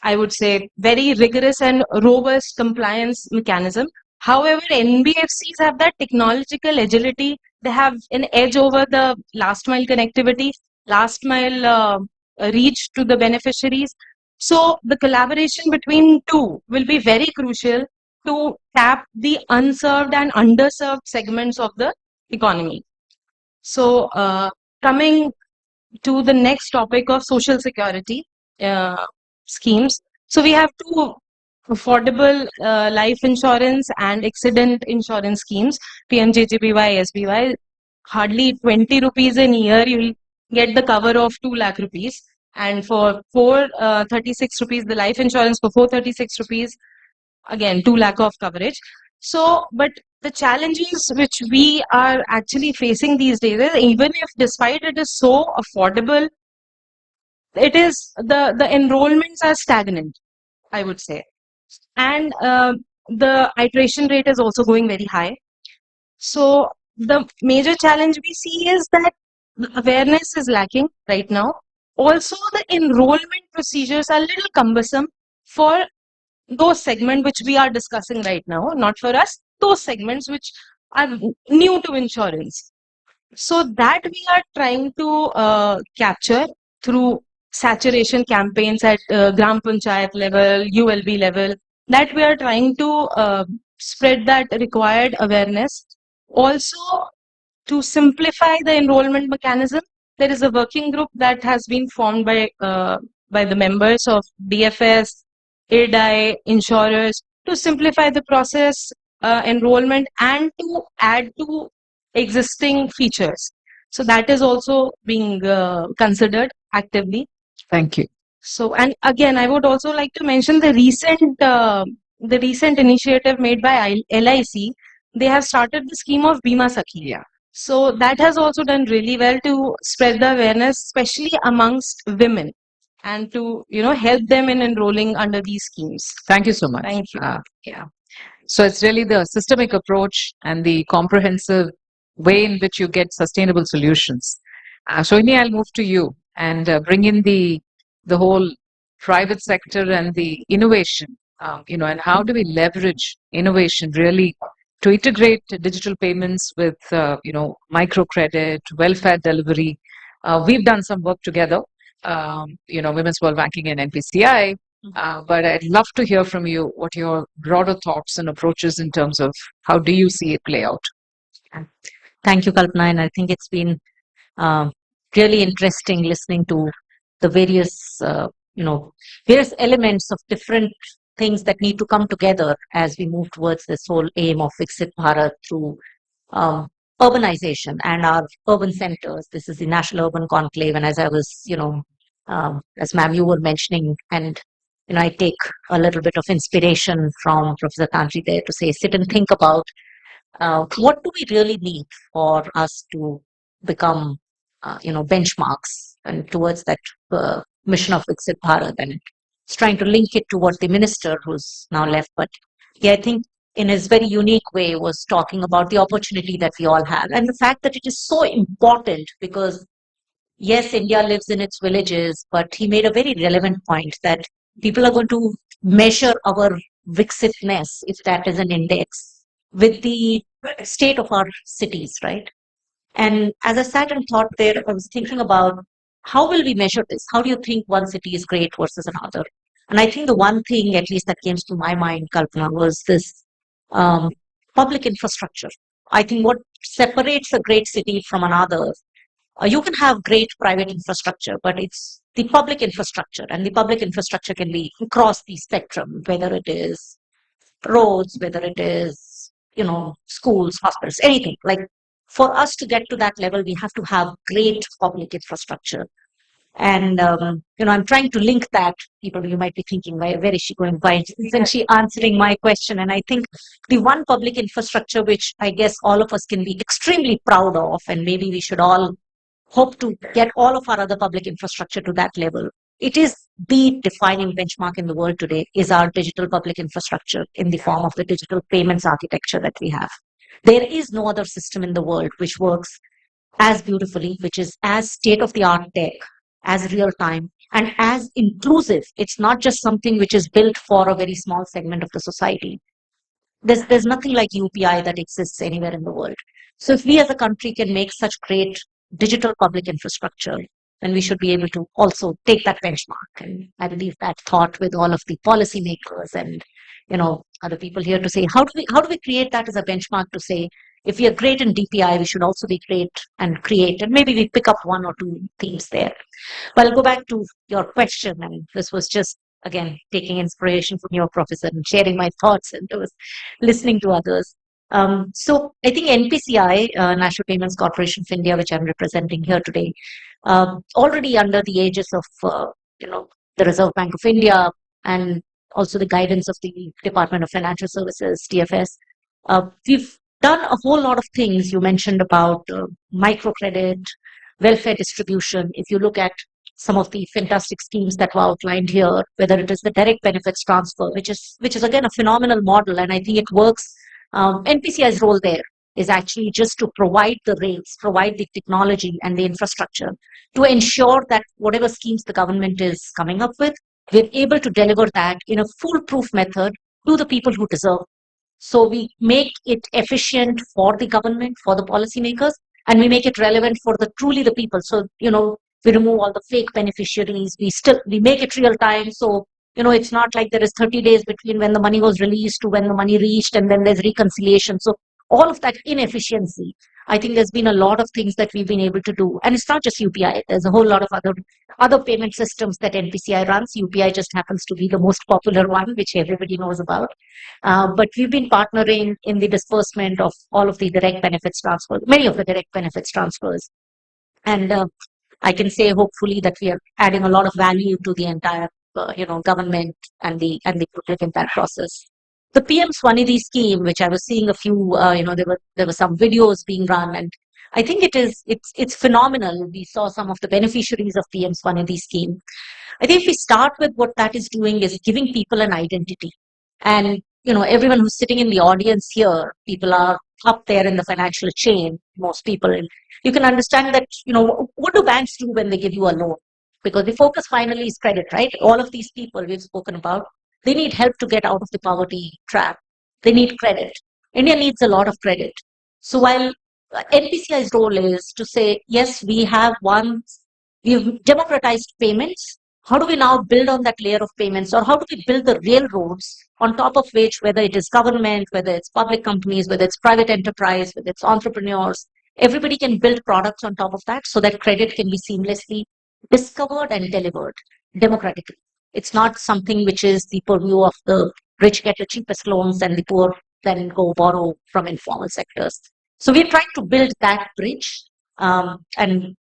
I would say, very rigorous and robust compliance mechanism. However, NBFCs have that technological agility. They have an edge over the last mile connectivity, last mile reach to the beneficiaries. So the collaboration between two will be very crucial to tap the unserved and underserved segments of the economy. So coming to the next topic of social security schemes. So we have two affordable life insurance and accident insurance schemes, PMJJBY, SBY. Hardly 20 rupees a year, you will get the cover of 2 lakh rupees. And for 436 rupees, the life insurance for 436 rupees, again 2 lakh of coverage. So, but the challenges which we are actually facing these days is, even if despite it is so affordable, it is the enrollments are stagnant, I would say, and the iteration rate is also going very high. So the major challenge we see is that awareness is lacking right now. Also, the enrollment procedures are a little cumbersome for those segments which we are discussing right now, not for us, those segments which are new to insurance. So that we are trying to capture through saturation campaigns at Gram Panchayat level, ULB level, that we are trying to spread that required awareness. Also, to simplify the enrollment mechanism, there is a working group that has been formed by the members of DFS, IRDAI, insurers, to simplify the process, enrollment, and to add to existing features. So that is also being considered actively. Thank you. So, and again, I would also like to mention the recent initiative made by LIC. They have started the scheme of Bima Sakhi. Yeah. So that has also done really well to spread the awareness, especially amongst women, and to help them in enrolling under these schemes. Thank you so much. Thank you. Yeah. So it's really the systemic approach and the comprehensive way in which you get sustainable solutions. Shoini, I'll move to you and bring in the whole private sector and the innovation, and how do we leverage innovation really to integrate digital payments with, microcredit, welfare delivery. We've done some work together, Women's World Banking and NPCI. But I'd love to hear from you what your broader thoughts and approaches in terms of how do you see it play out? Thank you, Kalpana. And I think it's been really interesting listening to the various elements of different things that need to come together as we move towards this whole aim of Viksit Bharat through urbanization and our urban centers. This is the National Urban Conclave. And as I was, as ma'am, you were mentioning, and I take a little bit of inspiration from Professor Tantri there to say, sit and think about what do we really need for us to become, benchmarks and towards that mission of Viksit Bharat. And it's trying to link it to what the minister, who's now left, but I think in his very unique way was talking about the opportunity that we all have and the fact that it is so important because, yes, India lives in its villages, but he made a very relevant point that people are going to measure our Viksitness, if that is an index, with the state of our cities, right? And as I sat and thought there, I was thinking about how will we measure this? How do you think one city is great versus another? And I think the one thing, at least that came to my mind, Kalpana, was this public infrastructure. I think what separates a great city from another, you can have great private infrastructure, but it's the public infrastructure, and the public infrastructure can be across the spectrum, whether it is roads, whether it is, schools, hospitals, anything. Like for us to get to that level, we have to have great public infrastructure. And, I'm trying to link that. People, you might be thinking, where is she going? Why isn't she answering my question? And I think the one public infrastructure, which I guess all of us can be extremely proud of, and maybe we should all hope to get all of our other public infrastructure to that level. It is the defining benchmark in the world today is our digital public infrastructure in the form of the digital payments architecture that we have. There is no other system in the world which works as beautifully, which is as state-of-the-art tech, as real-time, and as inclusive. It's not just something which is built for a very small segment of the society. There's nothing like UPI that exists anywhere in the world. So if we as a country can make such great digital public infrastructure, then we should be able to also take that benchmark. And I leave that thought with all of the policymakers and other people here to say how do we create that as a benchmark to say if we are great in DPI, we should also be great and create, and maybe we pick up one or two themes there. But I'll go back to your question, and this was just again taking inspiration from your professor and sharing my thoughts, and I was listening to others. So I think NPCI, National Payments Corporation of India, which I'm representing here today, already under the aegis of the Reserve Bank of India and also the guidance of the Department of Financial Services, DFS, we've done a whole lot of things. You mentioned about microcredit, welfare distribution. If you look at some of the fantastic schemes that were outlined here, whether it is the direct benefits transfer, which is again a phenomenal model, and I think it works. NPCI's role there is actually just to provide the rails, provide the technology and the infrastructure to ensure that whatever schemes the government is coming up with, we're able to deliver that in a foolproof method to the people who deserve. So we make it efficient for the government, for the policymakers, and we make it relevant for truly the people. So, we remove all the fake beneficiaries. We make it real time. So, it's not like there is 30 days between when the money was released to when the money reached, and then there's reconciliation. So all of that inefficiency, I think there's been a lot of things that we've been able to do. And it's not just UPI. There's a whole lot of other payment systems that NPCI runs. UPI just happens to be the most popular one, which everybody knows about. But we've been partnering in the disbursement of all of the direct benefits transfers, many of the direct benefits transfers. And I can say hopefully that we are adding a lot of value to the entire government and the public in that process. The PM Swanidhi scheme, which I was seeing a few, there were some videos being run, and I think it's phenomenal. We saw some of the beneficiaries of PM Swanidhi scheme. I think if we start with what that is doing is giving people an identity, and everyone who's sitting in the audience here, people are up there in the financial chain. Most people, and you can understand that what do banks do when they give you a loan? Because the focus finally is credit, right? All of these people we've spoken about, they need help to get out of the poverty trap. They need credit. India needs a lot of credit. So while NPCI's role is to say, yes, we've democratized payments. How do we now build on that layer of payments, or how do we build the railroads on top of which, whether it is government, whether it's public companies, whether it's private enterprise, whether it's entrepreneurs, everybody can build products on top of that so that credit can be seamlessly discovered and delivered democratically. It's not something which is the purview of the rich get the cheapest loans and the poor then go borrow from informal sectors. So we're trying to build that bridge. And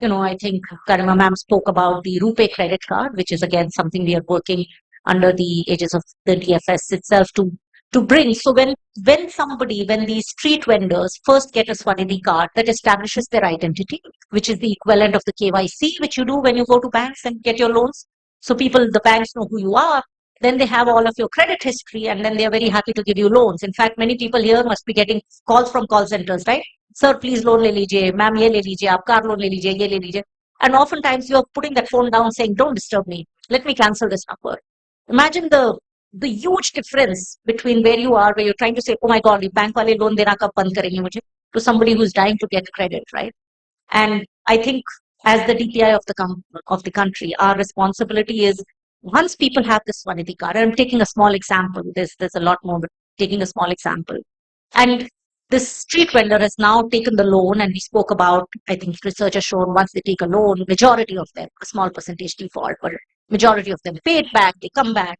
I think Karima ma'am spoke about the RuPay credit card, which is again something we are working under the aegis of the DFS itself to bring. So when these street vendors first get a Swanidhi card that establishes their identity, which is the equivalent of the KYC, which you do when you go to banks and get your loans. So the banks know who you are, then they have all of your credit history, and then they are very happy to give you loans. In fact, many people here must be getting calls from call centers, right? Sir, please loan le lijiye, ma'am ye le lijiye, aap car loan le lijiye, ye le lijiye. And oftentimes you're putting that phone down saying, don't disturb me, let me cancel this number. Imagine the huge difference between where you are, where you're trying to say, oh my God, bank wale loan dena kab band karenge mujhe, to somebody who's dying to get credit, right? And I think as the DPI of the country, our responsibility is once people have this Swanidhi card, I'm taking a small example, there's a lot more, but taking a small example. And this street vendor has now taken the loan, and we spoke about, I think research has shown once they take a loan, majority of them, a small percentage default, but majority of them pay it back, they come back.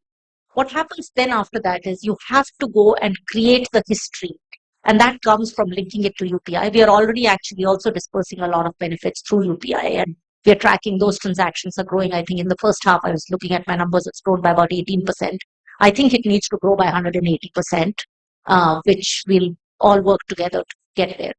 What happens then after that is you have to go and create the history. And that comes from linking it to UPI. We are already actually also dispersing a lot of benefits through UPI, and we are tracking those transactions are growing. I think in the first half, I was looking at my numbers, it's grown by about 18%. I think it needs to grow by 180%, which we'll all work together to get there.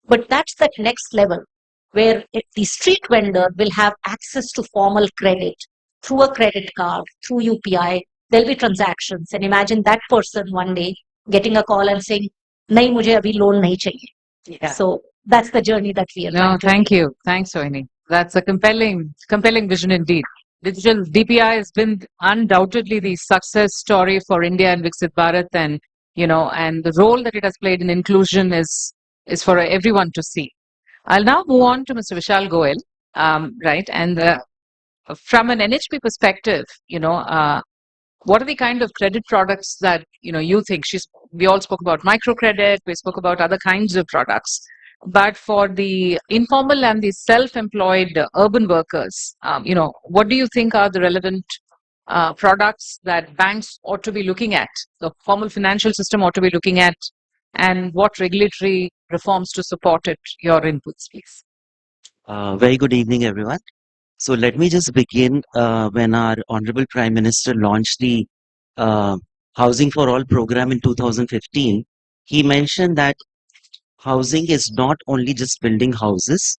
But that's that next level where the street vendor will have access to formal credit through a credit card, through UPI. There'll be transactions. And imagine that person one day getting a call and saying, nahi mujhe abhi loan nahi chahiye. Yeah. So that's the journey that we are No, thank you. Thanks, Sohini. That's a compelling vision indeed. digital DPI has been undoubtedly the success story for India and Viksit Bharat, and and the role that it has played in inclusion is for everyone to see. I'll now move on to Mr. Vishal Goel, right? And from an NHP perspective, what are the kind of credit products that you think? We all spoke about microcredit, we spoke about other kinds of products, but for the informal and the self-employed urban workers, what do you think are the relevant products that banks ought to be looking at, the formal financial system ought to be looking at, and what regulatory reforms to support it? Your inputs, please. Very good evening, everyone. So let me just begin when our Honorable Prime Minister launched the Housing for All program in 2015. He mentioned that housing is not only just building houses,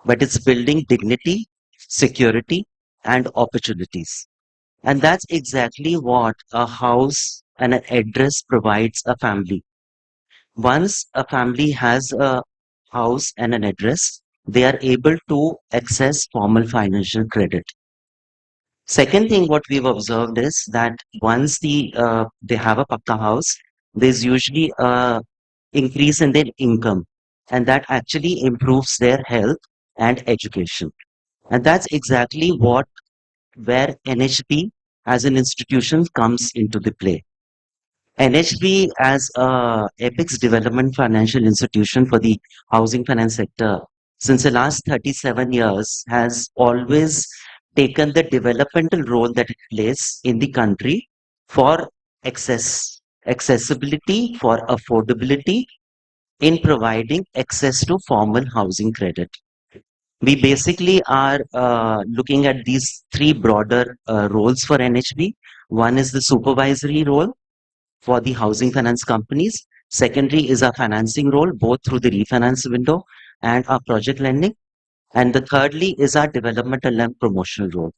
but it's building dignity, security, and opportunities. And that's exactly what a house and an address provides a family. Once a family has a house and an address, they are able to access formal financial credit. Second thing, what we've observed is that once they have a pakka house, there's usually a increase in their income, and that actually improves their health and education. And that's exactly where NHB as an institution comes into the play. NHB as a apex development financial institution for the housing finance sector since the last 37 years has always taken the developmental role that it plays in the country for accessibility, for affordability in providing access to formal housing credit. We basically are looking at these three broader roles for NHB. One is the supervisory role for the housing finance companies. Secondary is our financing role, both through the refinance window and our project lending. And the thirdly is our developmental and promotional role.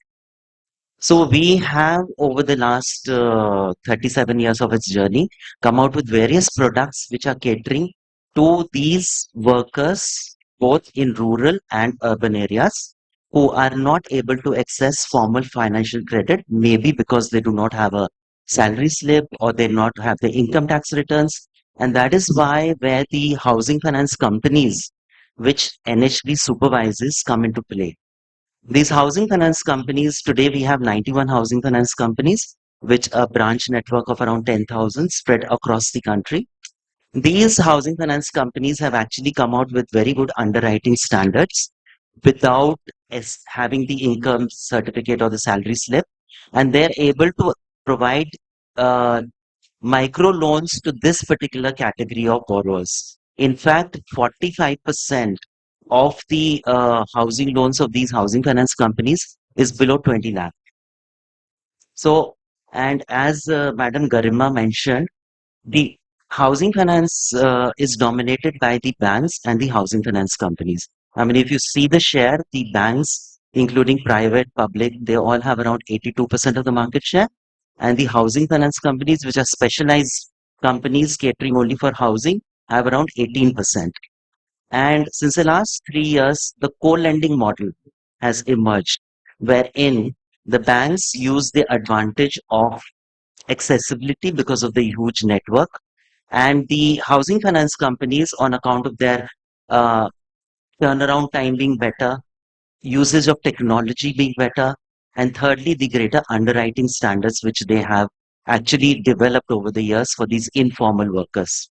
So we have, over the last 37 years of its journey, come out with various products which are catering to these workers, both in rural and urban areas, who are not able to access formal financial credit, maybe because they do not have a salary slip or they not have the income tax returns. And that is why where the housing finance companies, which NHB supervises, come into play. These housing finance companies, today we have 91 housing finance companies, which a branch network of around 10,000 spread across the country. These housing finance companies have actually come out with very good underwriting standards without having the income certificate or the salary slip, and they're able to provide micro loans to this particular category of borrowers. In fact, 45% of the housing loans of these housing finance companies is below 20 lakh. So, and as Madam Garima mentioned, the housing finance is dominated by the banks and the housing finance companies. I mean, if you see the share, the banks, including private, public, they all have around 82% of the market share. And the housing finance companies, which are specialized companies catering only for housing, have around 18%. And since the last 3 years, the co-lending model has emerged, wherein the banks use the advantage of accessibility because of the huge network, and the housing finance companies, on account of their turnaround time being better, usage of technology being better, and thirdly, the greater underwriting standards which they have actually developed over the years for these informal workers.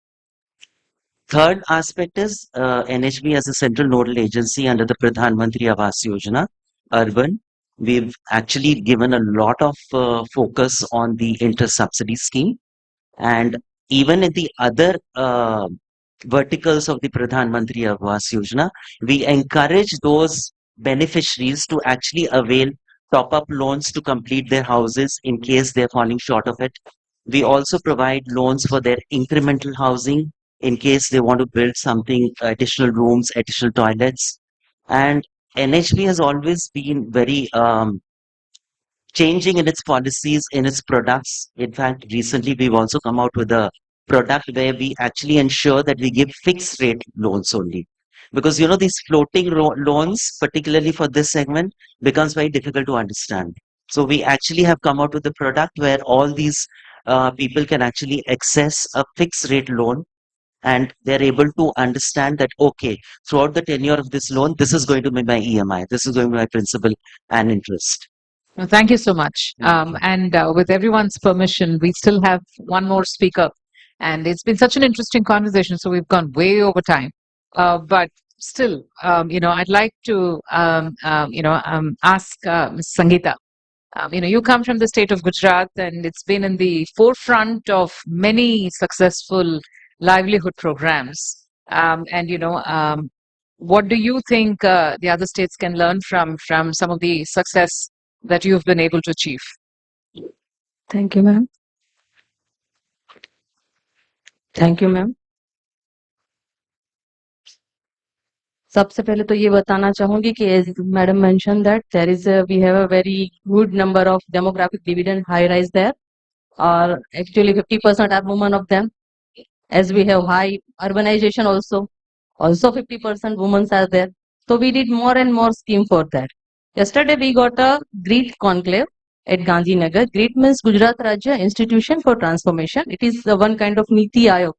Third aspect is NHB as a central nodal agency under the Pradhan Mantri Awas Yojana, urban. We've actually given a lot of focus on the inter-subsidy scheme, and even in the other verticals of the Pradhan Mantri Awas Yojana, we encourage those beneficiaries to actually avail top-up loans to complete their houses in case they're falling short of it. We also provide loans for their incremental housing in case they want to build something, additional rooms, additional toilets. And NHB has always been very changing in its policies, in its products. In fact, recently we've also come out with a product where we actually ensure that we give fixed rate loans only. Because, these floating loans, particularly for this segment, becomes very difficult to understand. So we actually have come out with a product where all these people can actually access a fixed rate loan, and they're able to understand that, okay, throughout the tenure of this loan, this is going to be my EMI, this is going to be my principal and interest. Well, thank you so much. And with everyone's permission, we still have one more speaker. And it's been such an interesting conversation, so we've gone way over time. But still, I'd like to, ask Ms. Sangeeta. You come from the state of Gujarat, and it's been in the forefront of many successful livelihood programs. What do you think the other states can learn from some of the success that you've been able to achieve? Thank you, ma'am. Thank you, ma'am. सबसे पहले तो ये बताना चाहूंगी कि as madam mentioned that there is we have a very good number of demographic dividend high rise there, or actually 50% are women of them, as we have high urbanization also 50% women are there. So we did more and more scheme for that. Yesterday we got a GREAT conclave at Gandhinagar. GREAT means Gujarat Rajya Institution for Transformation. It is one kind of Niti Aayog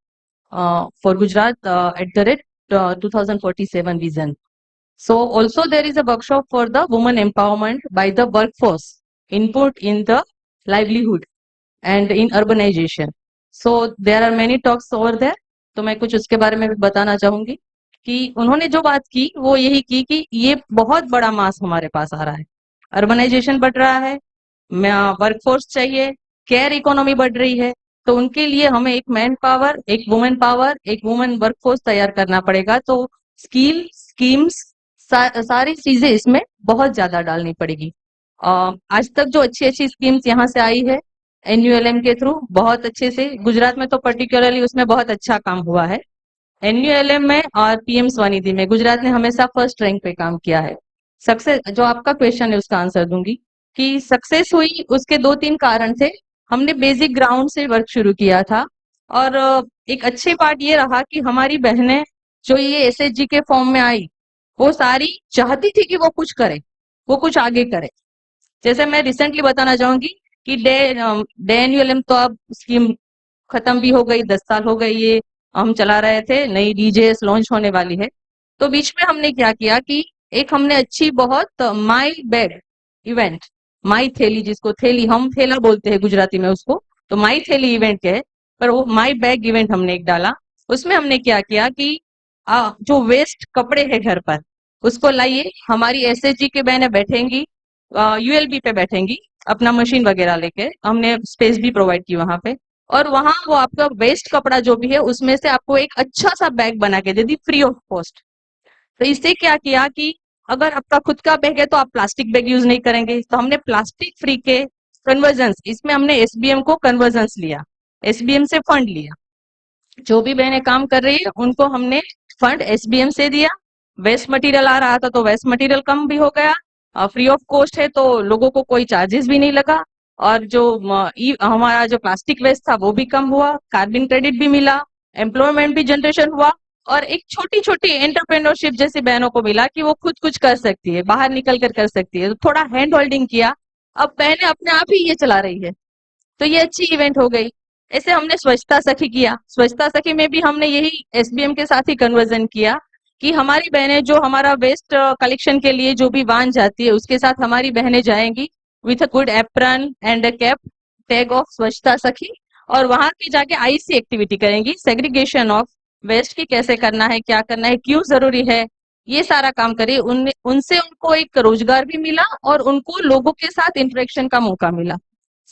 for Gujarat at the rate 2047 vision. So also there is a workshop for the women empowerment by the workforce, input in the livelihood and in urbanization. So there are many talks over there. तो मैं कुछ उसके बारे में भी बताना चाहूंगी कि उन्होंने जो बात की वो यही की कि ये बहुत बड़ा मास हमारे पास आ रहा है, अर्बनाइजेशन बढ़ रहा है, वर्कफोर्स चाहिए, केयर इकोनॉमी बढ़ रही है, तो उनके लिए हमें एक मैन पावर, एक वुमेन वर्कफोर्स तैयार करना पड़ेगा. तो स्किल स्कीम्स सारी चीजें इसमें बहुत ज्यादा डालनी पड़ेगी. आज तक जो अच्छी अच्छी स्कीम्स यहाँ से आई है NULM के थ्रू बहुत अच्छे से, गुजरात में तो पर्टिकुलरली उसमें बहुत अच्छा काम हुआ है. NULM में और PM स्वनिधि में गुजरात ने हमेशा फर्स्ट रैंक पे काम किया है. सक्सेस, जो आपका क्वेश्चन है उसका आंसर दूंगी कि सक्सेस हुई उसके 2-3 कारण थे. हमने बेसिक ग्राउंड से वर्क शुरू किया था और एक अच्छी पार्ट ये रहा कि हमारी बहनें जो ये SHG के फॉर्म में आई वो सारी चाहती थी कि वो कुछ करे, वो कुछ आगे करे. जैसे मैं रिसेंटली बताना चाहूंगी कि डे NULM तो अब स्कीम खत्म भी हो गई, 10 साल हो गई, ये हम चला रहे थे, नई DJS लॉन्च होने वाली है. तो बीच में हमने क्या किया कि एक हमने अच्छी बहुत माई बैग इवेंट, माई थैली, जिसको थैली हम थैला बोलते हैं गुजराती में उसको, तो माई थैली इवेंट है, पर वो माई बैग इवेंट हमने एक डाला. उसमें हमने क्या किया कि जो वेस्ट कपड़े है घर पर उसको लाइए, हमारी SHG के बहनें बैठेंगी, ULB पे बैठेंगी अपना मशीन वगैरह लेके, हमने स्पेस भी प्रोवाइड की वहां पे, और वहां वो आपका वेस्ट कपड़ा जो भी है उसमें से आपको एक अच्छा सा बैग बना के दे दी फ्री ऑफ कॉस्ट. तो इससे क्या किया कि अगर आपका खुद का बैग है तो आप प्लास्टिक बैग यूज नहीं करेंगे, तो हमने प्लास्टिक फ्री के कन्वर्जेंस, इसमें हमने SBM को कन्वर्जेंस लिया, SBM से फंड लिया. जो भी बहनें काम कर रही है उनको हमने फंड SBM से दिया. वेस्ट मटेरियल आ रहा था तो वेस्ट मटेरियल कम भी हो गया, फ्री ऑफ कॉस्ट है तो लोगों को कोई चार्जेस भी नहीं लगा, और जो हमारा जो प्लास्टिक वेस्ट था वो भी कम हुआ, कार्बन क्रेडिट भी मिला, एम्प्लॉयमेंट भी जनरेशन हुआ, और एक छोटी छोटी एंटरप्रेन्योरशिप जैसी बहनों को मिला कि वो खुद कुछ कर सकती है, बाहर निकल कर सकती है. तो थोड़ा हैंड होल्डिंग किया, अब बहनें अपने आप ही ये चला रही है, तो ये अच्छी इवेंट हो गई. ऐसे हमने स्वच्छता सखी किया. स्वच्छता सखी में भी हमने यही SBM के साथ ही कन्वर्जन किया कि हमारी बहनें जो हमारा वेस्ट कलेक्शन के लिए जो भी वाहन जाती है उसके साथ हमारी बहनें जाएंगी with a good apron and a cap, tag of स्वच्छता सखी, और वहां की जाके IC एक्टिविटी करेंगी, सेग्रीगेशन ऑफ वेस्ट की कैसे करना है, क्या करना है, क्यों जरूरी है, ये सारा काम करिए. उनसे उनको एक रोजगार भी मिला और उनको लोगों के साथ इंटरेक्शन का मौका मिला.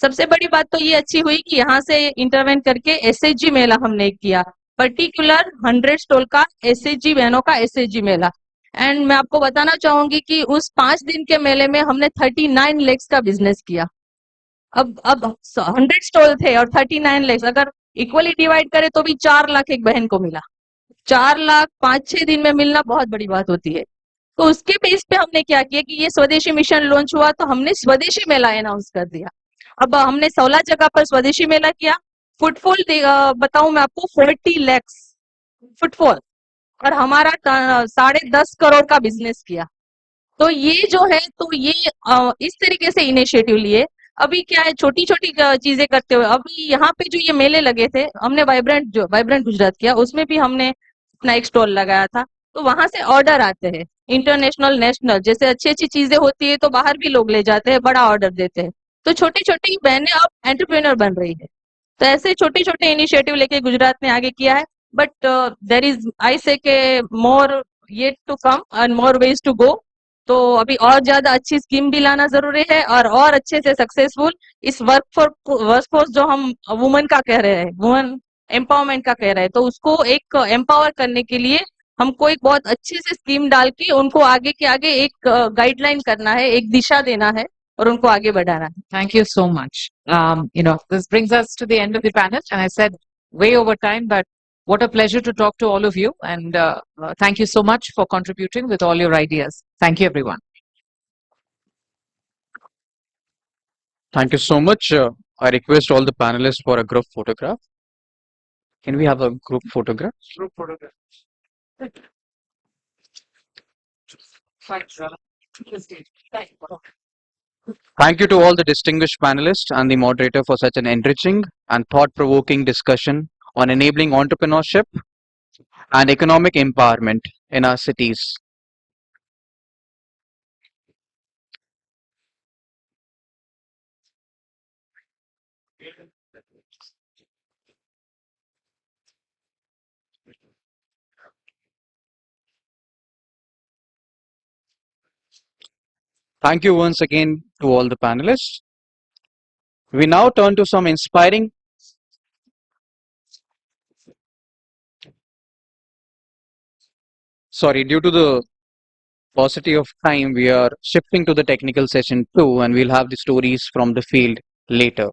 सबसे बड़ी बात तो ये अच्छी हुई कि यहाँ से इंटरवेंट करके SHG मेला हमने किया, पर्टिकुलर 100 स्टॉल का SHG बहनों का SHG मेला. एंड मैं आपको बताना चाहूंगी कि उस 5 दिन के मेले में हमने 39 lakhs का बिजनेस किया. अब 100 स्टॉल थे और 39 lakhs अगर इक्वली डिवाइड करें तो भी 4 लाख एक बहन को मिला. 4 लाख 5-6 दिन में मिलना बहुत बड़ी बात होती है. तो उसके बेस पे हमने क्या किया कि ये स्वदेशी मिशन लॉन्च हुआ तो हमने स्वदेशी मेला अनाउंस कर दिया. अब हमने 16 जगह पर स्वदेशी मेला किया. फुटफॉल बताऊं मैं आपको 40 lakhs फुटफॉल, और हमारा 10.5 करोड़ का बिजनेस किया. तो ये जो है तो ये इस तरीके से इनिशिएटिव लिए। अभी क्या है, छोटी छोटी चीजें करते हुए अभी यहाँ पे जो ये मेले लगे थे, हमने वाइब्रेंट गुजरात किया, उसमें भी हमने अपना एक स्टॉल लगाया था। तो वहां से ऑर्डर आते हैं इंटरनेशनल, नेशनल, जैसे अच्छी अच्छी चीजें होती है तो बाहर भी लोग ले जाते हैं, बड़ा ऑर्डर देते हैं। तो छोटी छोटी बहनें अब एंटरप्रेन्योर बन रही है। तो ऐसे छोटे छोटे इनिशिएटिव लेके गुजरात ने आगे किया है। But there is, I say के more yet to come and more ways to go. तो अभी और ज्यादा अच्छी स्कीम भी लाना जरूरी है और अच्छे से सक्सेसफुल इस वर्कफोर्स जो हम वुमेन का कह रहे हैं, वुमेन एम्पावरमेंट का कह रहे हैं, तो उसको एक एम्पावर करने के लिए हमको एक बहुत अच्छी से स्कीम डाल के उनको आगे के आगे एक गाइडलाइन करना है, एक दिशा देना है और उनको आगे बढ़ाना है। Thank you so much. This brings us to the end of the panel, and I said way over time, but what a pleasure to talk to all of you, and thank you so much for contributing with all your ideas. Thank you, everyone. Thank you so much. I request all the panelists for a group photograph. Can we have a group photograph? Group photograph. Thank you to all the distinguished panelists and the moderator for such an enriching and thought-provoking discussion on enabling entrepreneurship and economic empowerment in our cities. Thank you once again to all the panelists. We now turn to some inspiring due to the paucity of time, we are shifting to the technical session 2, and we'll have the stories from the field later.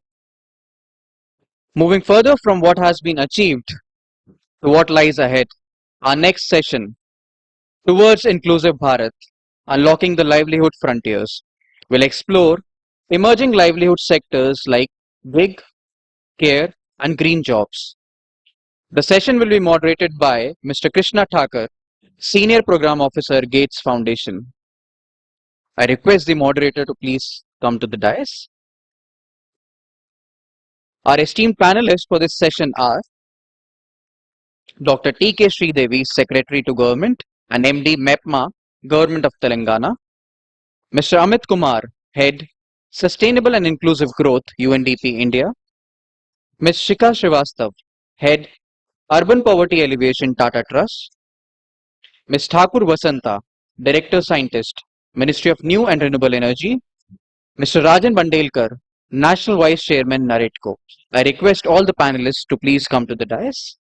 Moving further from what has been achieved to what lies ahead, our next session, Towards Inclusive Bharat, Unlocking the Livelihood Frontiers, will explore emerging livelihood sectors like gig, care, and green jobs. The session will be moderated by Mr. Krishna Thakur, Senior Program Officer, Gates Foundation. I request the moderator to please come to the dais. Our esteemed panelists for this session are Dr. T.K. Sridevi, Secretary to Government and MD MEPMA, Government of Telangana. Mr. Amit Kumar, Head, Sustainable and Inclusive Growth, UNDP India. Ms. Shikha Srivastav, Head, Urban Poverty Alleviation, Tata Trust. Ms. Thakur Vasanta, Director Scientist, Ministry of New and Renewable Energy. Mr. Rajan Bandelkar, National Vice Chairman, Naretco. I request all the panelists to please come to the dais.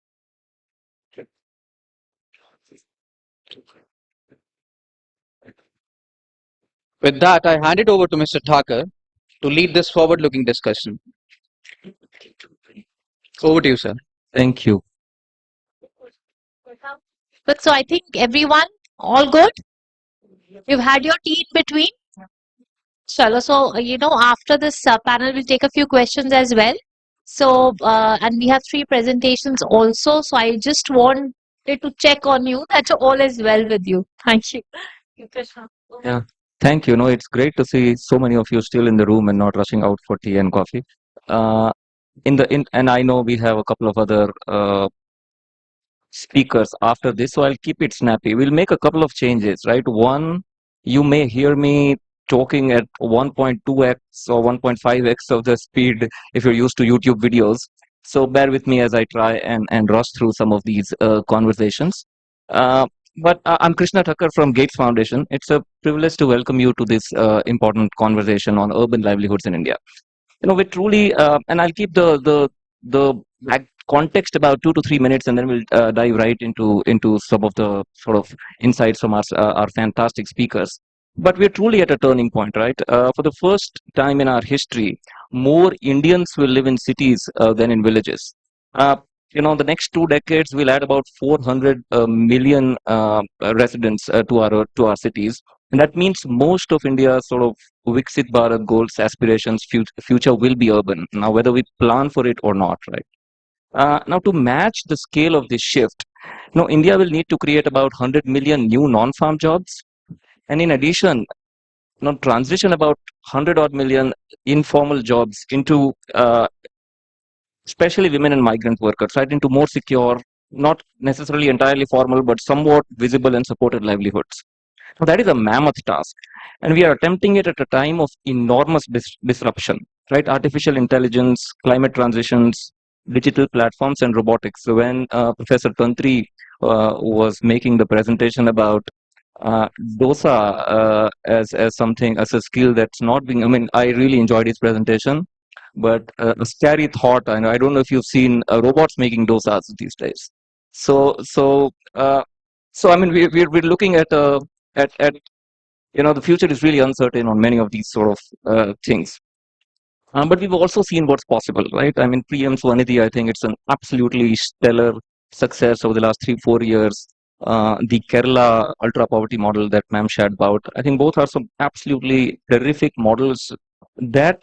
With that, I hand it over to Mr. Thakur to lead this forward-looking discussion. Over to you, sir. Thank you. Good. So I think everyone, all good? You've had your tea in between? Chalo. So, after this panel, we'll take a few questions as well. So, and we have 3 presentations also. So I just wanted to check on you that all is well with you. Thank you. Yeah, thank you. No, it's great to see so many of you still in the room and not rushing out for tea and coffee. And I know we have a couple of other speakers after this, so I'll keep it snappy. We'll make a couple of changes, right? One, you may hear me talking at 1.2x or 1.5x of the speed if you're used to YouTube videos. So bear with me as I try and rush through some of these conversations. But I'm Krishna Thakur from Gates Foundation. It's a privilege to welcome you to this important conversation on urban livelihoods in India. We truly, and I'll keep the context about 2 to 3 minutes, and then we'll dive right into some of the sort of insights from our fantastic speakers. But we're truly at a turning point, right? For the first time in our history, more Indians will live in cities than in villages. The next 2 decades will add about 400 million residents to our cities, and that means most of India's sort of Viksit Bharat goals, aspirations, future will be urban. Now, whether we plan for it or not, right? Now, to match the scale of this shift, India will need to create about 100 million new non-farm jobs, And in addition, transition about 100 odd million informal jobs into especially women and migrant workers, right, into more secure, not necessarily entirely formal, but somewhat visible and supported livelihoods. So that is a mammoth task. And we are attempting it at a time of enormous disruption, right? Artificial intelligence, climate transitions, digital platforms, and robotics. So when Professor Tantri was making the presentation about dosa as something, as a skill that's not being, I mean, I really enjoyed his presentation, but a scary thought, I don't know if you've seen robots making dosas these days. So I mean, we're looking at the future is really uncertain on many of these sort of things. But we've also seen what's possible, right? I mean, PM Swanidhi, I think it's an absolutely stellar success over the last 3-4 years. The Kerala ultra poverty model that ma'am shared about, I think both are some absolutely terrific models that,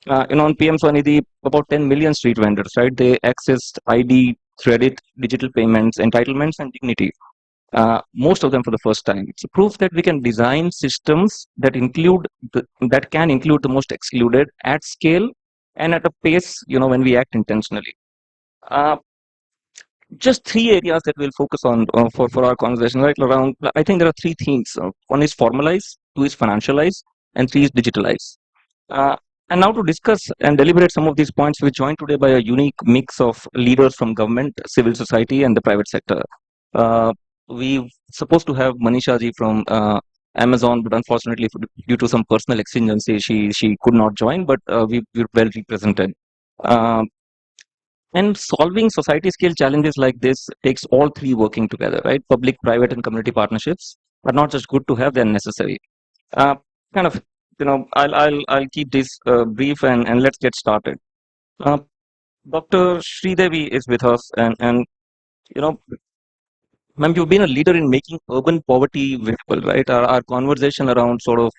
on PM Swanidhi, about 10 million street vendors, right? They accessed ID, credit, digital payments, entitlements, and dignity. Most of them for the first time. It's a proof that we can design systems that can include the most excluded at scale and at a pace, when we act intentionally. Just 3 areas that we'll focus on for our conversation, right around. I think there are 3 themes. One is formalize, 2 is financialize, and 3 is digitalize. And now to discuss and deliberate some of these points, we're joined today by a unique mix of leaders from government, civil society, and the private sector. We supposed to have Manisha ji from Amazon, but unfortunately, due to some personal exigency, she could not join. But we're well represented. And solving society scale challenges like this takes all 3 working together, right? Public, private, and community partnerships are not just good to have; they're necessary. Kind of, I'll keep this brief and let's get started. Dr. Sridevi is with us, and ma'am, you've been a leader in making urban poverty visible, right? Our conversation around sort of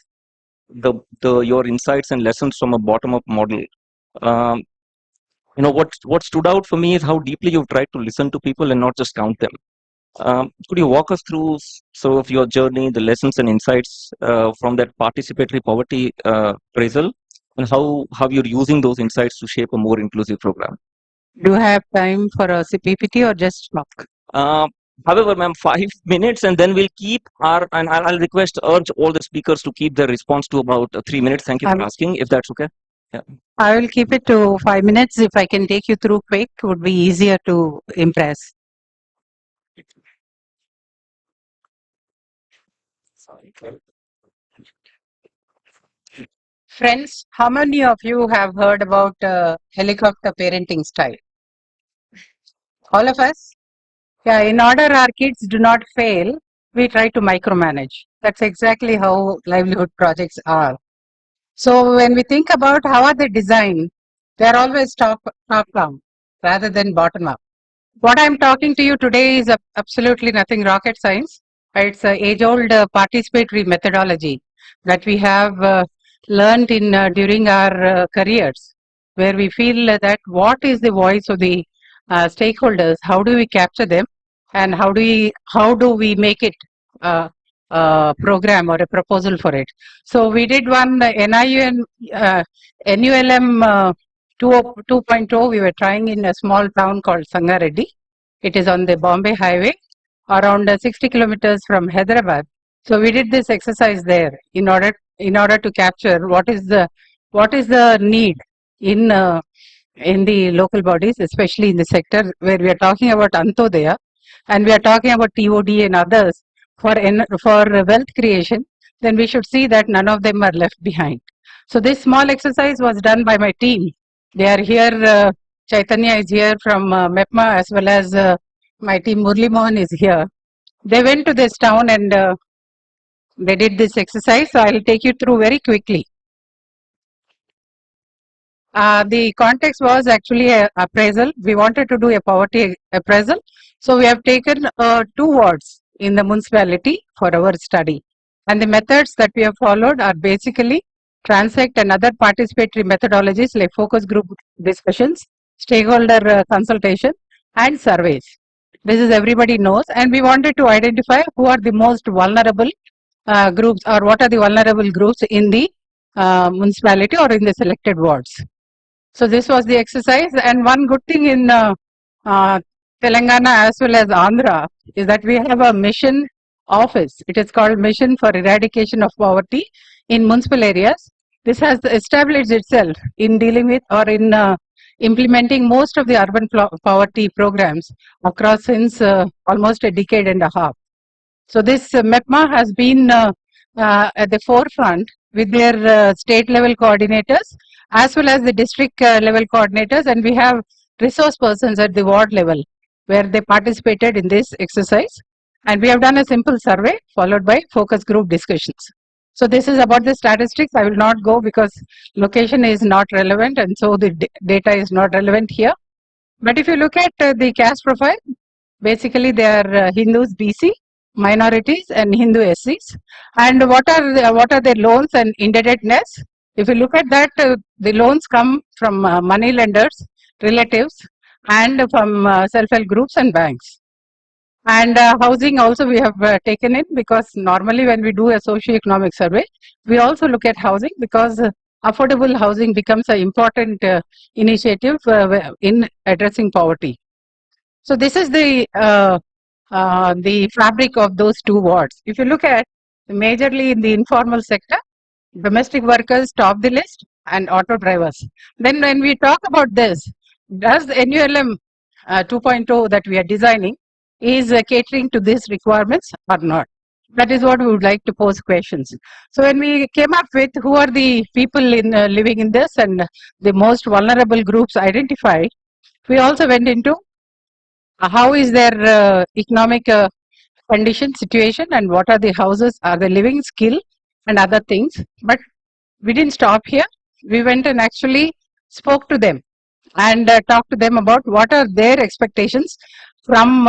your insights and lessons from a bottom-up model. What stood out for me is how deeply you've tried to listen to people and not just count them. Could you walk us through sort of your journey, the lessons and insights from that participatory poverty appraisal, and how you're using those insights to shape a more inclusive program? Do you have time for a PPT or just talk? However, ma'am, 5 minutes, and then we'll keep and I'll urge all the speakers to keep their response to about 3 minutes. Thank you for asking, if that's okay. Yeah. I will keep it to 5 minutes. If I can take you through quick, it would be easier to impress. Friends, how many of you have heard about helicopter parenting style? All of us? Yeah, in order our kids do not fail, we try to micromanage. That's exactly how livelihood projects are. So when we think about how are they designed, they're always top down rather than bottom up. What I'm talking to you today is absolutely nothing rocket science. It's an age-old participatory methodology that we have learned in during our careers, where we feel that what is the voice of the stakeholders, how do we capture them, and how do we make it a program or a proposal for it. So we did one NULM 2.0 we were trying in a small town called Sangareddy. It is on the Bombay highway, around 60 kilometers from Hyderabad. So we did this exercise there in order to capture what is the need in the local bodies, especially in the sector where we are talking about Antodaya and we are talking about TOD and others for wealth creation. Then we should see that none of them are left behind. So this small exercise was done by my team. They are here. Chaitanya is here from MEPMA, as well as my team Murli Mohan is here. They went to this town and they did this exercise. So I'll take you through very quickly. The context was actually an appraisal. We wanted to do a poverty appraisal. So we have taken 2 wards in the municipality for our study. And the methods that we have followed are basically transect and other participatory methodologies like focus group discussions, stakeholder consultation, and surveys. This is everybody knows. And we wanted to identify who are the most vulnerable groups or what are the vulnerable groups in the municipality or in the selected wards. So this was the exercise, and one good thing in Telangana as well as Andhra is that we have a mission office. It is called Mission for Eradication of Poverty in municipal areas. This has established itself in dealing with or in implementing most of the urban poverty programs across since almost a decade and a half. So this MEPMA has been at the forefront with their state level coordinators as well as the district level coordinators, and we have resource persons at the ward level where they participated in this exercise. And we have done a simple survey followed by focus group discussions. So this is about the statistics. I will not go because location is not relevant, and so the data is not relevant here. But if you look at the caste profile, basically they are Hindus, BC, minorities, and Hindu SCs. And what are their loans and indebtedness? If you look at that, the loans come from money lenders, relatives, and from self-help groups and banks. And housing also we have taken in, because normally when we do a socio-economic survey, we also look at housing, because affordable housing becomes an important initiative in addressing poverty. So this is the fabric of those two wards. If you look at majorly in the informal sector, domestic workers top the list and auto drivers. Then when we talk about this, does the NULM 2.0 that we are designing is catering to these requirements or not? That is what we would like to pose questions. So when we came up with who are the people in living in this and the most vulnerable groups identified, we also went into how is their economic condition, situation, and what are the houses, are they living, skill, and other things. But we didn't stop here. We went and actually spoke to them and talked to them about what are their expectations from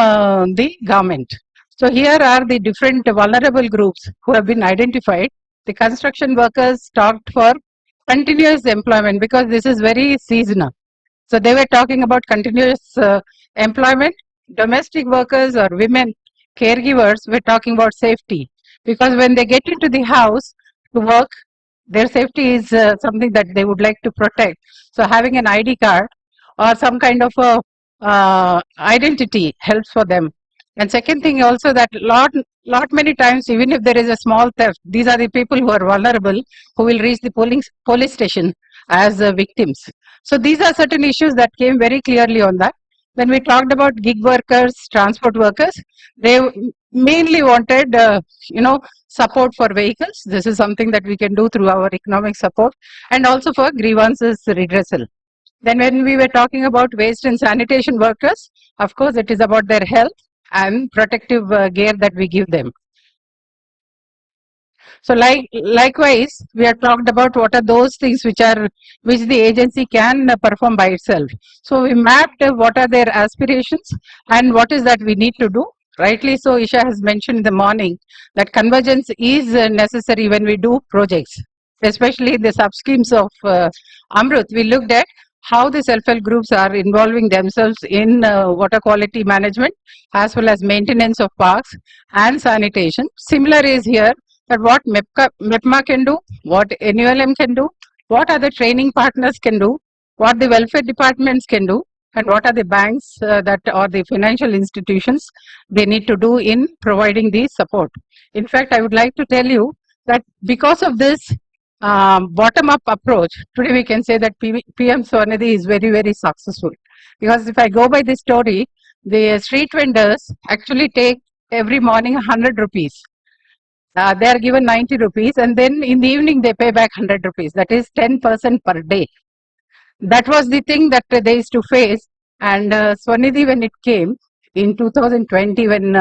the government. So here are the different vulnerable groups who have been identified. The construction workers talked for continuous employment, because this is very seasonal. So they were talking about continuous employment. Domestic workers or women caregivers were talking about safety, because when they get into the house to work, their safety is something that they would like to protect. So having an ID card or some kind of a identity helps for them. And second thing also, that lot many times, even if there is a small theft, these are the people who are vulnerable who will reach the police station as victims. So these are certain issues that came very clearly on that. When we talked about gig workers, transport workers, they mainly wanted, support for vehicles. This is something that we can do through our economic support, and also for grievances redressal. Then when we were talking about waste and sanitation workers, of course, it is about their health and protective gear that we give them. So likewise, we have talked about what are those things which the agency can perform by itself. So we mapped what are their aspirations and what is that we need to do. Rightly so, Isha has mentioned in the morning that convergence is necessary when we do projects, especially the sub-schemes of Amrut. We looked at how the self-help groups are involving themselves in water quality management as well as maintenance of parks and sanitation. Similar is here, that what MEPMA can do, what NULM can do, what other training partners can do, what the welfare departments can do, and what are the banks that or the financial institutions they need to do in providing the support. In fact, I would like to tell you that because of this bottom-up approach, today we can say that PM Swanidhi is very, very successful. Because if I go by this story, the street vendors actually take every morning 100 rupees. They are given 90 rupees, and then in the evening they pay back 100 rupees. That is 10% per day. That was the thing that they used to face. And Swanidhi, when it came in 2020, when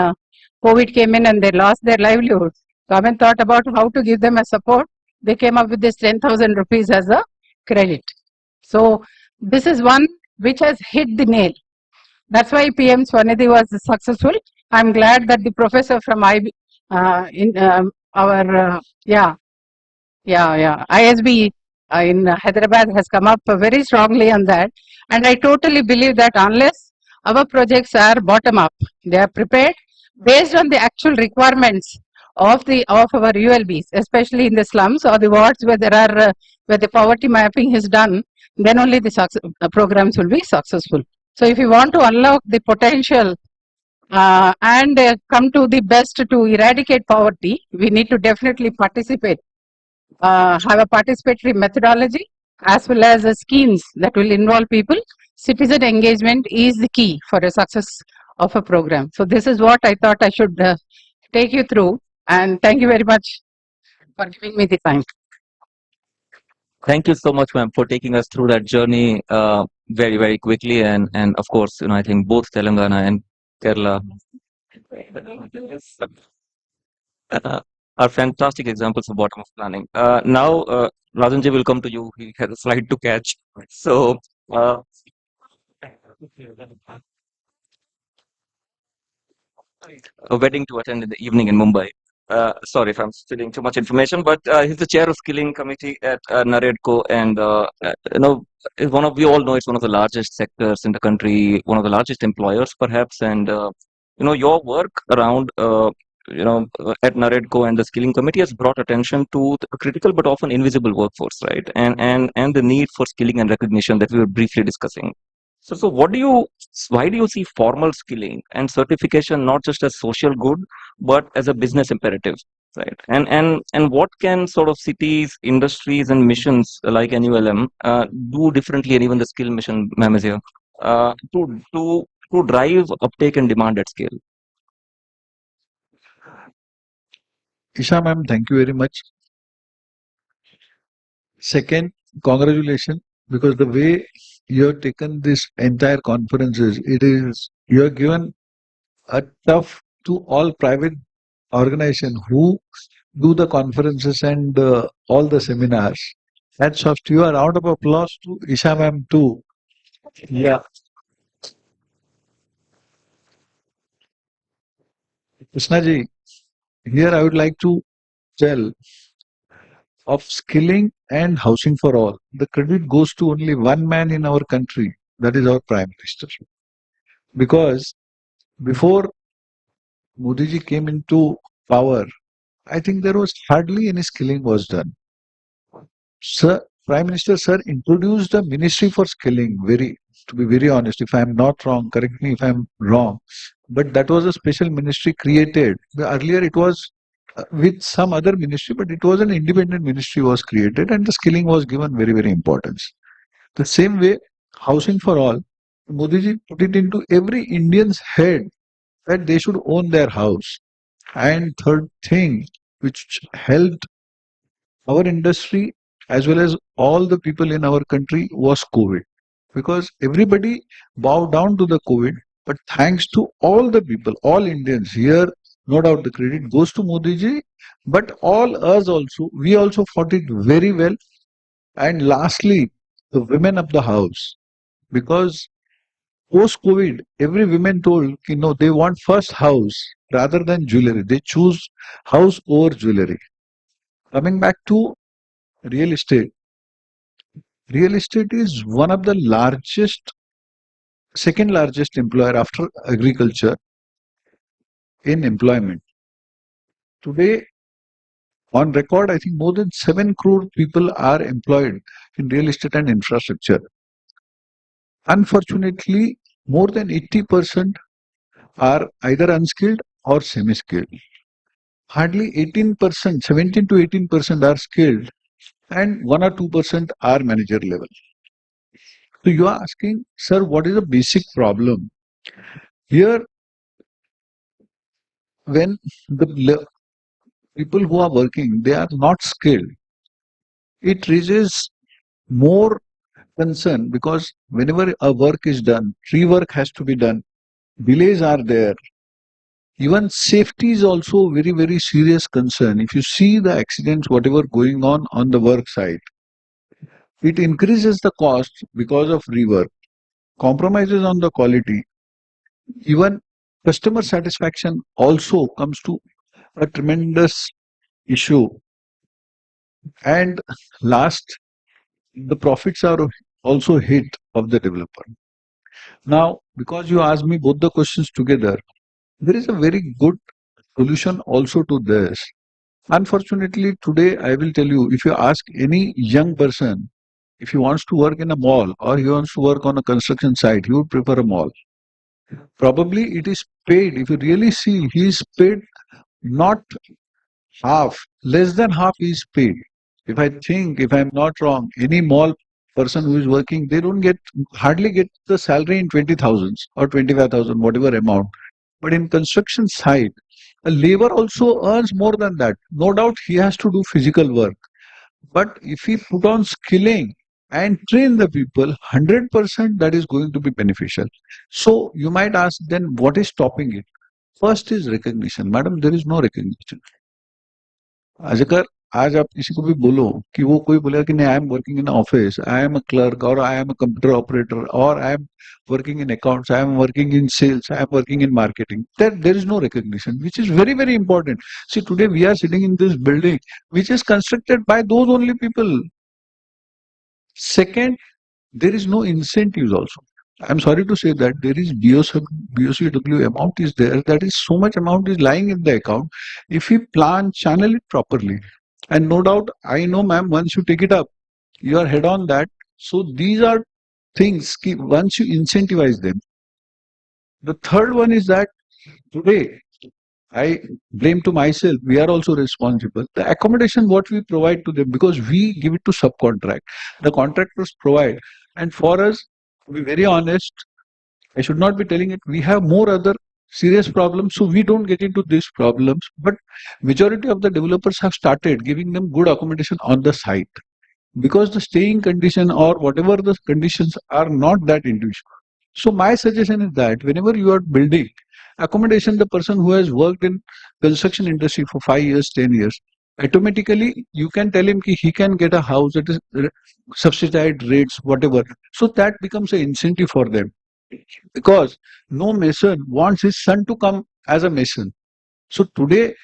COVID came in and they lost their livelihood, government thought about how to give them a support. They came up with this 10,000 rupees as a credit. So this is one which has hit the nail. That's why PM Swanidhi was successful. I'm glad that the professor from ISB in Hyderabad has come up very strongly on that. And I totally believe that unless our projects are bottom up, they are prepared based on the actual requirements of our ULBs, especially in the slums or the wards where there are where the poverty mapping is done, then only the programs will be successful. So if you want to unlock the potential and come to the best to eradicate poverty, we need to definitely participate, have a participatory methodology as well as schemes that will involve people. Citizen engagement is the key for the success of a program. So this is what I thought I should take you through, and thank you very much for giving me the time. Thank you so much, ma'am, for taking us through that journey very, very quickly. And of course, I think both Telangana and Kerala are fantastic examples of bottom-up planning. Now, Rajanji will come to you. He has a slide to catch. So, a wedding to attend in the evening in Mumbai. Sorry if I'm spilling too much information, but he's the chair of skilling committee at Naredco, and is we all know it's one of the largest sectors in the country, one of the largest employers perhaps, and your work around at Naredco and the skilling committee has brought attention to the critical but often invisible workforce, right? And the need for skilling and recognition that we were briefly discussing. So why do you see formal skilling and certification not just as social good, but as a business imperative, right? And what can sort of cities, industries, and missions like NULM do differently, and even the skill mission, ma'am, is here, to drive uptake and demand at scale? Isha ma'am, thank you very much. Second, congratulations, because the way you have taken this entire conferences, you have given a tough to all private organizations who do the conferences and all the seminars. Hats off to you. A round of applause to Isha ma'am too. Yeah. Krishna ji, here I would like to tell of skilling and housing for all. The credit goes to only one man in our country, that is our Prime Minister. Because before Modi ji came into power, I think there was hardly any skilling was done. Sir, Prime Minister sir introduced a ministry for skilling, to be very honest, if I am not wrong, correct me if I am wrong, but that was a special ministry created. Earlier it was with some other ministry, but it was an independent ministry was created, and the skilling was given very, very importance. The same way, housing for all, Modi ji put it into every Indian's head that they should own their house. And third thing, which helped our industry as well as all the people in our country, was COVID. Because everybody bowed down to the COVID, but thanks to all the people, all Indians here, no doubt the credit goes to Modi ji, but all us also, we also fought it very well. And lastly, the women of the house, because post-COVID, every woman told, they want first house rather than jewelry. They choose house over jewelry. Coming back to real estate. Real estate is one of the second largest employer after agriculture in employment. Today, on record, I think more than 7 crore people are employed in real estate and infrastructure. Unfortunately, more than 80% are either unskilled or semi-skilled. Hardly 18%, 17 to 18% are skilled, and 1 or 2% are manager level. So you are asking, sir, what is the basic problem? Here, when the people who are working, they are not skilled, it raises more concern, because whenever a work is done, rework has to be done, delays are there. Even safety is also very, very serious concern. If you see the accidents, whatever going on the work site, it increases the cost because of rework, compromises on the quality. Even customer satisfaction also comes to a tremendous issue. And last, the profits are also hit of the developer. Now, because you asked me both the questions together, there is a very good solution also to this. Unfortunately, today I will tell you, if you ask any young person, if he wants to work in a mall or he wants to work on a construction site, he would prefer a mall. Probably it is paid. If you really see, he is paid not half, less than half is paid. If I think, if I'm not wrong, any mall person who is working, they don't get, hardly get the salary in 20,000 or 25,000, whatever amount. But in construction site, a labor also earns more than that. No doubt he has to do physical work. But if he put on skilling and train the people, 100% that is going to be beneficial. So you might ask, then what is stopping it? First is recognition. Madam, there is no recognition. अगर आज आप किसी को भी बोलो कि वो कोई बोलेगा कि नहीं, I am working in office, I am a clerk और I am a computer operator और I am working in accounts, I am working in sales, I am working in marketing. There is no recognition, which is very, very important. See, today we are sitting in this building, which is constructed by those only people. Second, there is no incentives also. I am sorry to say that there is BOCW amount is there. That is so much amount is lying in the account. If we plan, channel it properly. And no doubt, I know, ma'am, once you take it up, you are head on that. So these are things, once you incentivize them. The third one is that today, I blame to myself, we are also responsible. The accommodation what we provide to them, because we give it to subcontract. The contractors provide. And for us, to be very honest, I should not be telling it, we have more other serious problems, so we don't get into these problems. But majority of the developers have started giving them good accommodation on the site, because the staying condition or whatever the conditions are not that individual. So my suggestion is that whenever you are building accommodation, the person who has worked in construction industry for 5 years, 10 years, automatically you can tell him he can get a house at subsidized rates, whatever. So that becomes an incentive for them, because no mason wants his son to come as a mason. So today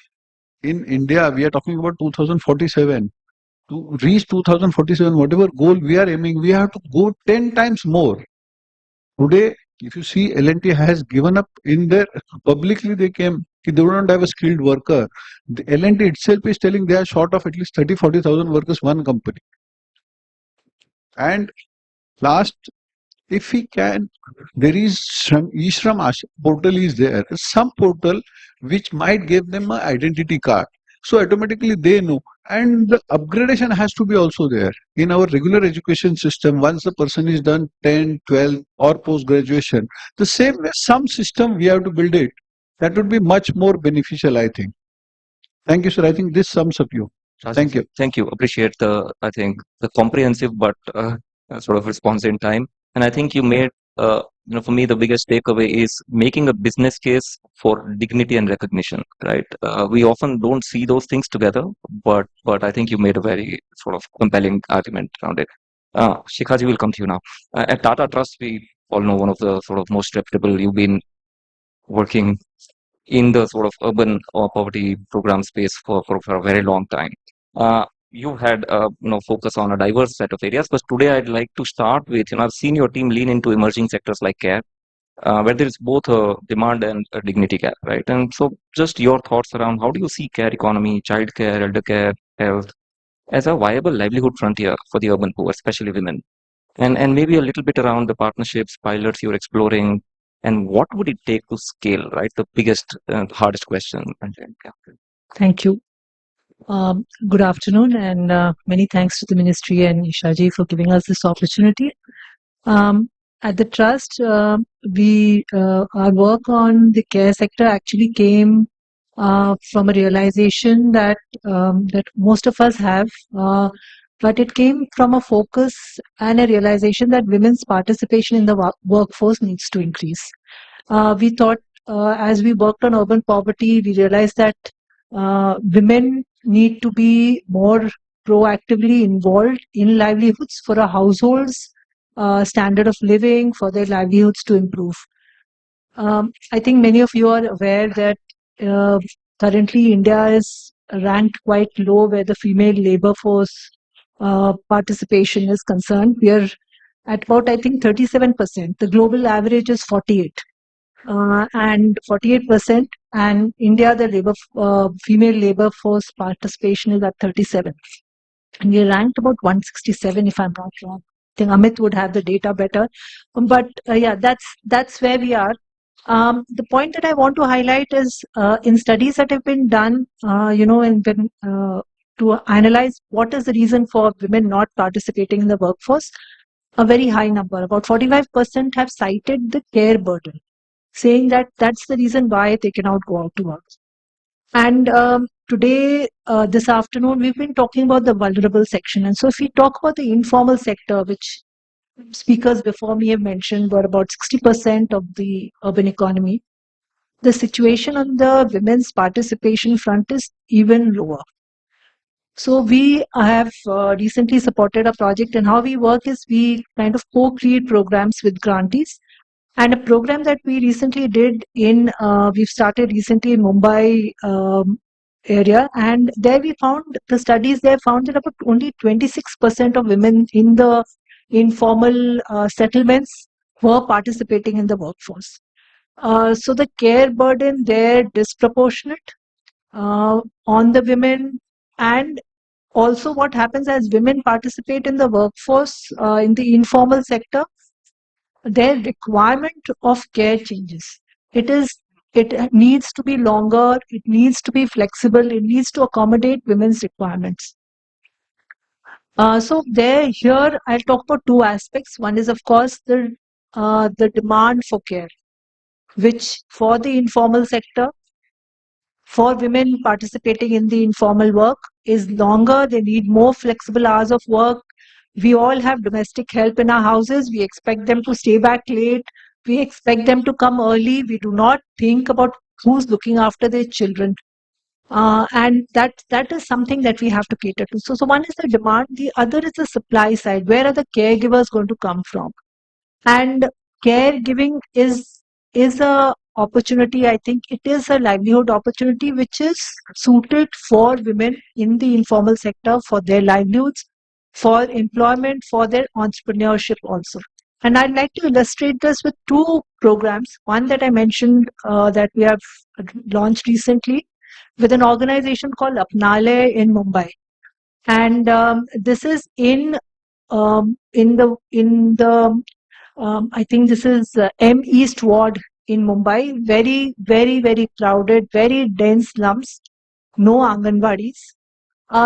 in India, we are talking about 2047. To reach 2047, whatever goal we are aiming, we have to go 10 times more. Today, if you see, L&T has given up in their, publicly they came, they don't have a skilled worker. The L&T itself is telling they are short of at least 30,000-40,000 workers, one company. And last, if we can, there is some e-Shram portal is there, some portal which might give them an identity card. So automatically they know. And the upgradation has to be also there. In our regular education system, once the person is done 10, 12 or post-graduation, the same way some system we have to build it. That would be much more beneficial, I think. Thank you, sir. I think this sums up you. Thank you. Thank you. Appreciate I think the comprehensive but sort of response in time. And I think you made, for me, the biggest takeaway is making a business case for dignity and recognition, right? We often don't see those things together, but I think you made a very sort of compelling argument around it. Shikhaji, will come to you now. At Tata Trust, we all know one of the sort of most reputable. You've been working in the sort of urban or poverty program space for a very long time. You had focus on a diverse set of areas, but today I'd like to start with, I've seen your team lean into emerging sectors like care, where there is both a demand and a dignity gap, right? And so just your thoughts around how do you see care economy, child care, elder care, health as a viable livelihood frontier for the urban poor, especially women? And maybe a little bit around the partnerships, pilots you're exploring, and what would it take to scale, right? The biggest, hardest question. Thank you. Good afternoon, and many thanks to the Ministry and Ishaji for giving us this opportunity. At the Trust, our work on the care sector actually came from a realization that most of us have, but it came from a focus and a realization that women's participation in the workforce needs to increase. We thought, as we worked on urban poverty, we realized that women need to be more proactively involved in livelihoods for a household's standard of living, for their livelihoods to improve. I think many of you are aware that currently India is ranked quite low where the female labor force participation is concerned. We are at about, I think, 37%. The global average is 48%. And 48% and India, the female labor force participation is at 37. And we ranked about 167, if I'm not wrong. I think Amit would have the data better. But yeah, that's where we are. The point that I want to highlight is in studies that have been done, to analyze what is the reason for women not participating in the workforce, a very high number, about 45% have cited the care burden, saying that that's the reason why they cannot go out to work. And today, this afternoon, we've been talking about the vulnerable section. And so if we talk about the informal sector, which speakers before me have mentioned were about 60% of the urban economy, the situation on the women's participation front is even lower. So we have recently supported a project, and how we work is we kind of co-create programs with grantees. And a program that we recently did we've started recently in Mumbai area, and there we found, the studies there found that about only 26% of women in the informal settlements were participating in the workforce. So the care burden there disproportionate on the women, and also what happens as women participate in the workforce in the informal sector, their requirement of care changes. It needs to be longer, it needs to be flexible, it needs to accommodate women's requirements. So here I'll talk about two aspects. One is, of course, the demand for care, which for the informal sector, for women participating in the informal work, is longer. They need more flexible hours of work. We all have domestic help in our houses. We expect them to stay back late. We expect them to come early. We do not think about who's looking after their children. And that is something that we have to cater to. So one is the demand. The other is the supply side. Where are the caregivers going to come from? And caregiving is a opportunity. I think it is a livelihood opportunity which is suited for women in the informal sector, for their livelihoods, for employment, for their entrepreneurship also. And I'd like to illustrate this with two programs. One that I mentioned that we have launched recently with an organization called Apnale in Mumbai. And this is in the I think this is M East Ward in Mumbai. Very, very, very crowded, very dense slums, no Anganwadis.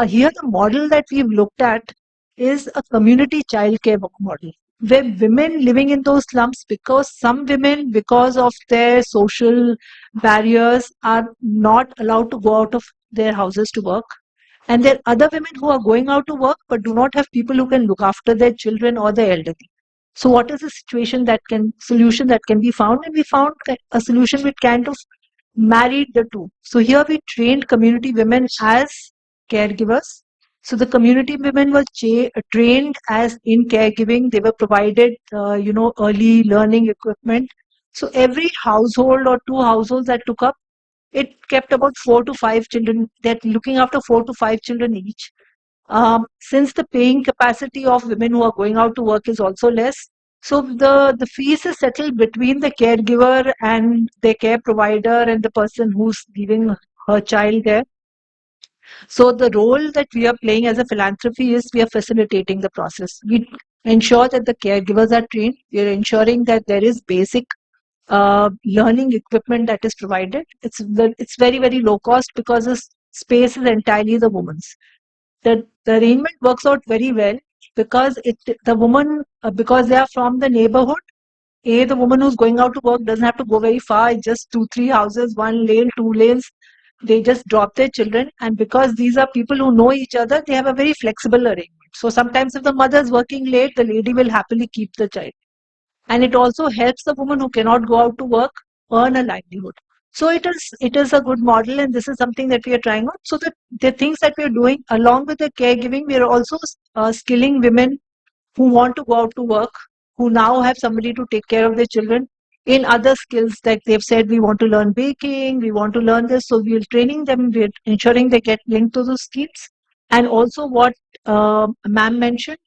Here the model that we've looked at is a community childcare model, where women living in those slums, because some women, because of their social barriers, are not allowed to go out of their houses to work. And there are other women who are going out to work but do not have people who can look after their children or the elderly. So what is the solution that can be found? And we found a solution which kind of married the two. So here we trained community women as caregivers. So the community women were trained as in caregiving. They were provided, early learning equipment. So every household or two households that took up, it kept about 4 to 5 children. They're looking after 4 to 5 children each. Since the paying capacity of women who are going out to work is also less, so the fees is settled between the caregiver and the care provider and the person who's leaving her child there. So the role that we are playing as a philanthropy is we are facilitating the process. We ensure that the caregivers are trained. We are ensuring that there is basic learning equipment that is provided. It's very, very low cost because the space is entirely the woman's. The arrangement works out very well because the woman, because they are from the neighborhood, the woman who's going out to work doesn't have to go very far, just 2-3 houses, 1 lane, 2 lanes. They just drop their children, and because these are people who know each other, they have a very flexible arrangement. So sometimes if the mother is working late, the lady will happily keep the child. And it also helps the woman who cannot go out to work earn a livelihood. So it is a good model, and this is something that we are trying out. So the things that we are doing along with the caregiving, we are also skilling women who want to go out to work, who now have somebody to take care of their children in other skills. Like they've said, we want to learn baking, we want to learn this. So we are training them, we are ensuring they get linked to those schemes. And also what ma'am mentioned,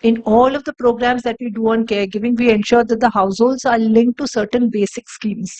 in all of the programs that we do on caregiving, we ensure that the households are linked to certain basic schemes.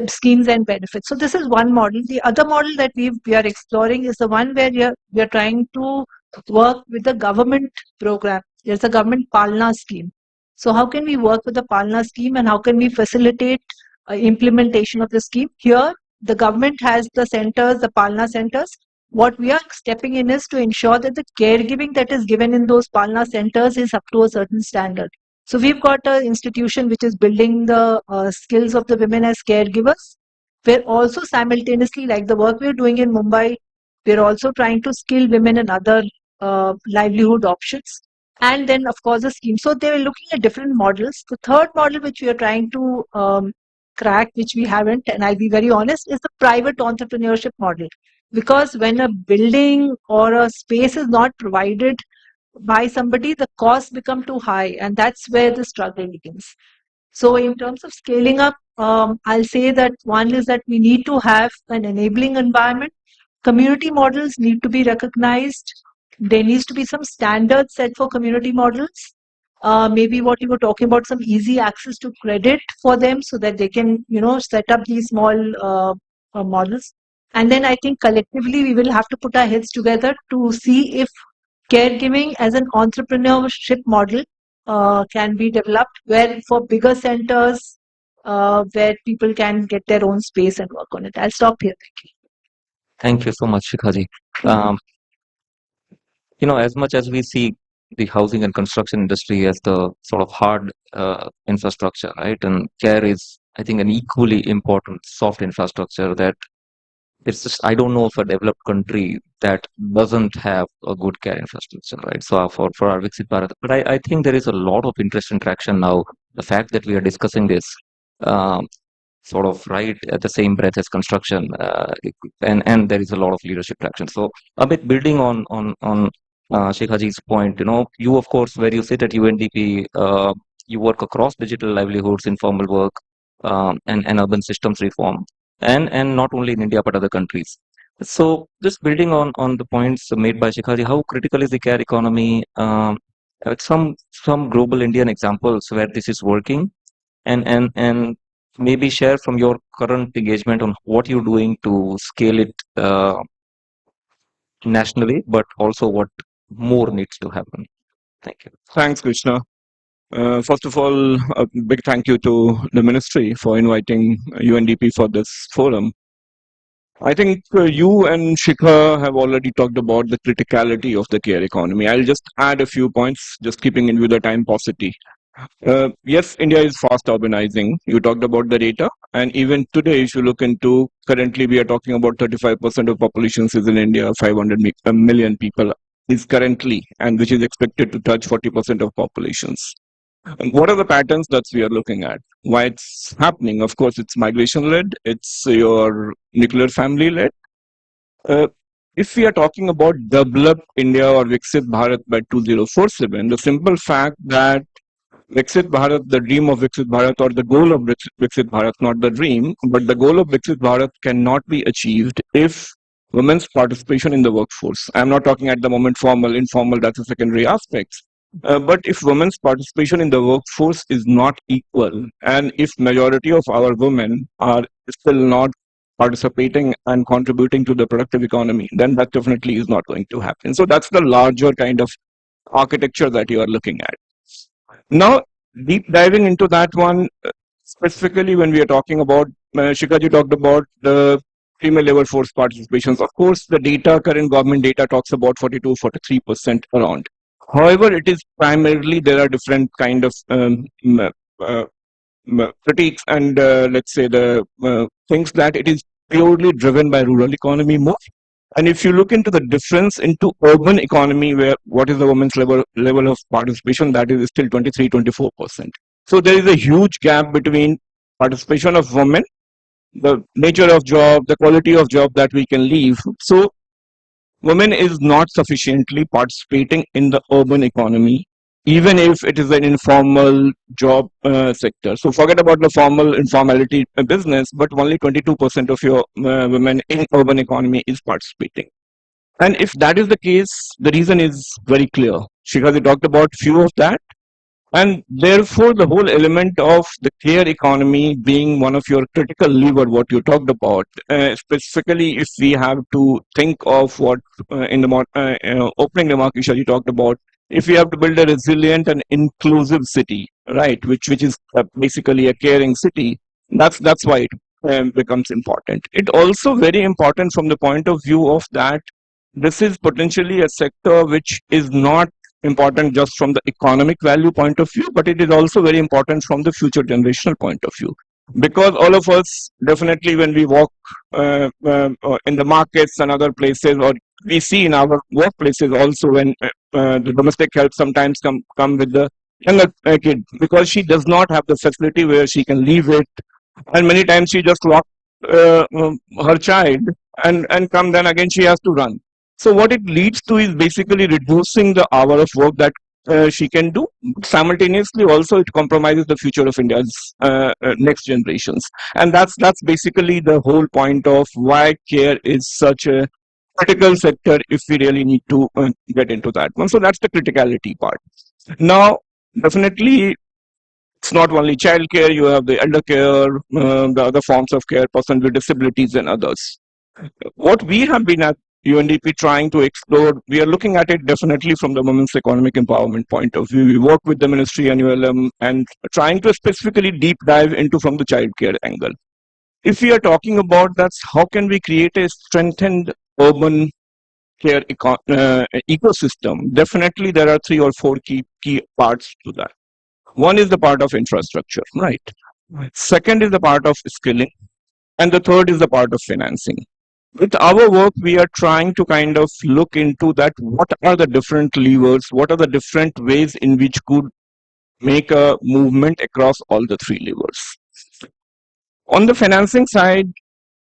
schemes and benefits. So this is one model. The other model that we are exploring is the one where we are trying to work with the government program. There's a government Palna scheme. So how can we work with the Palna scheme and how can we facilitate implementation of the scheme? Here, the government has the centers, the Palna centers. What we are stepping in is to ensure that the caregiving that is given in those Palna centers is up to a certain standard. So we've got an institution which is building the skills of the women as caregivers. We're also simultaneously, like the work we're doing in Mumbai, we're also trying to skill women in other livelihood options. And then, of course, the scheme. So they were looking at different models. The third model which we are trying to crack, which we haven't, and I'll be very honest, is the private entrepreneurship model. Because when a building or a space is not provided by somebody, the costs become too high, and that's where the struggle begins. So in terms of scaling up, I'll say that one is that we need to have an enabling environment. Community models need to be recognized. There needs to be some standards set for community models. Maybe what you were talking about, some easy access to credit for them so that they can, set up these small models. And then I think collectively we will have to put our heads together to see if caregiving as an entrepreneurship model can be developed, where for bigger centers where people can get their own space and work on it. I'll stop here. Thank you. Thank you so much, Shikhaji. As much as we see the housing and construction industry as the sort of hard infrastructure, right? And care is, I think, an equally important soft infrastructure that it's just, I don't know of a developed country that doesn't have a good care infrastructure, right? So for our Viksit Bharat, but I think there is a lot of interest and traction now. The fact that we are discussing this sort of right at the same breath as construction, and there is a lot of leadership traction. So a bit building on Shekhaji's point, you of course, where you sit at UNDP, you work across digital livelihoods, informal work, and urban systems reform. And not only in India, but other countries. So just building on the points made by Shikhaji, how critical is the care economy? Some global Indian examples where this is working, and maybe share from your current engagement on what you're doing to scale it nationally, but also what more needs to happen. Thank you. Thanks, Krishna. First of all, a big thank you to the ministry for inviting UNDP for this forum. I think you and Shikha have already talked about the criticality of the care economy. I'll just add a few points, just keeping in view the time paucity. Yes, India is fast urbanizing. You talked about the data. And even today, if you look into, currently we are talking about 35% of populations is in India, 500 million people is currently, and which is expected to touch 40% of populations. And what are the patterns that we are looking at? Why it's happening? Of course, it's migration-led. It's your nuclear family-led. If we are talking about developed India or Viksit Bharat by 2047, the simple fact that Viksit Bharat, the dream of Viksit Bharat, or the goal of Viksit Bharat, not the dream, but the goal of Viksit Bharat cannot be achieved if women's participation in the workforce. I'm not talking at the moment formal, informal, that's a secondary aspect. But if women's participation in the workforce is not equal, and if majority of our women are still not participating and contributing to the productive economy, then that definitely is not going to happen. So that's the larger kind of architecture that you are looking at. Now, deep diving into that one, specifically when we are talking about, Shikaji talked about the female labor force participations. Of course, the data, current government data talks about 42-43% around. However, it is primarily, there are different kind of critiques and let's say the things that it is purely driven by rural economy more. And if you look into the difference into urban economy, where what is the women's level of participation, that is still 23-24%. So there is a huge gap between participation of women, the nature of job, the quality of job that we can leave. So women is not sufficiently participating in the urban economy, even if it is an informal job sector. So forget about the informality business, but only 22% of your women in urban economy is participating. And if that is the case, the reason is very clear. Shikhaji talked about few of that. And therefore, the whole element of the care economy being one of your critical lever, what you talked about, specifically if we have to think of what in the opening remark you talked about, if we have to build a resilient and inclusive city, right, which is basically a caring city, that's why it becomes important. It also very important from the point of view of that this is potentially a sector which is not important just from the economic value point of view, but it is also very important from the future generational point of view. Because all of us, definitely when we walk in the markets and other places, or we see in our workplaces also when the domestic help sometimes come with the younger kid, because she does not have the facility where she can leave it, and many times she just walk her child and come, then again she has to run. So what it leads to is basically reducing the hour of work that she can do. Simultaneously, also it compromises the future of India's next generations, and that's basically the whole point of why care is such a critical sector. If we really need to get into that one, so that's the criticality part. Now, definitely, it's not only child care. You have the elder care, the other forms of care, person with disabilities, and others. What we have been at UNDP trying to explore, we are looking at it definitely from the women's economic empowerment point of view. We work with the ministry and ULM and trying to specifically deep dive into from the child care angle. If we are talking about that's how can we create a strengthened urban care ecosystem, definitely there are 3 or 4 key parts to that. One is the part of infrastructure, right? Second is the part of skilling, and the third is the part of financing. With our work, we are trying to kind of look into that. What are the different levers? What are the different ways in which could make a movement across all the 3 levers? On the financing side,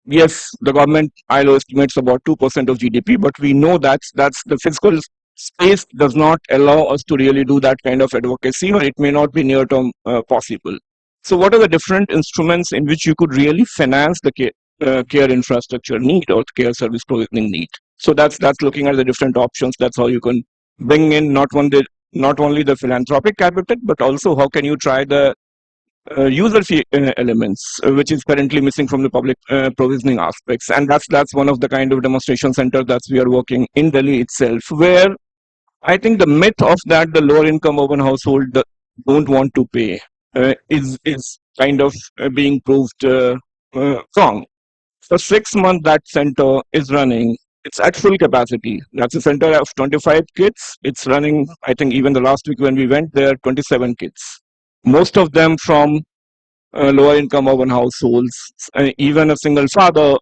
yes, the government ILO estimates about 2% of GDP, but we know that's the fiscal space does not allow us to really do that kind of advocacy, or it may not be near term possible. So what are the different instruments in which you could really finance the care infrastructure need or care service provisioning need? So that's looking at the different options. That's how you can bring in not only the philanthropic capital, but also how can you try the user fee elements, which is currently missing from the public provisioning aspects. And that's one of the kind of demonstration centers that we are working in Delhi itself, where I think the myth of that the lower income urban household don't want to pay is kind of being proved wrong. For 6 months that center is running. It's at full capacity. That's a center of 25 kids. It's running, I think even the last week when we went there, 27 kids. Most of them from lower income urban households, even a single father,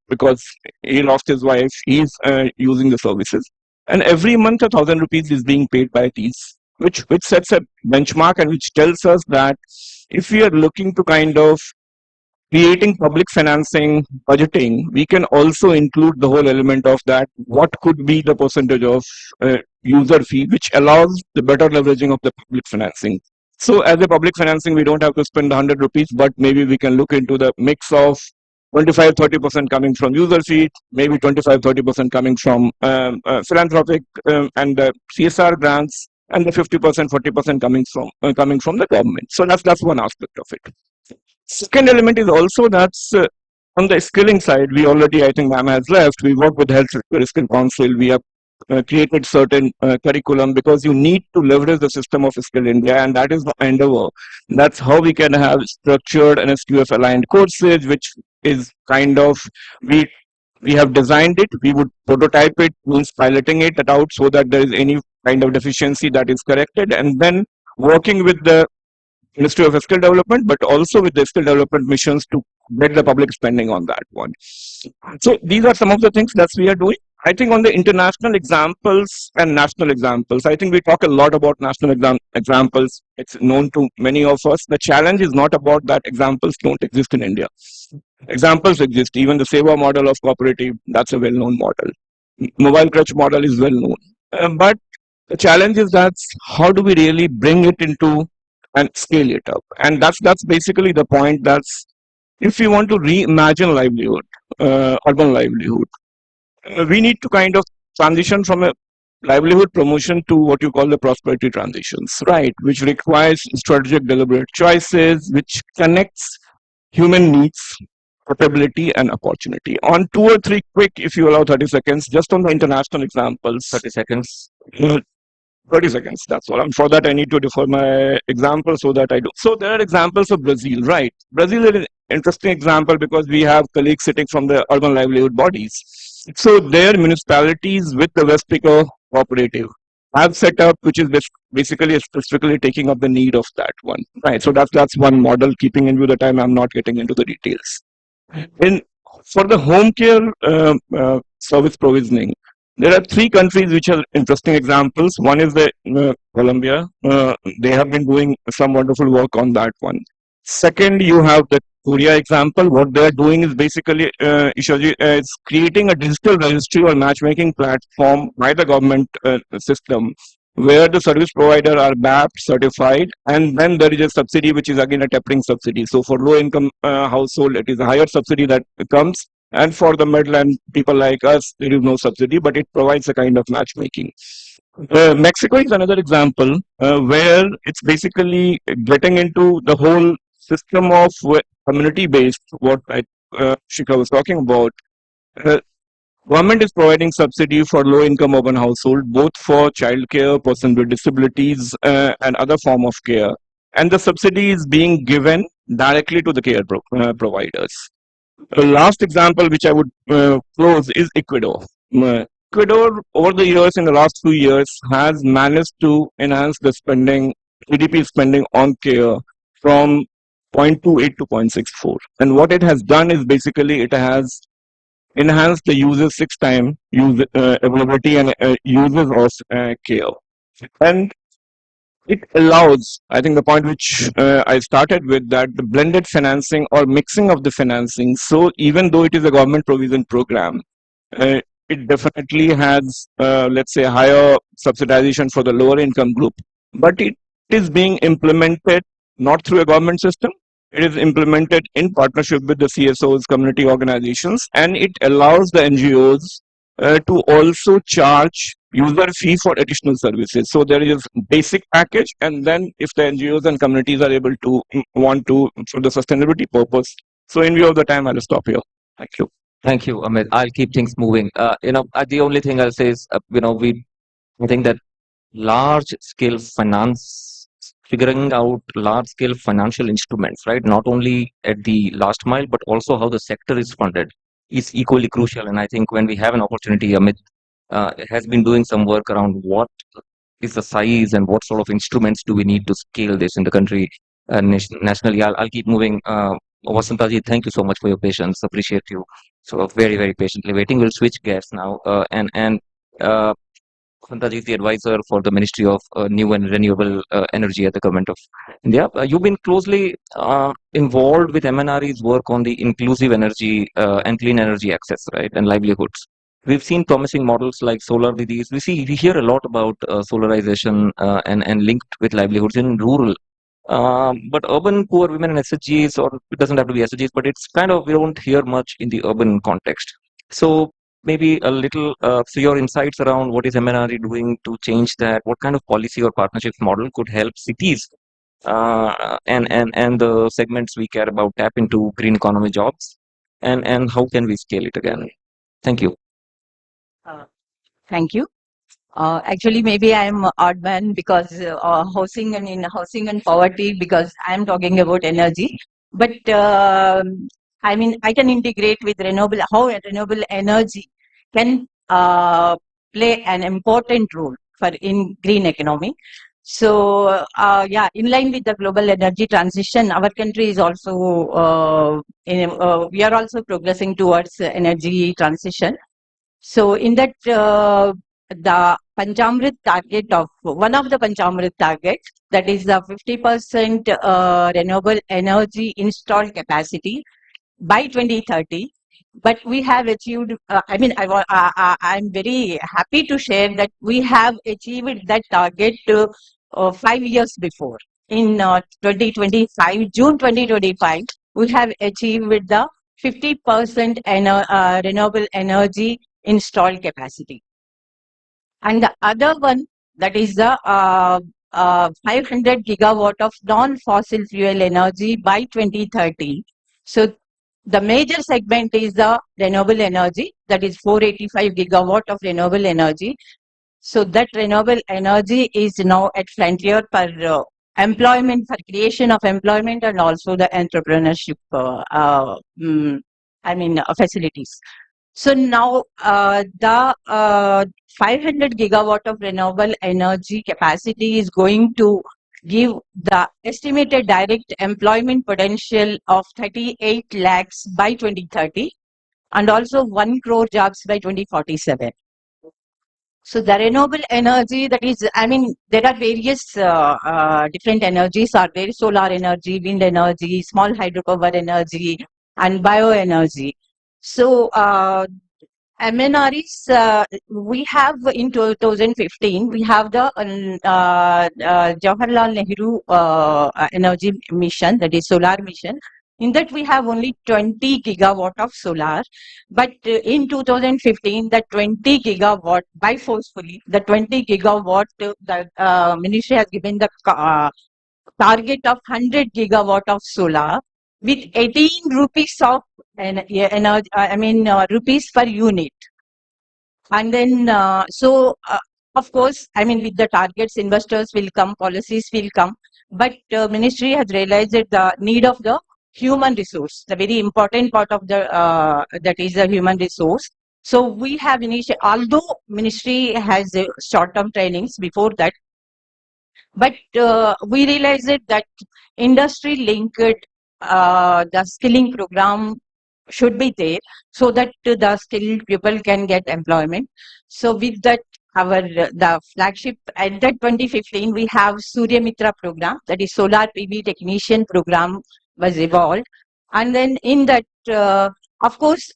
because he lost his wife, he's using the services. And every month 1,000 rupees is being paid by these, which sets a benchmark and which tells us that if we are looking to kind of creating public financing budgeting, we can also include the whole element of that. What could be the percentage of user fee, which allows the better leveraging of the public financing. So as a public financing, we don't have to spend 100 rupees, but maybe we can look into the mix of 25-30% coming from user fee, maybe 25-30% coming from philanthropic and CSR grants, and the 50%, 40% coming from the government. So that's one aspect of it. Second element is also that's on the skilling side. We already, I think, ma'am has left. We work with Health Skill Council. We have created certain curriculum because you need to leverage the system of Skill India, and that is the endeavor. That's how we can have structured and SQF aligned courses, which is kind of we have designed it. We would prototype it, means piloting it out so that there is any kind of deficiency that is corrected, and then working with the Ministry of Skill Development, but also with the skill development missions to get the public spending on that one. So these are some of the things that we are doing. I think on the international examples and national examples, I think we talk a lot about national examples. It's known to many of us. The challenge is not about that examples don't exist in India. Examples exist. Even the Seva model of cooperative, that's a well-known model. Mobile crutch model is well-known. But the challenge is that how do we really bring it into and scale it up? And that's basically the point. That's if we want to reimagine livelihood, urban livelihood, we need to kind of transition from a livelihood promotion to what you call the prosperity transitions, right? Which requires strategic, deliberate choices, which connects human needs, capability, and opportunity. On two or three quick, if you allow 30 seconds, just on the international examples. 30 seconds. 30 seconds, that's all. And for that, I need to defer my example so that I do. So there are examples of Brazil, right? Brazil is an interesting example because we have colleagues sitting from the urban livelihood bodies. So their municipalities with the West Pico cooperative have set up, which is basically specifically taking up the need of that one, right? So that's one model, keeping in view the time I'm not getting into the details. For the home care service provisioning, there are three countries which are interesting examples. One is the Colombia. They have been doing some wonderful work on that one. Second, you have the Korea example. What they are doing is basically is creating a digital registry or matchmaking platform by the government system, where the service provider are BAP certified, and then there is a subsidy which is again a tapering subsidy. So for low income household, it is a higher subsidy that comes, and for the middle and people like us, there is no subsidy, but it provides a kind of matchmaking. Mexico is another example where it's basically getting into the whole system of community-based, what Shikha was talking about. Government is providing subsidy for low-income urban household, both for childcare, person with disabilities, and other form of care. And the subsidy is being given directly to the care providers. The last example which I would close is Ecuador. Ecuador, over the years, in the last few years, has managed to enhance the spending, GDP spending on care from 0.28 to 0.64. And what it has done is basically it has enhanced the user 6 times availability and users of care. And it allows, I think the point which I started with, that the blended financing or mixing of the financing. So even though it is a government provision program, it definitely has, let's say, higher subsidization for the lower income group, but it is being implemented not through a government system. It is implemented in partnership with the CSOs, community organizations, and it allows the NGOs to also charge user fee for additional services. So there is a basic package, and then if the NGOs and communities are able to want to for the sustainability purpose. So in view of the time, I'll stop here. Thank you. Thank you, Amit. I'll keep things moving. The only thing I'll say is, I think that large-scale finance, figuring out large-scale financial instruments, right? Not only at the last mile, but also how the sector is funded is equally crucial. And I think when we have an opportunity, Amit has been doing some work around what is the size and what sort of instruments do we need to scale this in the country nationally. I'll keep moving. Vasantaji, thank you so much for your patience. Appreciate you. So very, very patiently waiting. We'll switch guests now. Vasantaji is the advisor for the Ministry of New and Renewable Energy at the Government of India. You've been closely involved with MNRE's work on the inclusive energy and clean energy access, right, and livelihoods. We've seen promising models like solar Didis. We hear a lot about solarization and linked with livelihoods in rural. But urban poor women and SHGs, or it doesn't have to be SHGs, but it's kind of, we don't hear much in the urban context. So maybe a little, so your insights around what is MNRE doing to change that, what kind of policy or partnerships model could help cities and the segments we care about tap into green economy jobs, and how can we scale it again? Thank you. Thank you. Actually, maybe I'm odd man because housing and poverty, because I'm talking about energy. But I mean, I can integrate with renewable, how renewable energy can play an important role in green economy. So yeah, in line with the global energy transition, our country is also we are also progressing towards energy transition. So in that, the Panchamrit target of one of the Panchamrit targets, that is the 50% renewable energy installed capacity by 2030. But we have achieved, I mean, I'm very happy to share that we have achieved that target 5 years before. In 2025, June 2025, we have achieved the 50% renewable energy installed capacity. and the other one, that is the 500 gigawatt of non-fossil fuel energy by 2030. So the major segment is the renewable energy, that is 485 gigawatt of renewable energy. So that renewable energy is now at frontier for employment, for creation of employment, and also the entrepreneurship, facilities. So now the 500 gigawatt of renewable energy capacity is going to give the estimated direct employment potential of 38 lakhs by 2030 and also 1 crore jobs by 2047. So the renewable energy, that is, there are various different energies are there: solar energy, wind energy, small hydropower energy, and bioenergy. So MNREs, we have in 2015, we have the Jawaharlal Nehru energy mission, that is solar mission. In that we have only 20 gigawatt of solar, but in 2015, the 20 gigawatt, by forcefully, the 20 gigawatt, the ministry has given the target of 100 gigawatt of solar with 18 rupees of rupees per unit. And then, of course, with the targets, investors will come, policies will come, but ministry has realized that the need of the human resource, the very important part of the that is the human resource. So we have initiated, although ministry has short-term trainings before that, but we realized that industry-linked the skilling program should be there so that the skilled people can get employment. So with that, the flagship at that 2015, we have Surya Mitra program, that is solar PV technician program was evolved. And then in that, of course,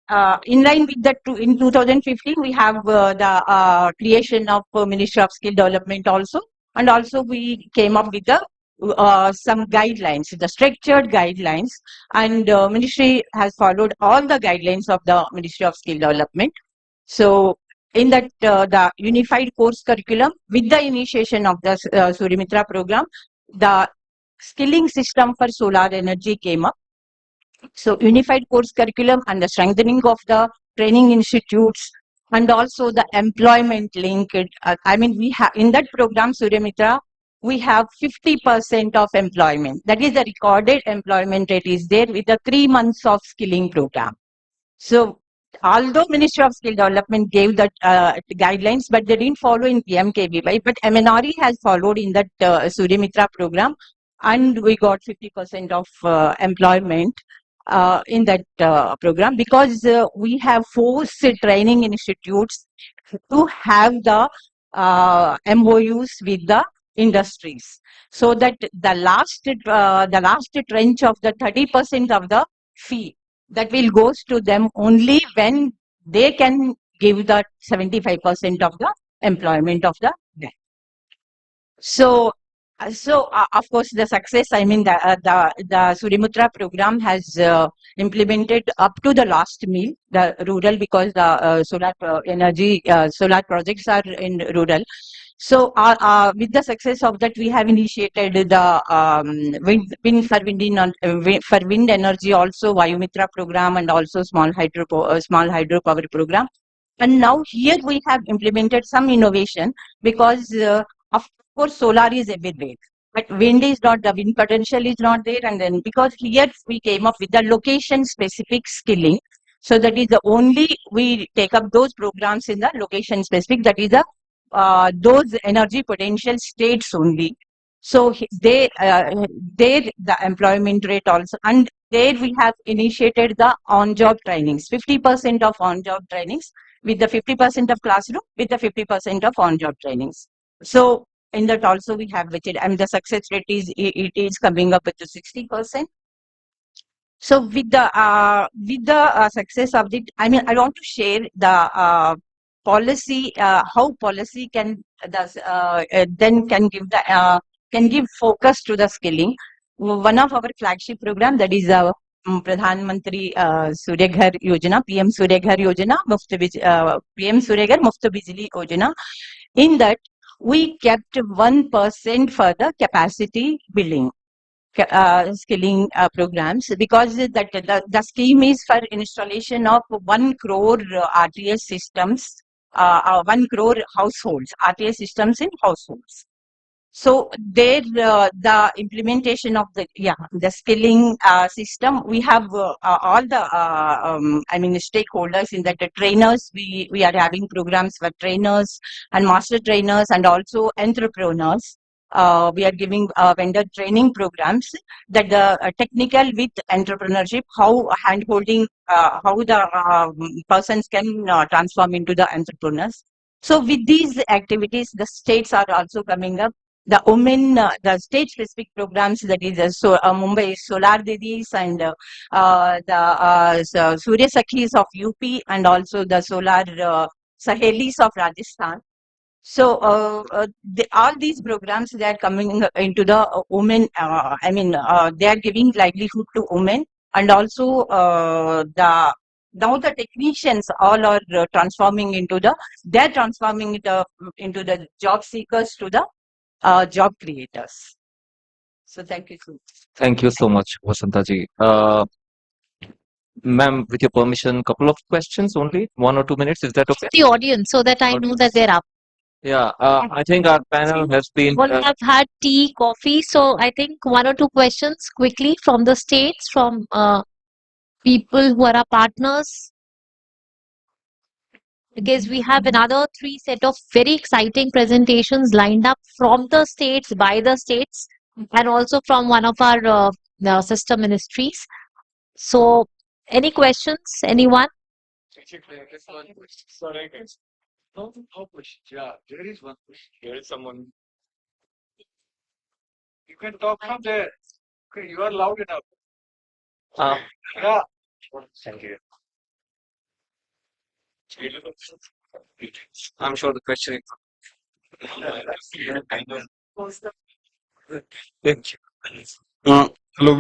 in line with that, in 2015, we have the creation of Ministry of Skill Development also. And also we came up with the some guidelines, the structured guidelines, and ministry has followed all the guidelines of the Ministry of Skill Development. So in that, the unified course curriculum with the initiation of the Surya Mitra program, the skilling system for solar energy came up. So unified course curriculum and the strengthening of the training institutes, and also the employment linked. We have in that program Surya Mitra, we have 50% of employment. That is the recorded employment rate is there with the 3 months of skilling program. So although Ministry of Skill Development gave that guidelines, but they didn't follow in PMKVY, but MNRE has followed in that Surya Mitra program, and we got 50% of employment in that program, because we have forced training institutes to have the MOUs with the industries, so that the last tranche of the 30% of the fee, that will goes to them only when they can give the 75% of the employment of the net. So of course the success, the Surya Mitra program has implemented up to the last mile, the rural, because the solar energy, solar projects are in rural. So with the success of that, we have initiated the for wind energy also Vayu Mitra program, and also small hydropower program. And now here we have implemented some innovation, because of course solar is everywhere, but wind is not, the wind potential is not there. And then because here we came up with the location specific skilling, so that is the only, we take up those programs in the location specific, that is the those energy potential states only. So there the employment rate also, and there we have initiated the on-job trainings, 50% of on-job trainings with the 50% of classroom with the 50% of on-job trainings. So in that also we have vetted, and the success rate is coming up to 60%. So with the success of it, I want to share the policy, how policy can then can give focus to the skilling. One of our flagship program, that is Pradhan Mantri Surya Ghar Yojana, PM Surya Ghar Yojana, PM Surya Ghar Muft Bijli Yojana. In that, we kept 1% for the capacity building. Skilling programs, because the scheme is for installation of 1 crore RTS systems, 1 crore households, RTS systems in households. So there, the implementation of the skilling system, we have all the stakeholders in that. The trainers, we are having programs for trainers and master trainers and also entrepreneurs. We are giving vendor training programs, that the technical with entrepreneurship, how hand-holding, how the persons can transform into the entrepreneurs. So with these activities, the states are also coming up. The women, the state-specific programs, that is Mumbai Solar Didis and the Surya Sakhis of UP, and also the Solar Sahelis of Rajasthan. So all these programs, they are coming into the women. They are giving livelihood to women, and also now the technicians all are transforming into they're transforming into the job seekers to the job creators. So thank you so much. Thank you so much, Vasantaji. Ma'am, with your permission, couple of questions only, 1 or 2 minutes. Is that okay? The audience, so that I know that they're up. Yeah, I think our panel has been. Well, have had tea, coffee, so I think 1 or 2 questions quickly from the states, from people who are our partners. Because we have another 3 set of very exciting presentations lined up from the states, by the states, and also from one of our sister ministries. So, any questions? Anyone? No question. Yeah, there is one question. There is someone. You can talk from there. Okay, you are loud enough. Yeah. Thank you. I'm sure the question is. Thank you. Hello,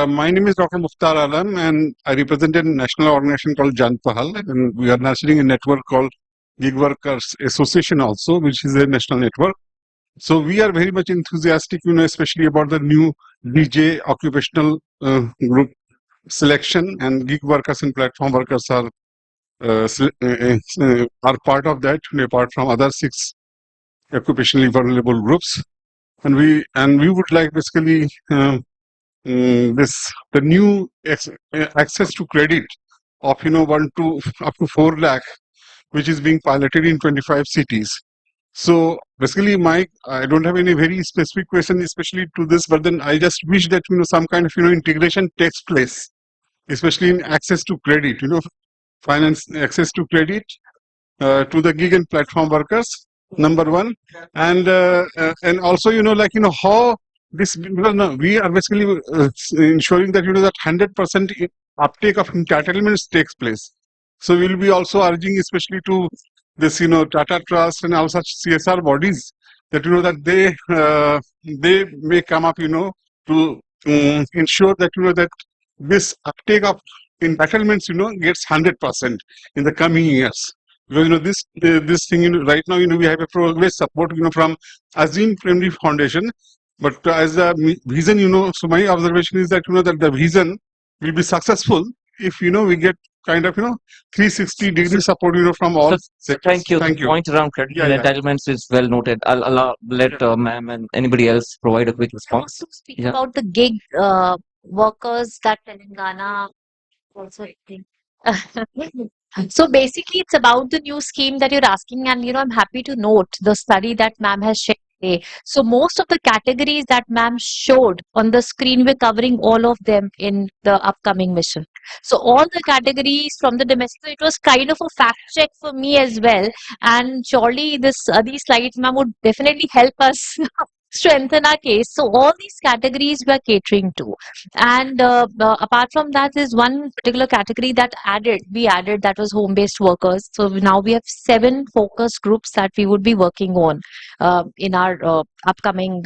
my name is Dr. Mukhtar Alam, and I represent a national organization called Jan Pahal, and we are nurturing a network called Gig Workers Association also, which is a national network. So we are very much enthusiastic, especially about the new DJ occupational group selection, and gig workers and platform workers are part of that, apart from other 6 occupationally vulnerable groups. And we would like basically the new access to credit of 1 to up to 4 lakh, which is being piloted in 25 cities. So basically, I don't have any very specific question, especially to this, but then I just wish that some kind of integration takes place, especially in access to credit, finance access to credit to the gig and platform workers. Number 1, and also how this, because no, we are basically ensuring that that 100% uptake of entitlements takes place. So we'll be also urging, especially to this Tata Trust and all such CSR bodies, that that they may come up to ensure that that this uptake of entitlements gets 100% in the coming years. Because this thing right now we have a progress support from Azim Primary Foundation, but as a vision so my observation is that that the vision will be successful if we get kind of 360-degree support from all sectors. Thank you. Thank The you. point around credit and entitlements is well noted. I'll let ma'am and anybody else provide a quick response. Speak about the gig workers that Telangana also think. So basically, it's about the new scheme that you're asking, and I'm happy to note the study that ma'am has shared today. So most of the categories that ma'am showed on the screen, we're covering all of them in the upcoming mission. So all the categories from the domestic, so it was kind of a fact check for me as well. And surely these slides, ma'am, would definitely help us strengthen our case. So all these categories we are catering to, and apart from that, there's one particular category that we added, that was home-based workers. So now we have 7 focus groups that we would be working on in our upcoming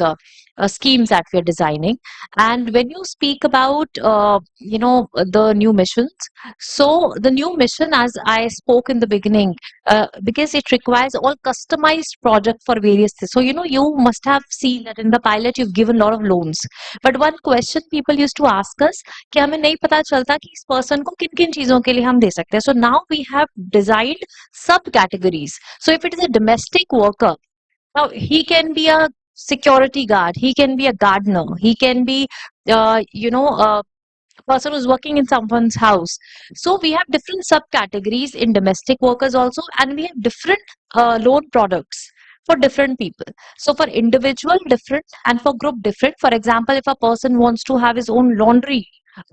schemes that we are designing. And when you speak about, the new missions, so the new mission, as I spoke in the beginning, because it requires all customized project for various things. So, you must have seen that in the pilot, you've given a lot of loans. But one question people used to ask us, कि हमें नहीं पता चलता कि इस person को किन किन चीजों के लिए हम दे सकते हैं. So now we have designed subcategories. So if it is a domestic worker, now he can be a security guard, he can be a gardener, he can be, a person who's working in someone's house. So we have different subcategories in domestic workers also, and we have different loan products for different people. So for individual different and for group different. For example, if a person wants to have his own laundry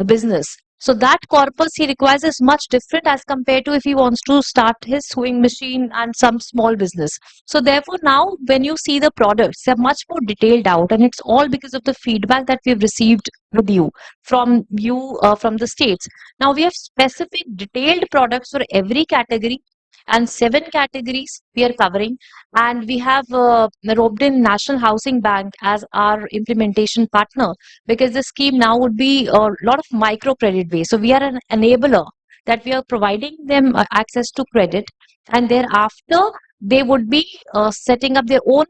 business, so that corpus he requires is much different as compared to if he wants to start his sewing machine and some small business. So therefore now when you see the products, they're much more detailed out, and it's all because of the feedback that we've received with you from the states. Now we have specific detailed products for every category, and 7 categories we are covering, and we have roped in National Housing Bank as our implementation partner, because the scheme now would be a lot of micro credit based. So we are an enabler that we are providing them access to credit, and thereafter they would be setting up their own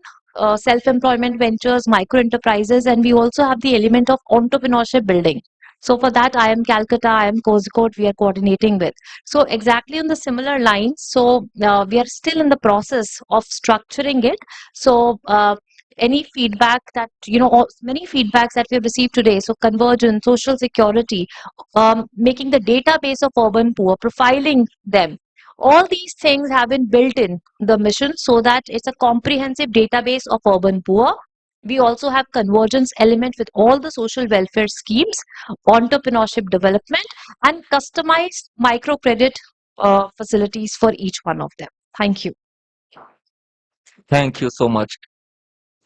self-employment ventures, micro enterprises, and we also have the element of entrepreneurship building. So for that, I am Calcutta, I am Kozhikode, we are coordinating with. So exactly on the similar lines, so we are still in the process of structuring it. So any feedback that, many feedbacks that we have received today, so convergence, social security, making the database of urban poor, profiling them, all these things have been built in the mission so that it's a comprehensive database of urban poor. We also have convergence element with all the social welfare schemes, entrepreneurship development, and customized microcredit facilities for each one of them. Thank you. Thank you so much.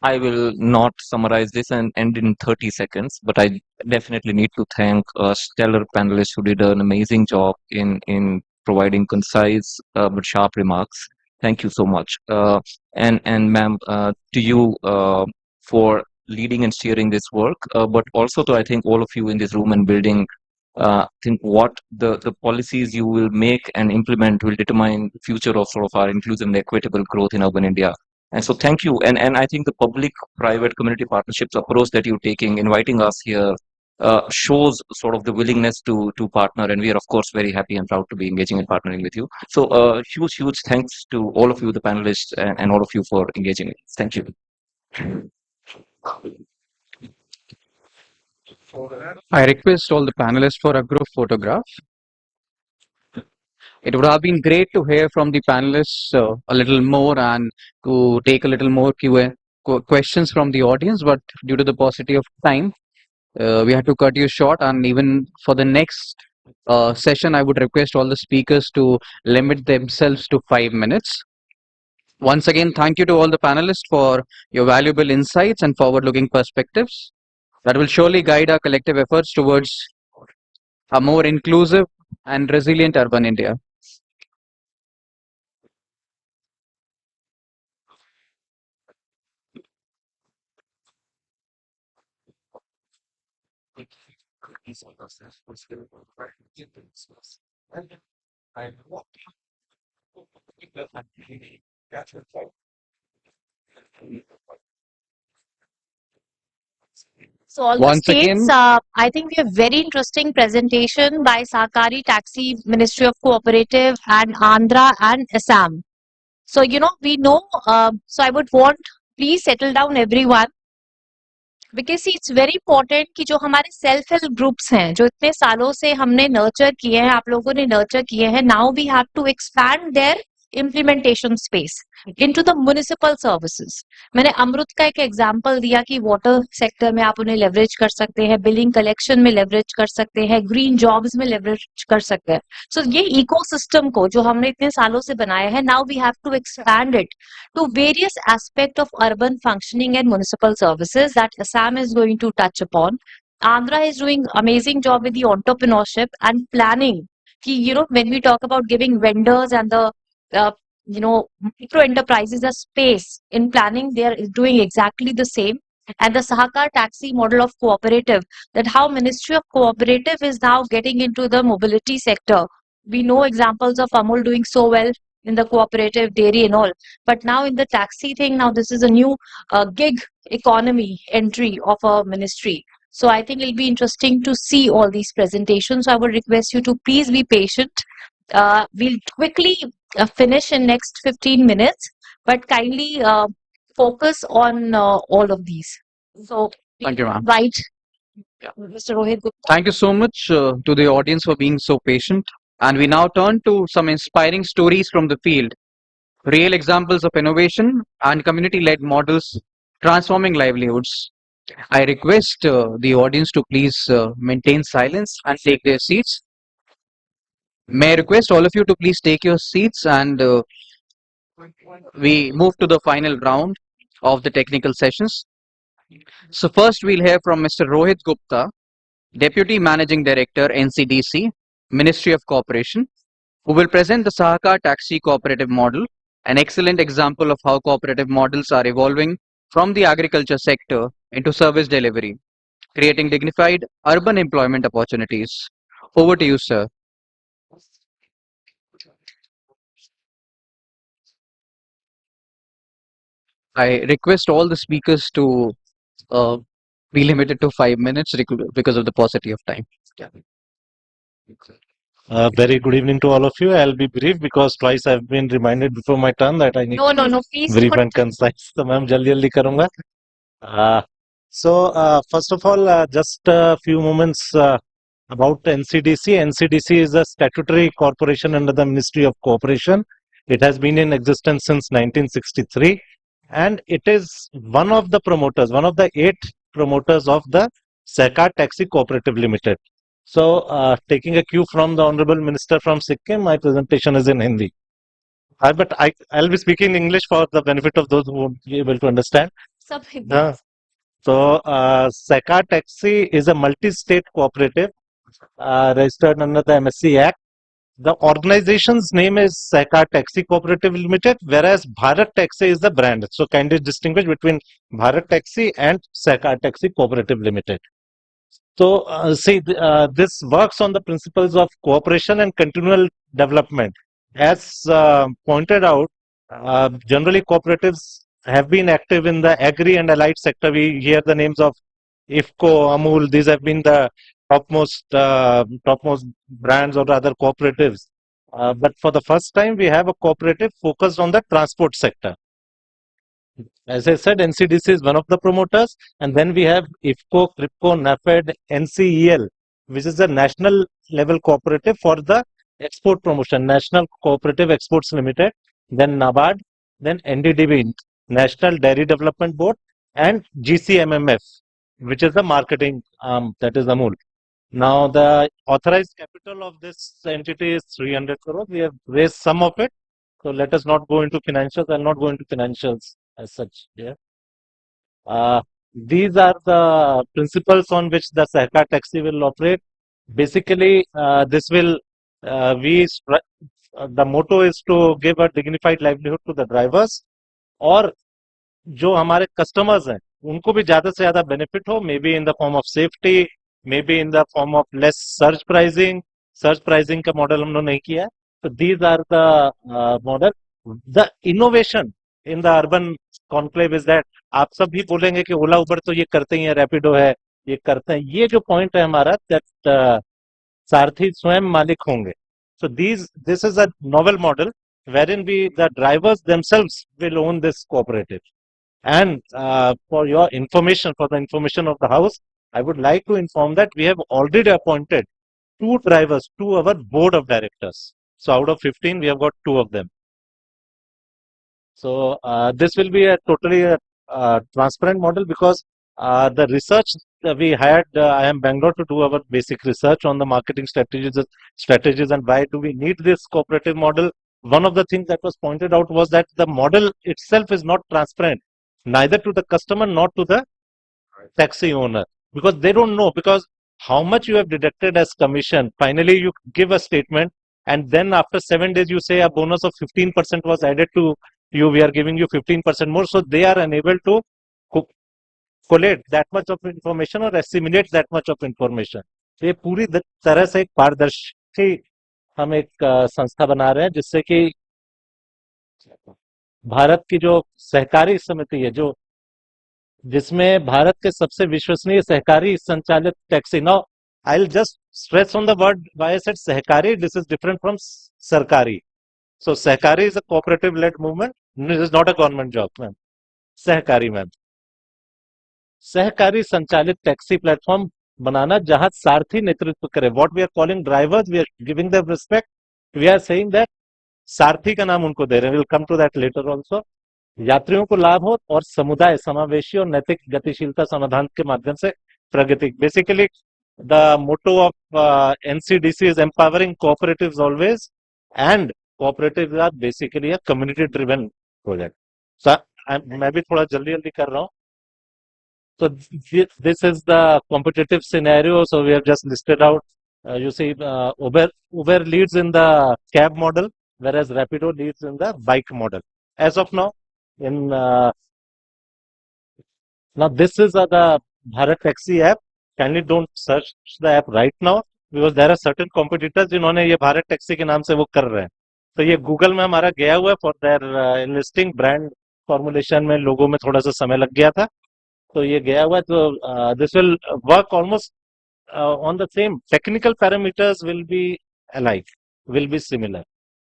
I will not summarize this and end in 30 seconds, but I definitely need to thank a stellar panelists who did an amazing job in providing concise but sharp remarks. Thank you so much. And ma'am, to you for leading and steering this work, but also to, I think, all of you in this room and building, think what the policies you will make and implement will determine the future of sort of our inclusive and equitable growth in urban India. And so thank you. And I think the public-private community partnerships approach that you're taking, inviting us here, shows sort of the willingness to partner. And we are, of course, very happy and proud to be engaging and partnering with you. So huge thanks to all of you, the panelists, and all of you for engaging with us. Thank you. I request all the panelists for a group photograph. It would have been great to hear from the panelists a little more and to take a little more questions from the audience, but due to the paucity of time, we had to cut you short. And even for the next session, I would request all the speakers to limit themselves to 5 minutes. Once again, thank you to all the panelists for your valuable insights and forward-looking perspectives that will surely guide our collective efforts towards a more inclusive and resilient urban India. So all Once the states, again, I think we have very interesting presentation by Sahkari Taxi, Ministry of Cooperative, and Andhra and Assam. So, we know, so I would want, please settle down everyone. Because see, it's very important कि जो हमारे self help groups हैं जो इतने सालों से हमने nurture किए हैं, आप लोगों ने नर्चर किए हैं, now we have to expand their implementation space into the municipal services. मैंने अमृत का एक एग्जांपल दिया कि वाटर सेक्टर में आप उन्हें लेवरेज कर सकते हैं, बिलिंग कलेक्शन में लेवरेज कर सकते हैं, ग्रीन जॉब्स में लेवरेज कर सकते हैं. सो ये इकोसिस्टम को जो हमने इतने सालों से बनाया है, now we have to expand it to various aspects of urban functioning and municipal services that Assam is going to touch upon. Andhra is doing amazing job with the entrepreneurship and planning. When we talk about giving vendors and the micro enterprises a space in planning, they are doing exactly the same. and the Sahakar taxi model of cooperative, that how Ministry of Cooperative is now getting into the mobility sector. We know examples of Amul doing so well in the cooperative dairy and all, but now in the taxi thing, now this is a new gig economy entry of a ministry. So I think it'll be interesting to see all these presentations. So I would request you to please be patient. We'll quickly finish in next 15 minutes, but kindly focus on all of these. So Thank you, ma'am. right, Mr. Rohit Gupta. Thank you so much to the audience for being so patient. And we now turn to some inspiring stories from the field, real examples of innovation and community-led models transforming livelihoods. I request the audience to please maintain silence and take their seats. May I request all of you to please take your seats, and we move to the final round of the technical sessions. So first we'll hear from Mr. Rohit Gupta, Deputy Managing Director, NCDC, Ministry of Cooperation, who will present the Sahakar Taxi Cooperative Model, an excellent example of how cooperative models are evolving from the agriculture sector into service delivery, creating dignified urban employment opportunities. Over to you, sir. I request all the speakers to be limited to 5 minutes because of the paucity of time. Yeah. Very good evening to all of you. I'll be brief because twice I've been reminded before my turn that I need No, please. brief and concise. So, ma'am, jaldi karunga. First of all, just a few moments about NCDC. NCDC is a statutory corporation under the Ministry of Cooperation. It has been in existence since 1963, and it is one of the promoters, one of the 8 promoters of the Sahakar Taxi Cooperative Limited. So, taking a cue from the Honorable Minister from Sikkim, my presentation is in Hindi. But I'll be speaking English for the benefit of those who won't be able to understand. Sahakar Taxi is a multi-state cooperative registered under the MSC Act. The organization's name is Sahakar Taxi Cooperative Limited, whereas Bharat Taxi is the brand. So kindly distinguish between Bharat Taxi and Sahakar Taxi Cooperative Limited. So, this works on the principles of cooperation and continual development. As pointed out, generally cooperatives have been active in the agri and allied sector. We hear the names of IFCO, Amul. These have been the topmost brands or other cooperatives. But for the first time, we have a cooperative focused on the transport sector. As I said, NCDC is one of the promoters, and then we have IFCO, CRIPCO, NAFED, NCEL, which is the national level cooperative for the export promotion, National Cooperative Exports Limited, then NABARD, then NDDB, National Dairy Development Board, and GCMMF, which is the marketing that is Amul. Now, the authorized capital of this entity is 300 crores. We have raised some of it. So let us not go into financials. I'll not go into financials as such. Yeah. These are the principles on which the Sahakar Taxi will operate. Basically, this will the motto is to give a dignified livelihood to the drivers, और जो हमारे customers हैं उनको भी ज़्यादा से ज़्यादा benefit हो, maybe in the form of safety, maybe in the form of less surge pricing का model हम लोग नहीं किया है. So these are the model. The innovation in the urban conclave is that आप सब भी बोलेंगे कि ओला उबर तो ये करते ही हैं, रैपिडो है, ये करते हैं. ये जो point है हमारा that सारथी स्वयं मालिक होंगे. So this is a novel model wherein the drivers themselves will own this cooperative. And for your information, for the information of the house, I would like to inform that we have already appointed 2 drivers to our board of directors. So out of 15, we have got 2 of them. So this will be a totally transparent model because the research we hired IIM Bangalore to do our basic research on the marketing strategies and why do we need this cooperative model. One of the things that was pointed out was that the model itself is not transparent, neither to the customer nor to the taxi owner, because they don't know, because how much you have deducted as commission. Finally, you give a statement and then after 7 days you say a bonus of 15% was added to you, we are giving you 15% more. So they are unable to collate that much of information or assimilate that much of information. ये पूरी तरह से एक पारदर्शी हम एक संस्था बना रहे हैं जिससे कि भारत की जो सहकारी समिति है जो जिसमें भारत के सबसे विश्वसनीय सहकारी संचालित taxi now I will just stress on the word why I said सहकारी दिस इज डिफरेंट फ्रॉम सरकारी so सहकारी is a cooperative led movement, this is not a government job ma'am सहकारी मैम सहकारी संचालित टैक्सी प्लेटफॉर्म बनाना जहां सारथी नेतृत्व करे what we are calling drivers we are giving them respect we are saying that सारथी का नाम उनको दे रहे हैं will come to that later also यात्रियों को लाभ हो और समुदाय समावेशी और नैतिक गतिशीलता समाधान के माध्यम से प्रगति basically the motto of NCDC is empowering cooperatives always and cooperatives are basically a community driven project मैं भी थोड़ा जल्दी जल्दी कर रहा हूँ So this is the competitive scenario. So we have just listed out. You see, Uber leads in the cab model, whereas Rapido leads in the bike model. As of now, in now this is the Bharat Taxi app. Kindly don't search the app right now because there are certain competitors जिन्होंने ये Bharat taxi के नाम से वो कर रहे हैं. तो ये Google में हमारा गया हुआ है for their listing brand formulation में लोगों में थोड़ा सा समय लग गया था. तो ये गया हुआ तो this will work almost on the same technical parameters will be alike will be similar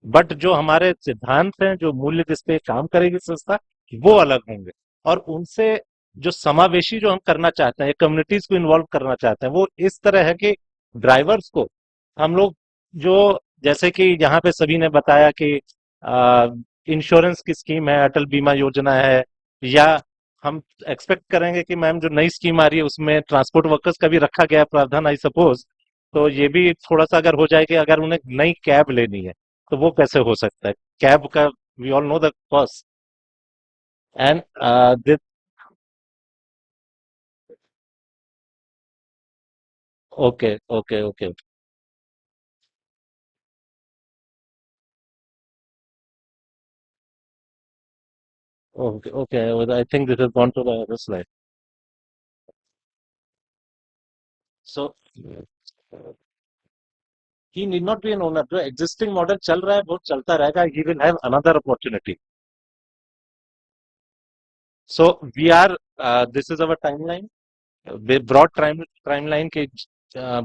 but जो हमारे सिद्धांत हैं जो मूल्य जिस पे काम करेगी संस्था वो अलग होंगे और उनसे जो समावेशी जो हम करना चाहते हैं कम्युनिटीज को इन्वॉल्व करना चाहते हैं वो इस तरह है कि ड्राइवर्स को हम लोग जो जैसे कि यहाँ पे सभी ने बताया कि इंश्योरेंस की स्कीम है अटल बीमा योजना है या हम एक्सपेक्ट करेंगे कि मैम जो नई स्कीम आ रही है उसमें ट्रांसपोर्ट वर्कर्स का भी रखा गया है प्रावधान आई सपोज तो ये भी थोड़ा सा अगर हो जाए कि अगर उन्हें नई कैब लेनी है तो वो कैसे हो सकता है कैब का we all know the cost and okay okay okay okay okay I think this has gone to the other slide so he need not be an owner जो existing model चल रहा है वो चलता रहेगा he will have another opportunity so we are this is our timeline broad timeline ke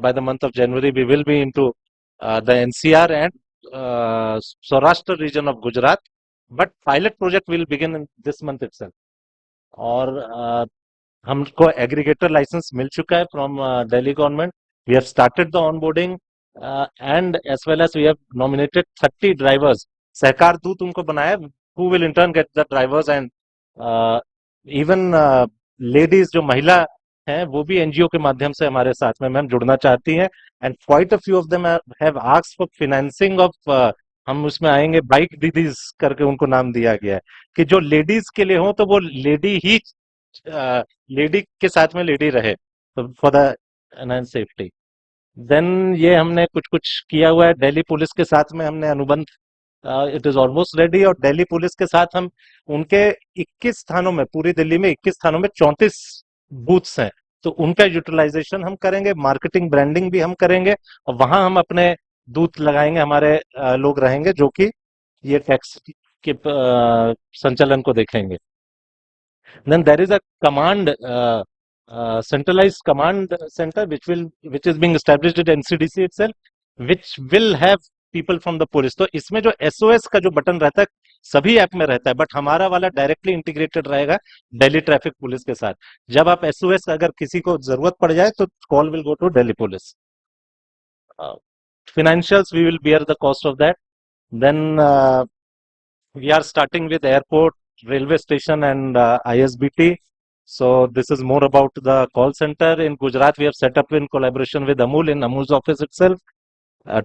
by the month of January we will be into the NCR and Saurashtra region of Gujarat but pilot project will begin in this month itself और हमको aggregator licence मिल चुका है from Delhi government we have started the onboarding and as well as we have nominated 30 drivers सहकार दूत उनको बनाया who will in turn get the drivers and even ladies जो महिला हैं वो भी एनजीओ के माध्यम से हमारे साथ में मैम जुड़ना चाहती हैं and quite a few of them have asked for financing of हम उसमें आएंगे बाइक दीदीज करके उनको नाम दिया गया है कि जो लेडीज के लिए हो तो वो लेडी ही लेडी के साथ में लेडी रहे for the enhance safety then ये हमने कुछ कुछ किया हुआ है दिल्ली पुलिस के साथ में हमने अनुबंध इट इज ऑलमोस्ट रेडी और दिल्ली पुलिस के साथ हम उनके 21 स्थानों में पूरी दिल्ली में 21 स्थानों में 34 बूथ्स हैं तो उनका यूटिलाइजेशन हम करेंगे मार्केटिंग ब्रांडिंग भी हम करेंगे और वहां हम अपने दूत लगाएंगे हमारे लोग रहेंगे जो कि ये टैक्स के संचालन को देखेंगे then there is a command centralized command center which is being established at NCDC itself which will have people from the police तो इसमें जो SOS का जो बटन रहता है सभी ऐप में रहता है बट हमारा वाला डायरेक्टली इंटीग्रेटेड रहेगा दिल्ली ट्रैफिक पुलिस के साथ जब आप SOS अगर किसी को जरूरत पड़ जाए तो call will go to Delhi police financials we will bear the cost of that then we are starting with airport railway station and ISBT so this is more about the call center in Gujarat we have set up in collaboration with Amul in Amul's office itself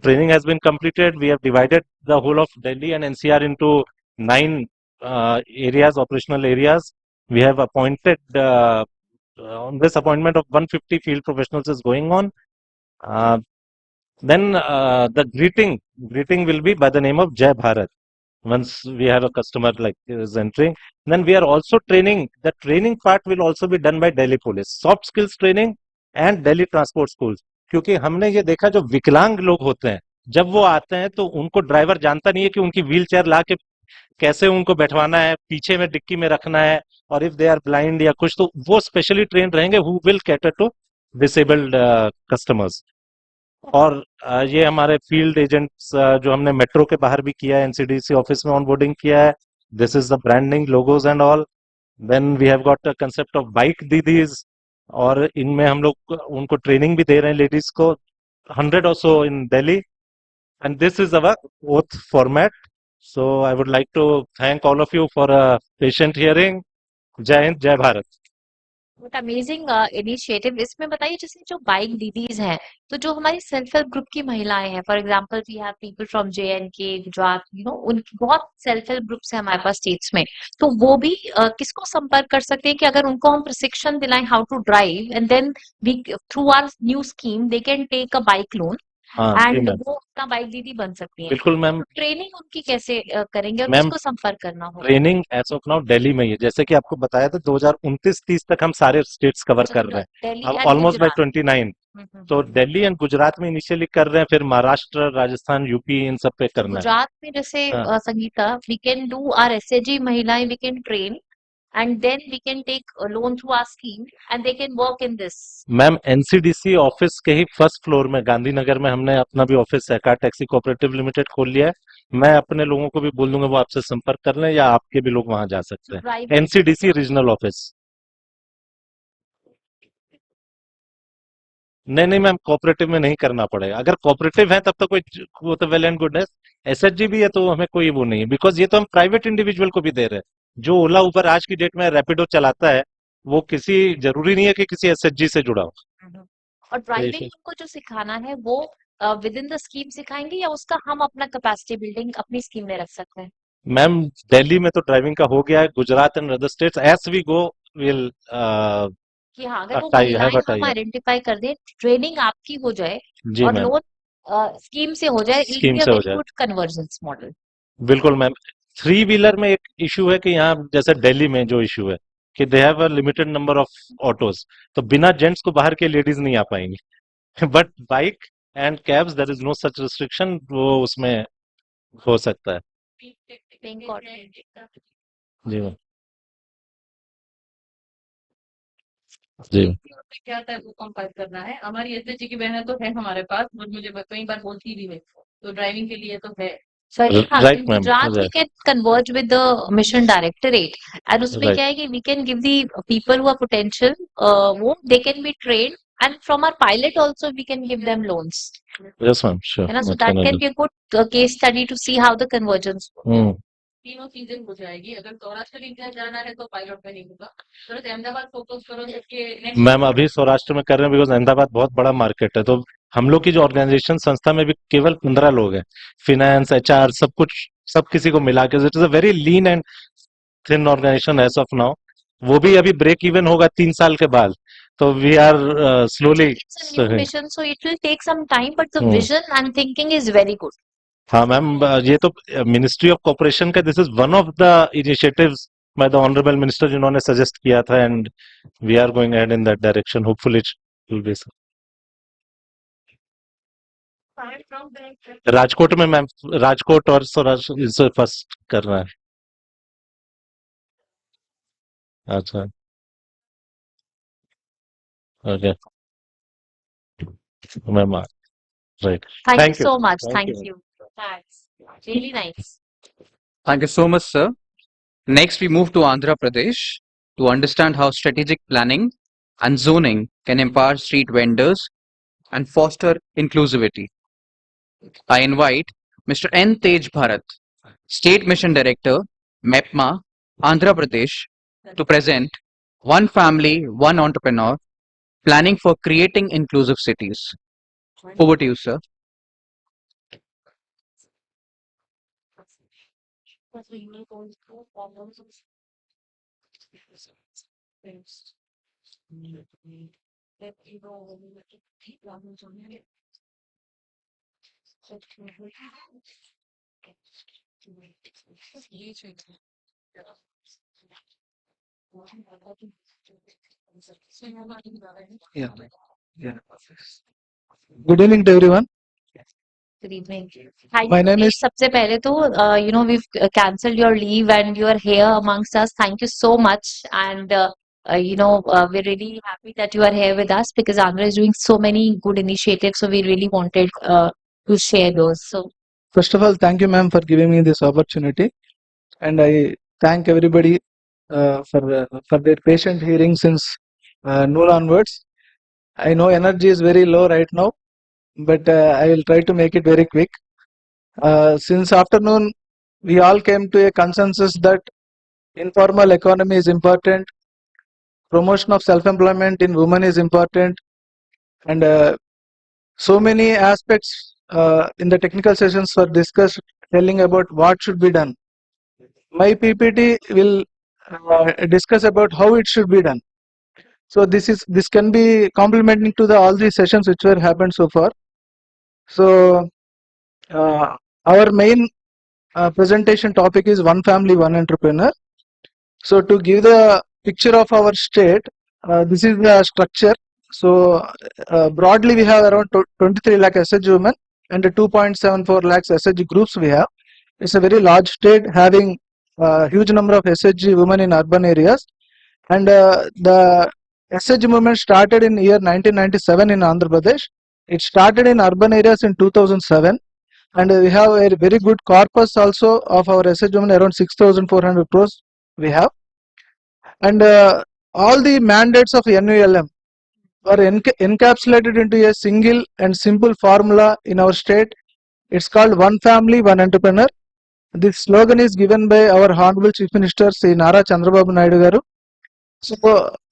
training has been completed we have divided the whole of Delhi and NCR into 9 areas operational areas we have appointed on this appointment of 150 field professionals is going on then the greeting will be by the name of Jai Bharat once we have a customer like is entering. Then we are also training. The training part will also be done by Delhi Police. Soft skills training and Delhi Transport Schools. क्योंकि हमने ये देखा जो विकलांग लोग होते हैं जब वो आते हैं तो उनको ड्राइवर जानता नहीं है कि उनकी व्हील चेयर ला के कैसे उनको बैठवाना है, पीछे में डिक्की में रखना है, और इफ दे आर ब्लाइंड या कुछ तो वो स्पेशली ट्रेन रहेंगे who will cater to disabled customers. और ये हमारे फील्ड एजेंट्स जो हमने मेट्रो के बाहर भी किया है, एनसीडीसी ऑफिस में ऑनबोर्डिंग किया है, this is the branding logos and all. Then we have got a concept of bike didis, और इनमें हम लोग उनको ट्रेनिंग भी दे रहे हैं लेडीज को, 100 or so in Delhi, and this is our oath format. So I would like to thank all of you for a patient hearing. Jai Hind, Jai Bharat. What amazing initiative। इसमें बताइए जैसे जो bike didis हैं तो जो हमारी self help group की महिलाएं हैं, for example we have people from JNK, Gujarat, उनकी बहुत सेल्फ हेल्प ग्रुप्स हैं हमारे पास स्टेट्स में, तो वो भी किसको संपर्क कर सकते हैं कि अगर उनको हम प्रशिक्षण दिलाएं how to drive and then we through our new scheme they can take a bike loan हाँ जी एंड मैम, वो अपना बाइक दीदी बन सकती हैं। बिल्कुल मैम। तो ट्रेनिंग उनकी कैसे करेंगे और मैम किसको संपर्क करना होगा? Training as of now Delhi में ही है, जैसे कि आपको बताया था 2029-30 तक हम सारे स्टेट्स कवर अच्छा, कर तो रहे हैं, दिल्ली अब एंड ऑलमोस्ट बाय गुजरात। 29। तो दिल्ली एंड गुजरात में इनिशियली कर रहे हैं, फिर महाराष्ट्र, राजस्थान, यूपी, इन सब पे तो करना है। गुजरात में जैसे हाँ Sangeeta, we can do our SHG महिलाएं, we can train and then we can take a loan through our scheme and they can work in this। Ma'am NCDC office के ही फर्स्ट फ्लोर में गांधीनगर में हमने अपना भी ऑफिस है, कार टैक्सी कोऑपरेटिव लिमिटेड खोल लिया है। मैं अपने लोगों को भी बोल दूंगा वो आपसे संपर्क कर लें, या आपके भी लोग वहां जा सकते हैं, ड्राइविंग एनसीडीसी रीजनल ऑफिस। नहीं नहीं मैम, कोऑपरेटिव में नहीं करना पड़ेगा, अगर कोऑपरेटिव है तब तो कोई, वो तो वेल एंड गुड है। एसएचजी भी है तो हमें कोई वो नहीं है, बिकॉज ये तो हम प्राइवेट इंडिविजुअल को भी दे रहे हैं। जो ओला उबर आज की डेट में रैपिडो चलाता है वो किसी, जरूरी नहीं है कि किसी एसएचजी से जुड़ा हो। और ड्राइविंग उनको जो सिखाना है वो विद इन द स्कीम सिखाएंगे या उसका हम अपना कैपेसिटी बिल्डिंग अपनी स्कीम में रख सकते हैं? मैम दिल्ली में तो ड्राइविंग का हो गया है, Gujarat and other states as we go will कि हाँ, अगर वो महिलाएं हम आइडेंटिफाई कर दें, ट्रेनिंग आपकी हो जाए जी और मैम, लोन स्कीम से हो जाए, इट स्कीम बी अ से हो वेरी जाए, गुड कन्वर्जेंस मॉडल। बिल्कुल मैम। 3 व्हीलर में एक इशू है कि यहाँ जैसे दिल्ली में जो इशू है कि they have a limited number of autos, तो बिना जेंट्स को बाहर के लेडीज नहीं आ पाएंगी but bike and cabs there is no such restriction, वो उसमें हो सकता है। जी मैम, जी क्या था वो कंपेयर करना है, हमारी एसएचजी की बहनें तो है हमारे पास और मुझे कई बार बोलती भी है, तो ड्राइविंग के लिए तो है। Right ma'am, Gujarat we can converge with the mission directorate and उसमें क्या राइट, है कि we can give the people who are potential, वो they can be trained and from our pilot also we can give them loans, yes ma'am, sure, है ना? So that can be a good case study to see how the convergence. तीनों चीजें हो जाएगी, अगर Saurashtra reason जाना है तो पायलट में नहीं होगा, तो अहमदाबाद फोकस करो जबकि मैम अभी सौराष्ट्र में कर रहे हैं बिकॉज अहमदाबाद बहुत बड़ा मार्केट है, तो हम लोग की जो ऑर्गेनाइजेशन संस्था में भी केवल 15 लोग हैं, फिनेंस, एचआर, सब कुछ, सब किसी को मिला के, it is a very lean and thin organisation as of now. वो भी अभी ब्रेक इवन होगा 3 साल के बाद, तो we are slowly. It's a new mission, so it will take some time, but the vision and thinking is very good. हाँ ma'am, ये तो मिनिस्ट्री ऑफ कॉर्पोरेशन का, this is one of the initiatives by the honourable minister जिन्होंने suggest किया था, and we are going ahead in that direction, hopefully it will be. Rajkot में ma'am, Rajkot और सौराष्ट्र इसे फर्स्ट करना है। अच्छा, okay ma'am, right, Thank you thank you, so much. Thank Thank you. you. Thanks. Really nice. Thank you so much, sir. Next, we move to Andhra Pradesh to understand how strategic planning and zoning can empower street vendors and foster inclusivity. I invite Mr. N. Tej Bharat, State Mission Director, MEPMA, Andhra Pradesh, to present One Family, One Entrepreneur, Planning for Creating Inclusive Cities. Over to you, sir. Yeah. Yeah. Good evening to everyone. Good evening. Thank My you. name Pete. is सबसे पहले तो we've cancelled your leave and you are here amongst us. Thank you so much. And we're really happy that you are here with us because Andhra is doing so many good initiatives. So we really wanted to share those. So First of all, thank you, ma'am, for giving me this opportunity, and I thank everybody for their patient hearing since noon onwards. I know energy is very low right now, but I will try to make it very quick. Since afternoon, we all came to a consensus that informal economy is important, promotion of self-employment in women is important, and so many aspects in the technical sessions were discussed, telling about what should be done. My PPT will discuss about how it should be done. So this can be complementing to all the sessions which were happened so far. So our main presentation topic is one family, one entrepreneur. So to give the picture of our state, this is the structure. So broadly we have around 23 lakh SHG women and 2.74 lakhs SHG groups we have. It's a very large state having a huge number of SHG women in urban areas. And the SHG movement started in year 1997 in Andhra Pradesh. It started in urban areas in 2007. And we have a very good corpus also of our SHG women, around 6,400 crores we have. And all the mandates of NULM were encapsulated into a single and simple formula in our state. It's called One Family, One Entrepreneur. This slogan is given by our Honorable Chief Minister, Sri Nara Chandrababu Naidu Garu. So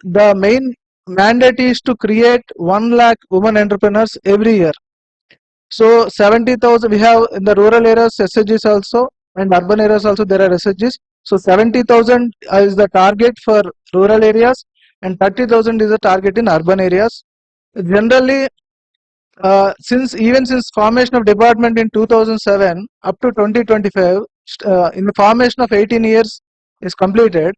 the main mandate is to create 1 lakh women entrepreneurs every year. So 70,000 we have in the rural areas SHGs also, and urban areas also there are SHGs. So 70,000 is the target for rural areas and 30,000 is the target in urban areas. Generally, since formation of department in 2007 up to 2025, in the formation of 18 years is completed.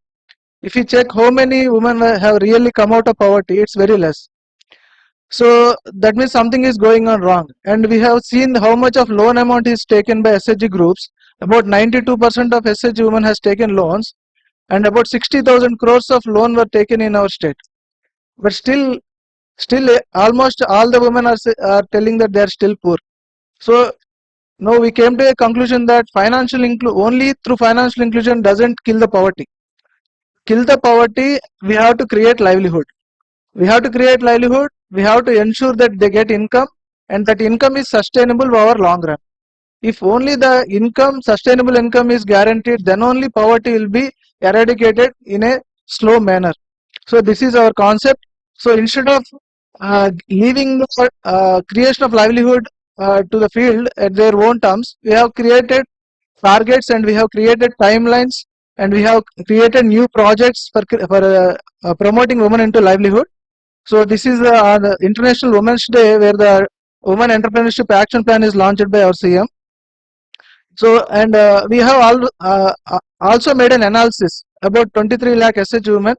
If you check how many women have really come out of poverty, it's very less. So that means something is going on wrong. And we have seen how much of loan amount is taken by SHG groups. About 92% of SHG women has taken loans, and about 60,000 crores of loan were taken in our state. But still almost all the women are telling that they are still poor. So now we came to a conclusion that only through financial inclusion doesn't kill the poverty. Kill the poverty, we have to create livelihood. We have to create livelihood, we have to ensure that they get income, and that income is sustainable over long run. If only the sustainable income is guaranteed, then only poverty will be eradicated in a slow manner. So this is our concept. So instead of leaving the creation of livelihood to the field at their own terms, we have created targets and we have created timelines and we have created new projects for promoting women into livelihood. So this is the International Women's Day, where the Women Entrepreneurship Action Plan is launched by our CM. So, and we have also made an analysis about 23 lakh SHG women.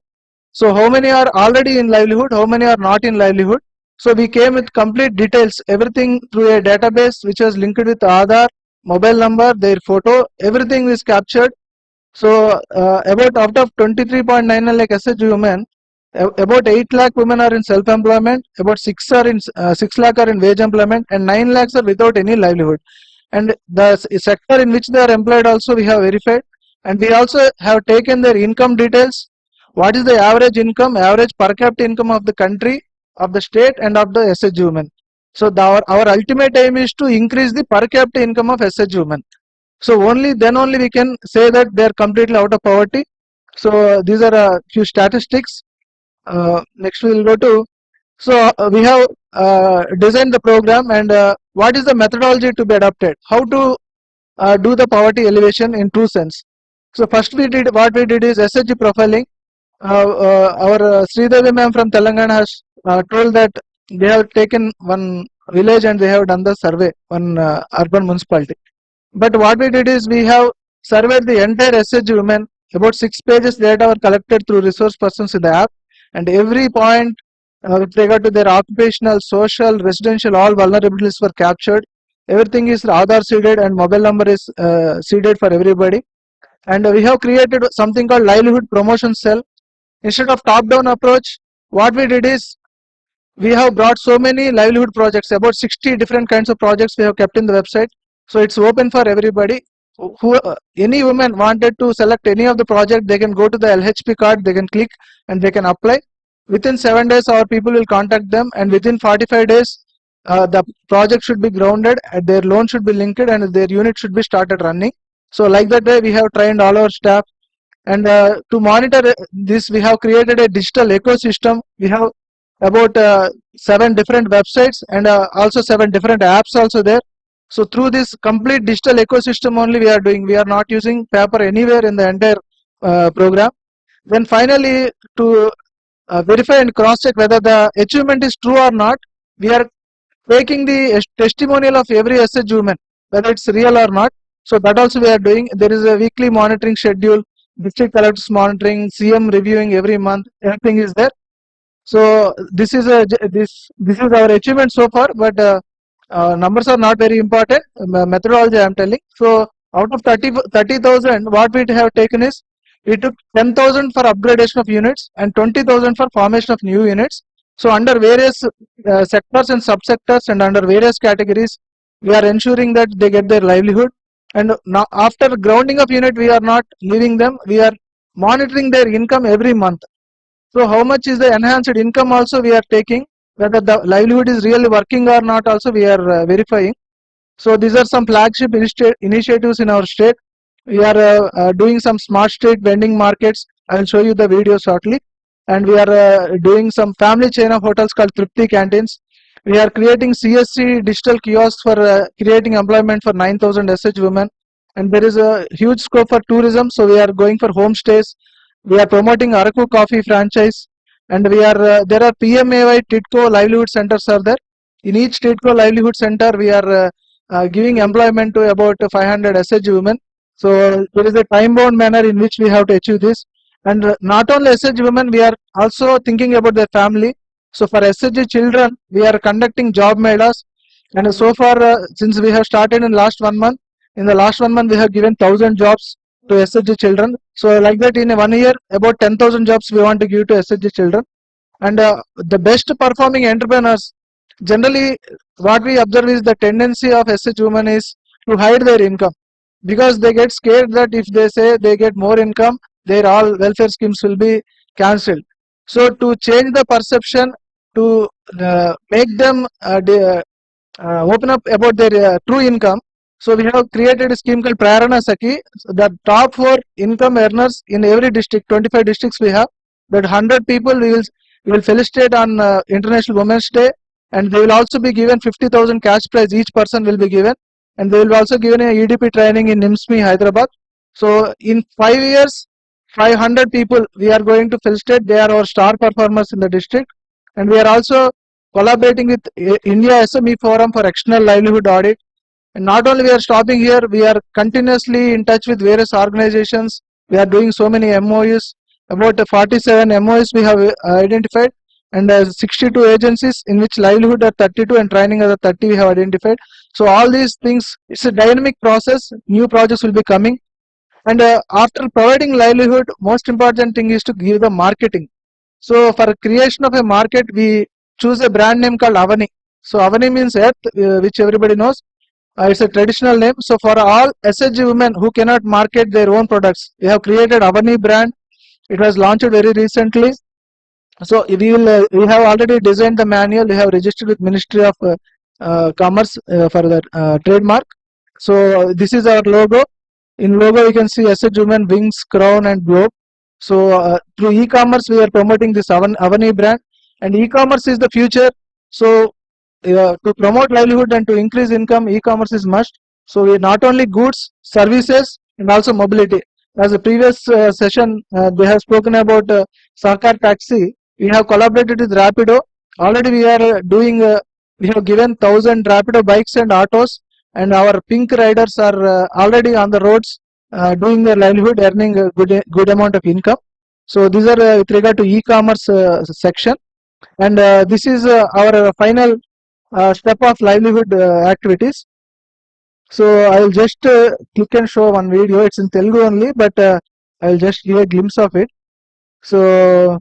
So how many are already in livelihood, how many are not in livelihood. So we came with complete details, everything through a database which was linked with Aadhaar, mobile number, their photo, everything is captured. So about out of 23.99 lakh SHG women, about 8 lakh women are in self-employment, about 6 lakh are in wage employment, and 9 lakhs are without any livelihood. And the sector in which they are employed also we have verified, and we also have taken their income details. What is the average income, average per capita income of the country, of the state, and of the SHG women? So our ultimate aim is to increase the per capita income of SHG women. So then only we can say that they are completely out of poverty. So these are a few statistics. Next we will go to. So we have designed the program, and what is the methodology to be adopted? How to do the poverty elevation in true sense. So first what we did is SHG profiling. Our Sridevi ma'am from Telangana has told that they have taken one village and they have done the survey, one urban municipality. But what we did is we have surveyed the entire SHG women. About 6 pages data were collected through resource persons in the app, and every point with regard to their occupational, social, residential, all vulnerabilities were captured. Everything is Aadhaar seeded and mobile number is seeded for everybody. And we have created something called livelihood promotion cell. Instead of top-down approach, what we did is we have brought so many livelihood projects, about 60 different kinds of projects we have kept in the website. So it's open for everybody. Any woman wanted to select any of the project, they can go to the LHP card, they can click and they can apply. Within 7 days, our people will contact them, and within 45 days, the project should be grounded, their loan should be linked, and their unit should be started running. So like that way, we have trained all our staff. And to monitor this, we have created a digital ecosystem. We have about 7 different websites and also 7 different apps also there. So through this complete digital ecosystem only we are doing. We are not using paper anywhere in the entire program. Then finally, to verify and cross check whether the achievement is true or not, we are taking the testimonial of every SHG woman, whether it's real or not. So that also we are doing. There is a weekly monitoring schedule, district collectors monitoring, CM reviewing every month. Everything is there. So this is this is our achievement so far, but numbers are not very important. Methodology I am telling. So out of 30,000, what we have taken is we took 10,000 for upgradation of units and 20,000 for formation of new units. So under various sectors and subsectors and under various categories, we are ensuring that they get their livelihood. And now after grounding of unit, we are not leaving them. We are monitoring their income every month. So how much is the enhanced income also we are taking, whether the livelihood is really working or not also we are verifying. So these are some flagship initiatives in our state. We are doing some smart street vending markets. I will show you the video shortly. And we are doing some family chain of hotels called Tripti canteens. We are creating CSC digital kiosks for creating employment for 9,000 SH women. And there is a huge scope for tourism. So we are going for homestays. We are promoting Araku coffee franchise. And we are there are PMAY TIDCO livelihood centers are there. In each TIDCO livelihood center, we are giving employment to about 500 SHG women. So there is a time-bound manner in which we have to achieve this. And not only SHG women, we are also thinking about their family. So for SHG children, we are conducting job melas. And so far, since we have started in last 1 month, in the last 1 month, we have given 1,000 jobs to SHG children. So like that, in 1 year, about 10,000 jobs we want to give to SHG children. And the best performing entrepreneurs, generally what we observe is the tendency of SH women is to hide their income, because they get scared that if they say they get more income, their all welfare schemes will be cancelled. So to change the perception, to make them open up about their true income, so we have created a scheme called Prarana Sakhi. The top 4 income earners in every district, 25 districts we have, that 100 people we will felicitate on International Women's Day, and they will also be given 50,000 cash prize, each person will be given, and they will also given a EDP training in NIMSMI Hyderabad. So in 5 years, 500 people we are going to felicitate. They are our star performers in the district. And we are also collaborating with India SME Forum for external livelihood audit. And not only we are stopping here, we are continuously in touch with various organizations. We are doing so many MOUs. About 47 MOUs we have identified, and 62 agencies in which livelihood are 32 and training are 30 we have identified. So all these things, it's a dynamic process. New projects will be coming. And after providing livelihood, most important thing is to give the marketing. So for creation of a market, we choose a brand name called Avani. So Avani means earth, which everybody knows. It's a traditional name. So for all SHG women who cannot market their own products, we have created Avani brand. It was launched very recently. So we have already designed the manual. We have registered with Ministry of Commerce for the trademark. So this is our logo. In logo you can see SHG women, wings, crown and globe. So through e-commerce we are promoting this Avani brand, and e-commerce is the future. So to promote livelihood and to increase income, e-commerce is must. So we not only goods, services and also mobility. As the previous session they have spoken about Sarkar Taxi. We have collaborated with Rapido. Already we are doing, we have given 1,000 Rapido bikes and autos, and our pink riders are already on the roads. doing their livelihood, earning a good amount of income. So these are with regard to e-commerce section, and this is our final step of livelihood activities. So I will just click and show one video. It's in Telugu only, but I will just give a glimpse of it. So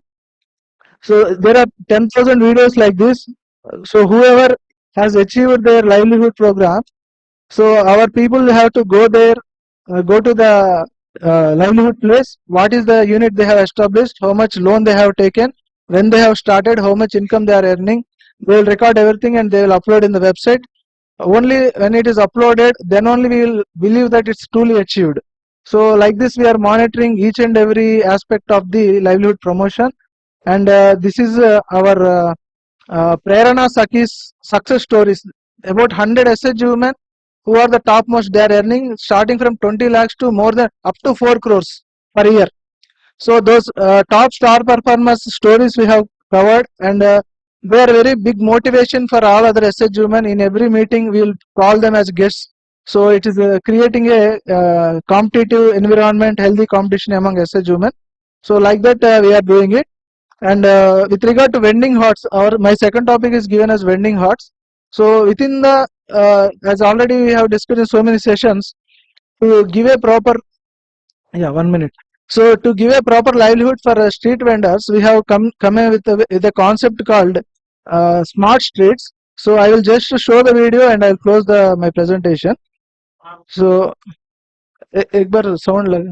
there are 10,000 videos like this. So whoever has achieved their livelihood program, so our people have to go there, go to the livelihood place. What is the unit they have established? How much loan they have taken? When they have started? How much income they are earning? They will record everything and they will upload in the website. Only when it is uploaded, then only we will believe that it's truly achieved. So like this, we are monitoring each and every aspect of the livelihood promotion, and this is our Prerana Sakis success stories. About 100 SHG women who are the topmost. They are earning starting from 20 lakhs to more than up to 4 crores per year. So those top star performers stories we have covered, and they are very big motivation for all other SHG women. In every meeting we will call them as guests. So it is creating a competitive environment, healthy competition among SHG women. So like that we are doing it. And with regard to vending huts, my second topic is given as vending huts. So within the, as already we have discussed in so many sessions, to give a proper, 1 minute. So to give a proper livelihood for street vendors, we have come with a concept called smart streets. So I will just show the video and I will close my presentation. So एक बार sound लगा.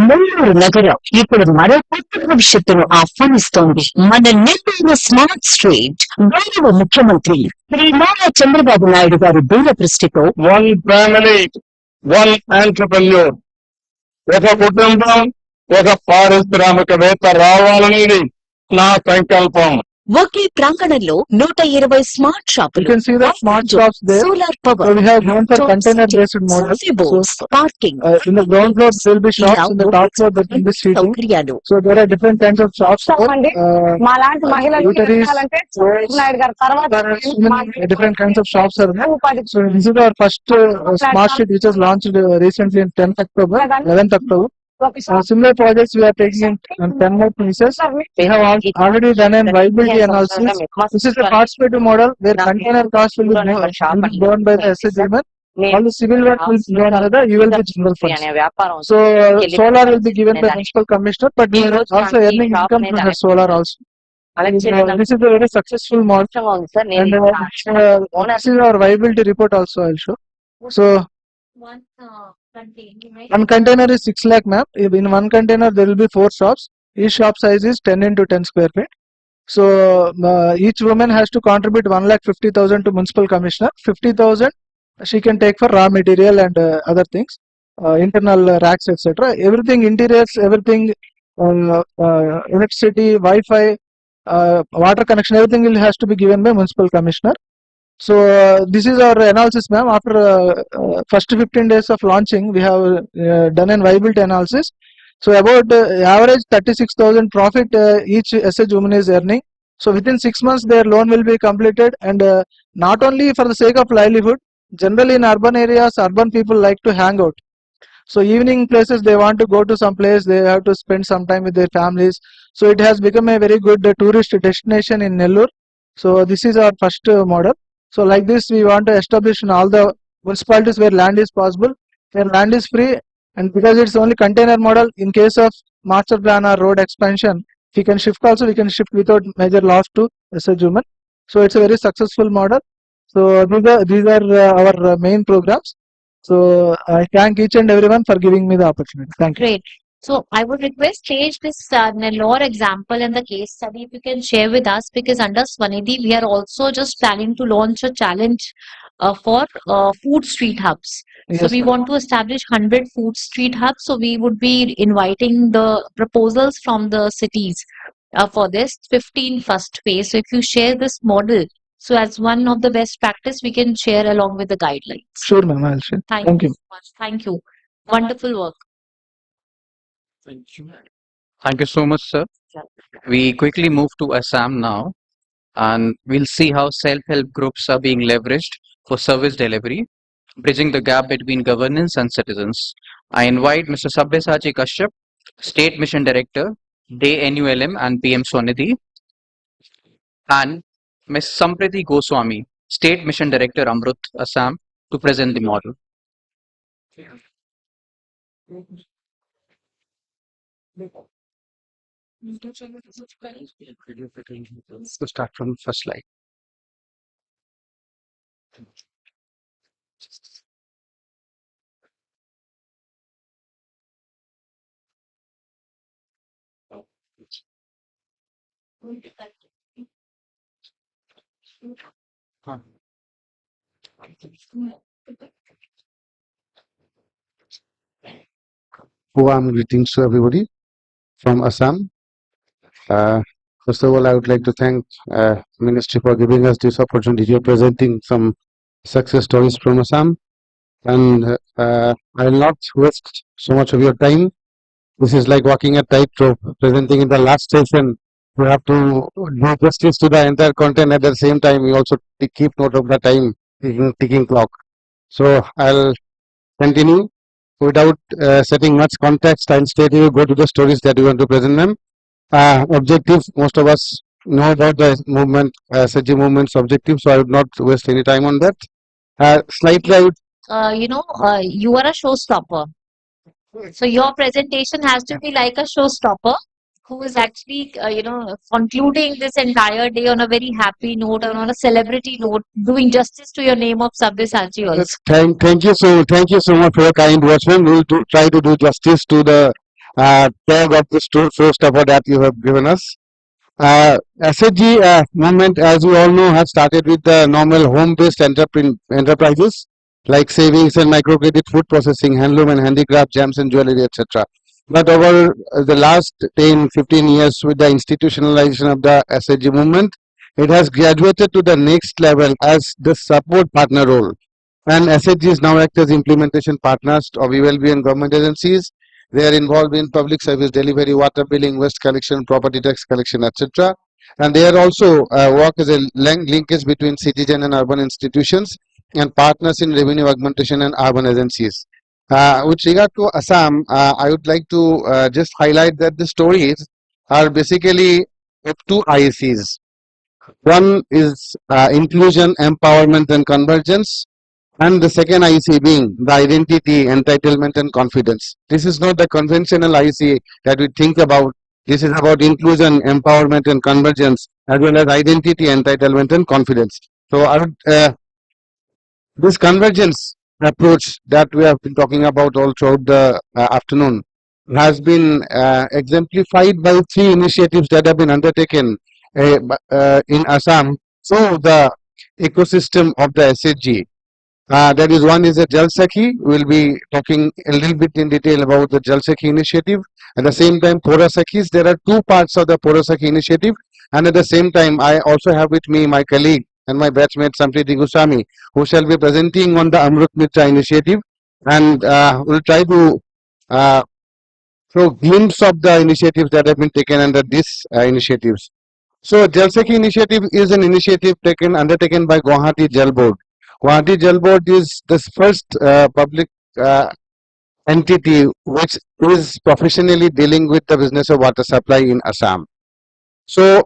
నెల్లూరు నగరం ఇప్పుడు మరో కొత్త భవిష్యత్తును ఆహ్వానిస్తోంది. మన Nellore smart street గౌరవ ముఖ్యమంత్రి శ్రీ నారా చంద్రబాబు నాయుడు గారి దూరదృష్టితో వన్ ఫ్యామిలీ వన్ ఎంటర్‌ప్రెన్యూర్, ఒక కుటుంబం ఒక పారిశ్రామికవేత్త రావాలనేది నా సంకల్పం. ఒకే ప్రాంగణంలో 120 స్మార్ట్ You షాపులు, can see the smart shops there. Solar So power, we have gone for container based model. So parking, in the ground floor there will be shops, in the top floor there will be seating. సౌకర్యాలు. So there are different kinds of shops there. మాలాంటి మహిళలు Eateries, Naidu గారు తర్వాత there are so many different kinds of shops are there. So this is our first smart street which was launched recently in 10th October, 11th October. Similar projects we are taking in 10 more places. We have already done a viability analysis. This is a participative model where container cost will be borne by the SHG women. All the civil work will be borne by the ULB general funds. So solar will be given by municipal commissioner, but we are also earning income from the solar also. This is a very successful model, and this is our viability report also I'll show. So one container is 6 lakh, ma'am. In one container there will be 4 shops. Each shop size is 10 into 10 square feet. So each woman has to contribute 1,50,000 to municipal commissioner. 50,000 she can take for raw material and other things, internal racks, etc. Everything, interiors, everything, electricity, Wi-Fi, water connection, everything has to be given by municipal commissioner. So this is our analysis, ma'am. After first 15 days of launching, we have done an viability analysis. So about average 36,000 profit each SH woman is earning. So within 6 months their loan will be completed, and not only for the sake of livelihood. Generally in urban areas, urban people like to hang out. So evening places, they want to go to some place, they have to spend some time with their families. So it has become a very good tourist destination in Nellore. So this is our first model. So like this, we want to establish in all the municipalities where land is possible, where land is free, and because it's only container model, in case of master plan or road expansion, we can shift also, we can shift without major loss to SH women. So it's a very successful model. So these are our main programs. So I thank each and everyone for giving me the opportunity. Thank you. Great. So I would request change this Nellore example and the case study if you can share with us, because under Swanidhi we are also just planning to launch a challenge for food street hubs. So Yes, we ma'am. want to establish 100 food street hubs. So we would be inviting the proposals from the cities for this 15 first phase. So if you share this model, so as one of the best practice, we can share along with the guidelines. Sure, ma'am. I'll share. Thank you so much. Thank you. Wonderful work. Thank you so much, sir. We quickly move to Assam now, and we'll see how self-help groups are being leveraged for service delivery. bridging the gap between governance and citizens. I invite Mr. Sabyasachi Kashyap, State Mission Director, Day NULM and PM Swanidhi, and Ms. Sampriti Goswami, State Mission Director, Amrut, Assam, to present the model. So start from first slide. Warm greetings to everybody from Assam. First of all, I would like to thank Ministry for giving us this opportunity of presenting some success stories from Assam. And I will not waste so much of your time. This is like walking a tightrope, presenting in the last session. You have to do justice to the entire content at the same time. You also keep note of the time, ticking clock. So I'll continue without setting much context. I'll straight you go to the stories that you want to present them. Objective, most of us know about the movement, SHG movement's objective, so I would not waste any time on that. Slightly, I would You are a showstopper. So your presentation has to be like a showstopper who is actually, concluding this entire day on a very happy note and on a celebrity note, doing justice to your name of Sabyasachi also. thank you so much for your kind words. We will try to do justice to the tag of the showstopper that you have given us. SHG movement, as you all know, has started with the normal home-based enterprises like savings and microcredit, food processing, handloom and handicraft, gems and jewelry, etc. But over the last 10-15 years, with the institutionalization of the SHG movement, it has graduated to the next level as the support partner role. And SHGs now act as implementation partners of ULB and government agencies. They are involved in public service delivery, water billing, waste collection, property tax collection, etc. And they are also work as a linkage between citizen and urban institutions and partners in revenue augmentation and urban agencies. With regard to Assam, I would like to just highlight that the stories are basically of two IECs. One is inclusion, empowerment and convergence. And the second IC being the identity, entitlement and confidence. This is not the conventional IC that we think about. This is about inclusion, empowerment and convergence, as well as identity, entitlement and confidence. So I would, this convergence approach that we have been talking about all throughout the afternoon has been exemplified by three initiatives that have been undertaken in Assam. So the ecosystem of the SHG. That is, one is a Jal Sakhi. We'll be talking a little bit in detail about the Jal Sakhi initiative. At the same time, Pora Sakhis. There are two parts of the Pora Sakhi initiative. And at the same time, I also have with me my colleague and my batchmate Sampriti Goswami, who shall be presenting on the Amrut Mitra initiative. And we'll try to throw glimpse of the initiatives that have been taken under these initiatives. So Jal Sakhi initiative is an initiative undertaken by Guwahati Jal Board. Guwahati Jal Board is the first public entity which is professionally dealing with the business of water supply in Assam. So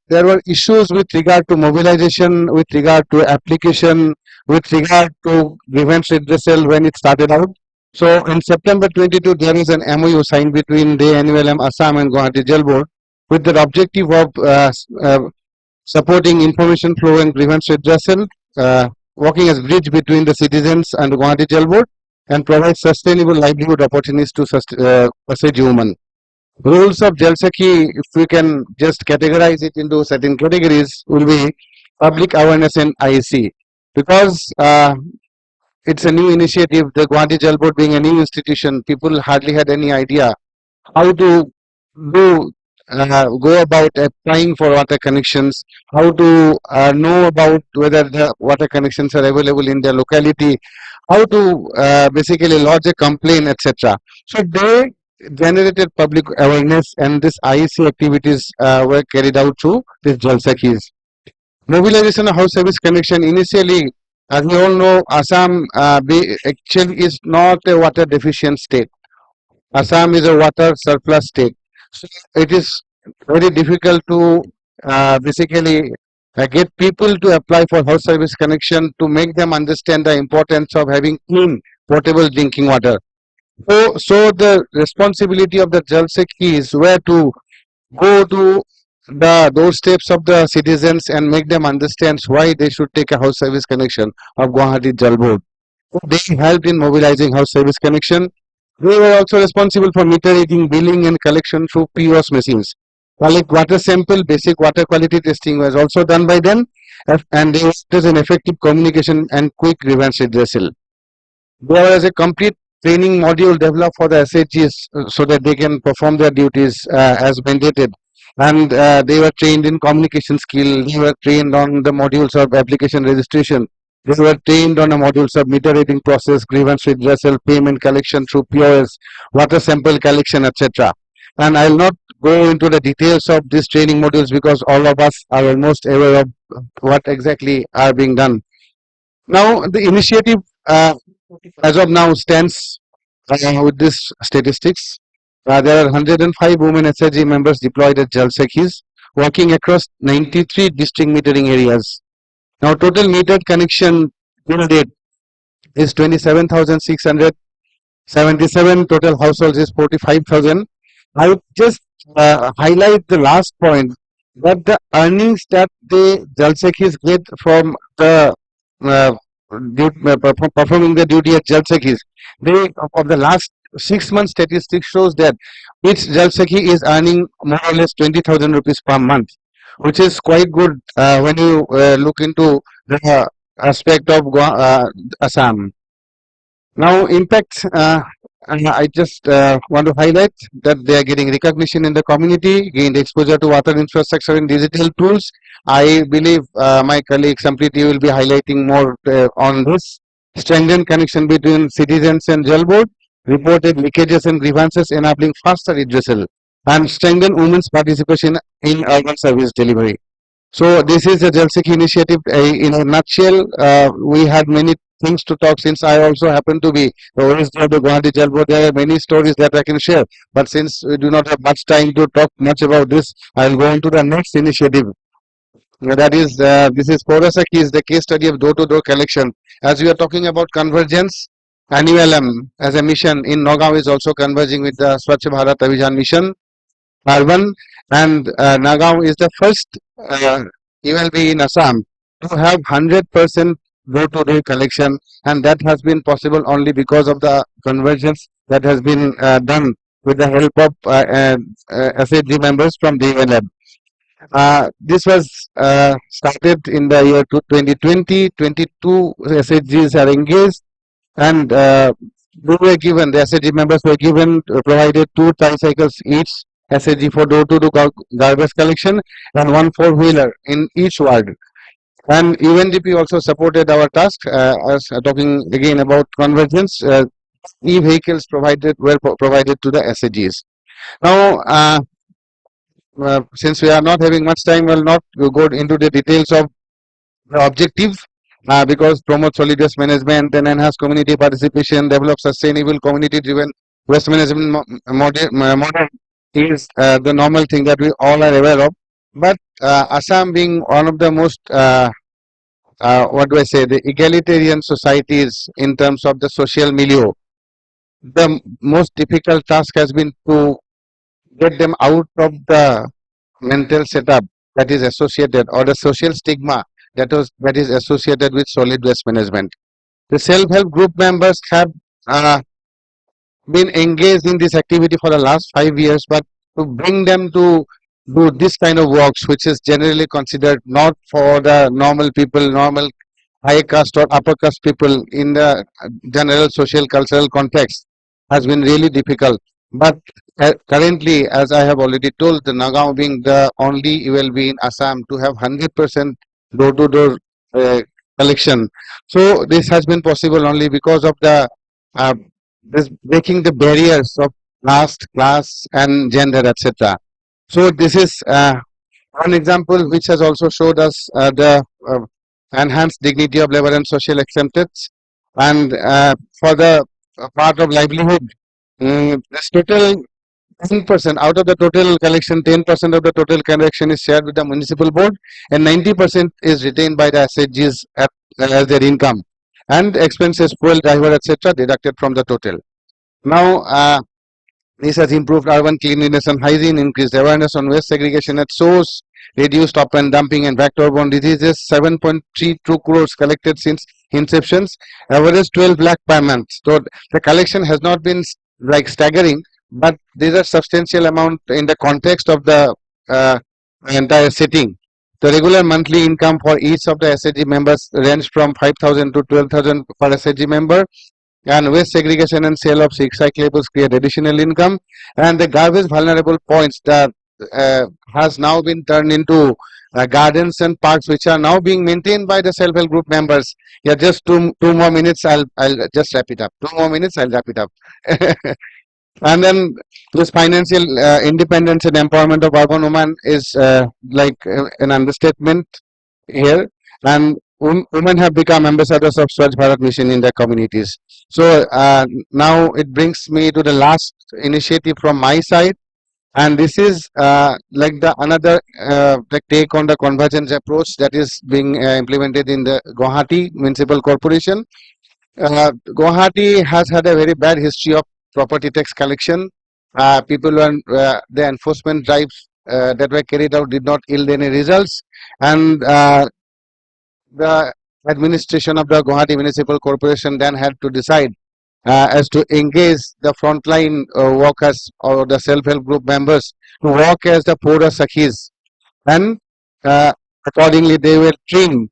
there were issues with regard to mobilization, with regard to application, with regard to grievance redressal when it started out. So in September 22, there is an MOU signed between the NULM Assam and Guwahati Jal Board with the objective of supporting information flow and grievance redressal, working as bridge between the citizens and the Guwahati Jal Board, and provide sustainable livelihood opportunities to SHG women. Rules of Jal Sakhi, if we can just categorize it into certain categories, will be public awareness and IEC. Because it's a new initiative, the Guwahati Jal Board being a new institution, people hardly had any idea how to go about applying for water connections, how to know about whether the water connections are available in their locality, how to basically lodge a complaint, etc. So they generated public awareness, and this IEC activities were carried out through these Jal Sakhis. Mobilization of house service connection. Initially, As we all know, Assam actually is not a water deficient state. Assam is a water surplus state. So it is very difficult to basically get people to apply for house service connection to make them understand the importance of having clean, potable drinking water. So the responsibility of the Jal Sakhis were to go to the doorsteps of the citizens and make them understand why they should take a house service connection of Guwahati Jal Board. They helped in mobilizing house service connection. They were also responsible for meter reading, billing and collection through POS machines. Collect water sample, basic water quality testing was also done by them, and they was an effective communication and quick grievance redressal. There was a complete training module developed for the SHGs so that they can perform their duties as mandated. And they were trained in communication skill. They were trained on the modules of application registration. They were trained on the modules of meter reading process, grievance redressal, payment collection through POS, water sample collection, etc. And I'll not go into the details of these training modules because all of us are almost aware of what exactly are being done. Now, the initiative as of now stands with these statistics. There are 105 women SHG members deployed as Jal Sakhis, working across 93 district metering areas. Now, total metered connection till date is 27,677. Total households is 45,000. I would just highlight the last point that the earnings that the Jal Sakhis get from the performing the duty at Jal Sakhis, they of the last 6 months statistics shows that each Jal Sakhi is earning more or less 20,000 rupees per month, which is quite good when you look into the aspect of Assam. Now, impact, I just want to highlight that they are getting recognition in the community, gained exposure to water infrastructure and digital tools. I believe my colleague Sampriti will be highlighting more on this. Strengthened connection between citizens and Jal Board, reported leakages and grievances enabling faster redressal, and strengthen women's participation in urban service delivery. So this is a Jal Sakhi initiative in a nutshell. We had many things to talk since I also happen to be the OSD of the Guwahati Jal Board. There are many stories that I can share, but since we do not have much time to talk much about this, I will go on to the next initiative. That is, this is Porasaki is the case study of door-to-door collection. As we are talking about convergence, Annualum as a mission in Nagaon is also converging with the Swachh Bharat Abhijan mission. Urban and Nagaon is the first ULB in Assam to have 100% door-to-door collection, and that has been possible only because of the convergence that has been done with the help of SHG members from the lab. This was started in the year 2020. 22 SHGs are engaged, and they were given, the SHG members were given, provided 2 tricycles each SHG for door-to-door garbage collection and 1 4-wheeler in each ward. And UNDP also supported our task, as talking again about convergence. E-vehicles were provided to the SHGs. Now, since we are not having much time, we will not go into the details of the objective, because promote solid waste management and enhance community participation, develop sustainable community-driven waste management model is the normal thing that we all are aware of. But Assam being one of the most, what do I say, the egalitarian societies in terms of the social milieu, the most difficult task has been to get them out of the mental setup that is associated, or the social stigma that is associated with solid waste management. The self-help group members have been engaged in this activity for the last 5 years, but to bring them to do this kind of works, which is generally considered not for the normal people, normal high caste or upper caste people in the general social cultural context, has been really difficult. But currently, as I have already told, the Nagaon being the only ULB in Assam to have 100% door-to-door collection. So this has been possible only because of the this breaking the barriers of caste, class, and gender, etc. So this is one example which has also showed us the enhance dignity of labor and social acceptance. And for the part of livelihood, this total 10% out of the total collection, 10% of the total collection is shared with the municipal board, and 90% is retained by the SHGs as their income, and expenses, fuel, driver, etc., deducted from the total. Now, this has improved urban cleanliness and hygiene, increased awareness on waste segregation at source, reduced top and dumping and vector-borne diseases. 7.32 crores collected since inception, average 12 lakh per month. So the collection has not been like staggering, but these are substantial amount in the context of the entire setting. The regular monthly income for each of the SHG members range from 5,000 to 12,000 per SHG member. And waste segregation and sale of recyclables create additional income. And the garbage vulnerable points that has now been turned into gardens and parks, which are now being maintained by the self-help group members. Yeah, just two more minutes. I'll just wrap it up. 2 more minutes. I'll wrap it up. And then this financial independence and empowerment of urban women is like an understatement here. And women have become ambassadors of Swachh Bharat mission in their communities. So now it brings me to the last initiative from my side, and this is like the another take on the convergence approach that is being implemented in the Guwahati Municipal Corporation. Guwahati has had a very bad history of property tax collection. People were the enforcement drives that were carried out did not yield any results, and the administration of the Guwahati Municipal Corporation then had to decide as to engage the frontline workers or the self-help group members to work as the Pora Sakhis, and accordingly they were trained.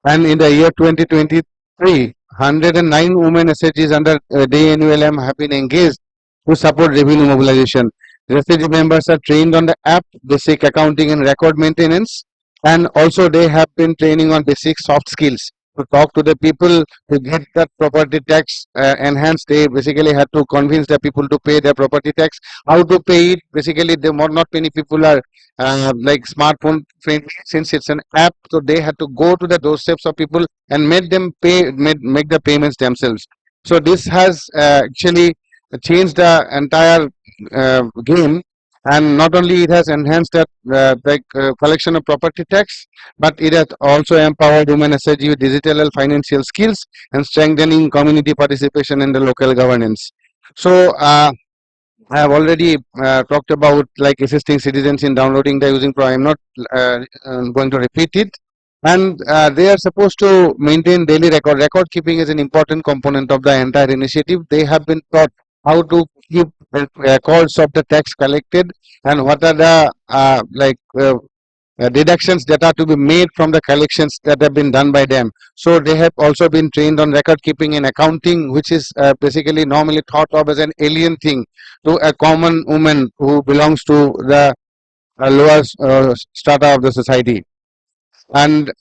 And in the year 2023, 109 women SHGs under DNULM have been engaged to support revenue mobilization. The SHG members are trained on the app, basic accounting and record maintenance, and also they have been training on basic soft skills to talk to the people to get that property tax enhanced. They basically had to convince the people to pay their property tax. How to pay it? Basically, not many people are like smartphone friendly since it's an app. So they had to go to the doorsteps of people and make them make the payments themselves. So this has actually changed the entire game. And not only it has enhanced that collection of property tax, but it has also empowered women SHG with digital and financial skills and strengthening community participation in the local governance. So I have already talked about like assisting citizens in downloading the using pro. I am not going to repeat it. And they are supposed to maintain daily record. Record keeping is an important component of the entire initiative. They have been taught how to keep records of the tax collected and what are the deductions that are to be made from the collections that have been done by them. So they have also been trained on record keeping and accounting, which is basically normally thought of as an alien thing to a common woman who belongs to the lower strata of the society. And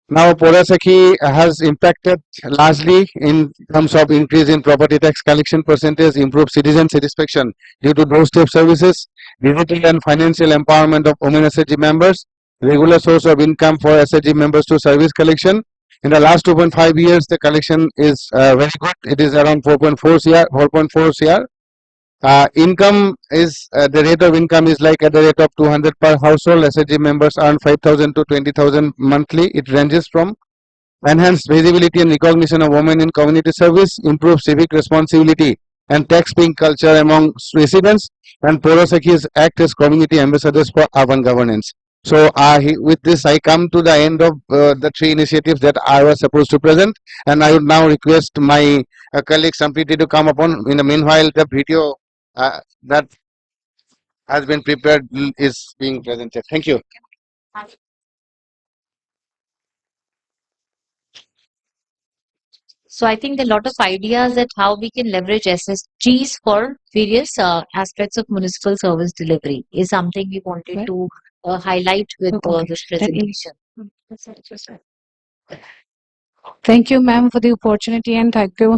now Porasaki has impacted largely in terms of increase in property tax collection percentage, improved citizen satisfaction due to doorstep services, digital and financial empowerment of women SHG members, regular source of income for SHG members to service collection. In the last 2.5 years, the collection is very good. It is around 4.4 CR. Income is the rate of income is like at the rate of 200 per household. SHG members earn 5,000 to 20,000 monthly. It ranges from enhanced visibility and recognition of women in community service, improved civic responsibility and tax paying culture among residents, and Porosakis act as community ambassadors for urban governance. So with this I come to the end of the 3 initiatives that I was supposed to present, and I would now request my colleague Sampriti to come upon. In the meanwhile, the video that has been prepared is being presented. Thank you. So I think a lot of ideas at how we can leverage SSGs for various aspects of municipal service delivery is something we wanted to highlight with this presentation. Thank you, ma'am, for the opportunity, and thank you,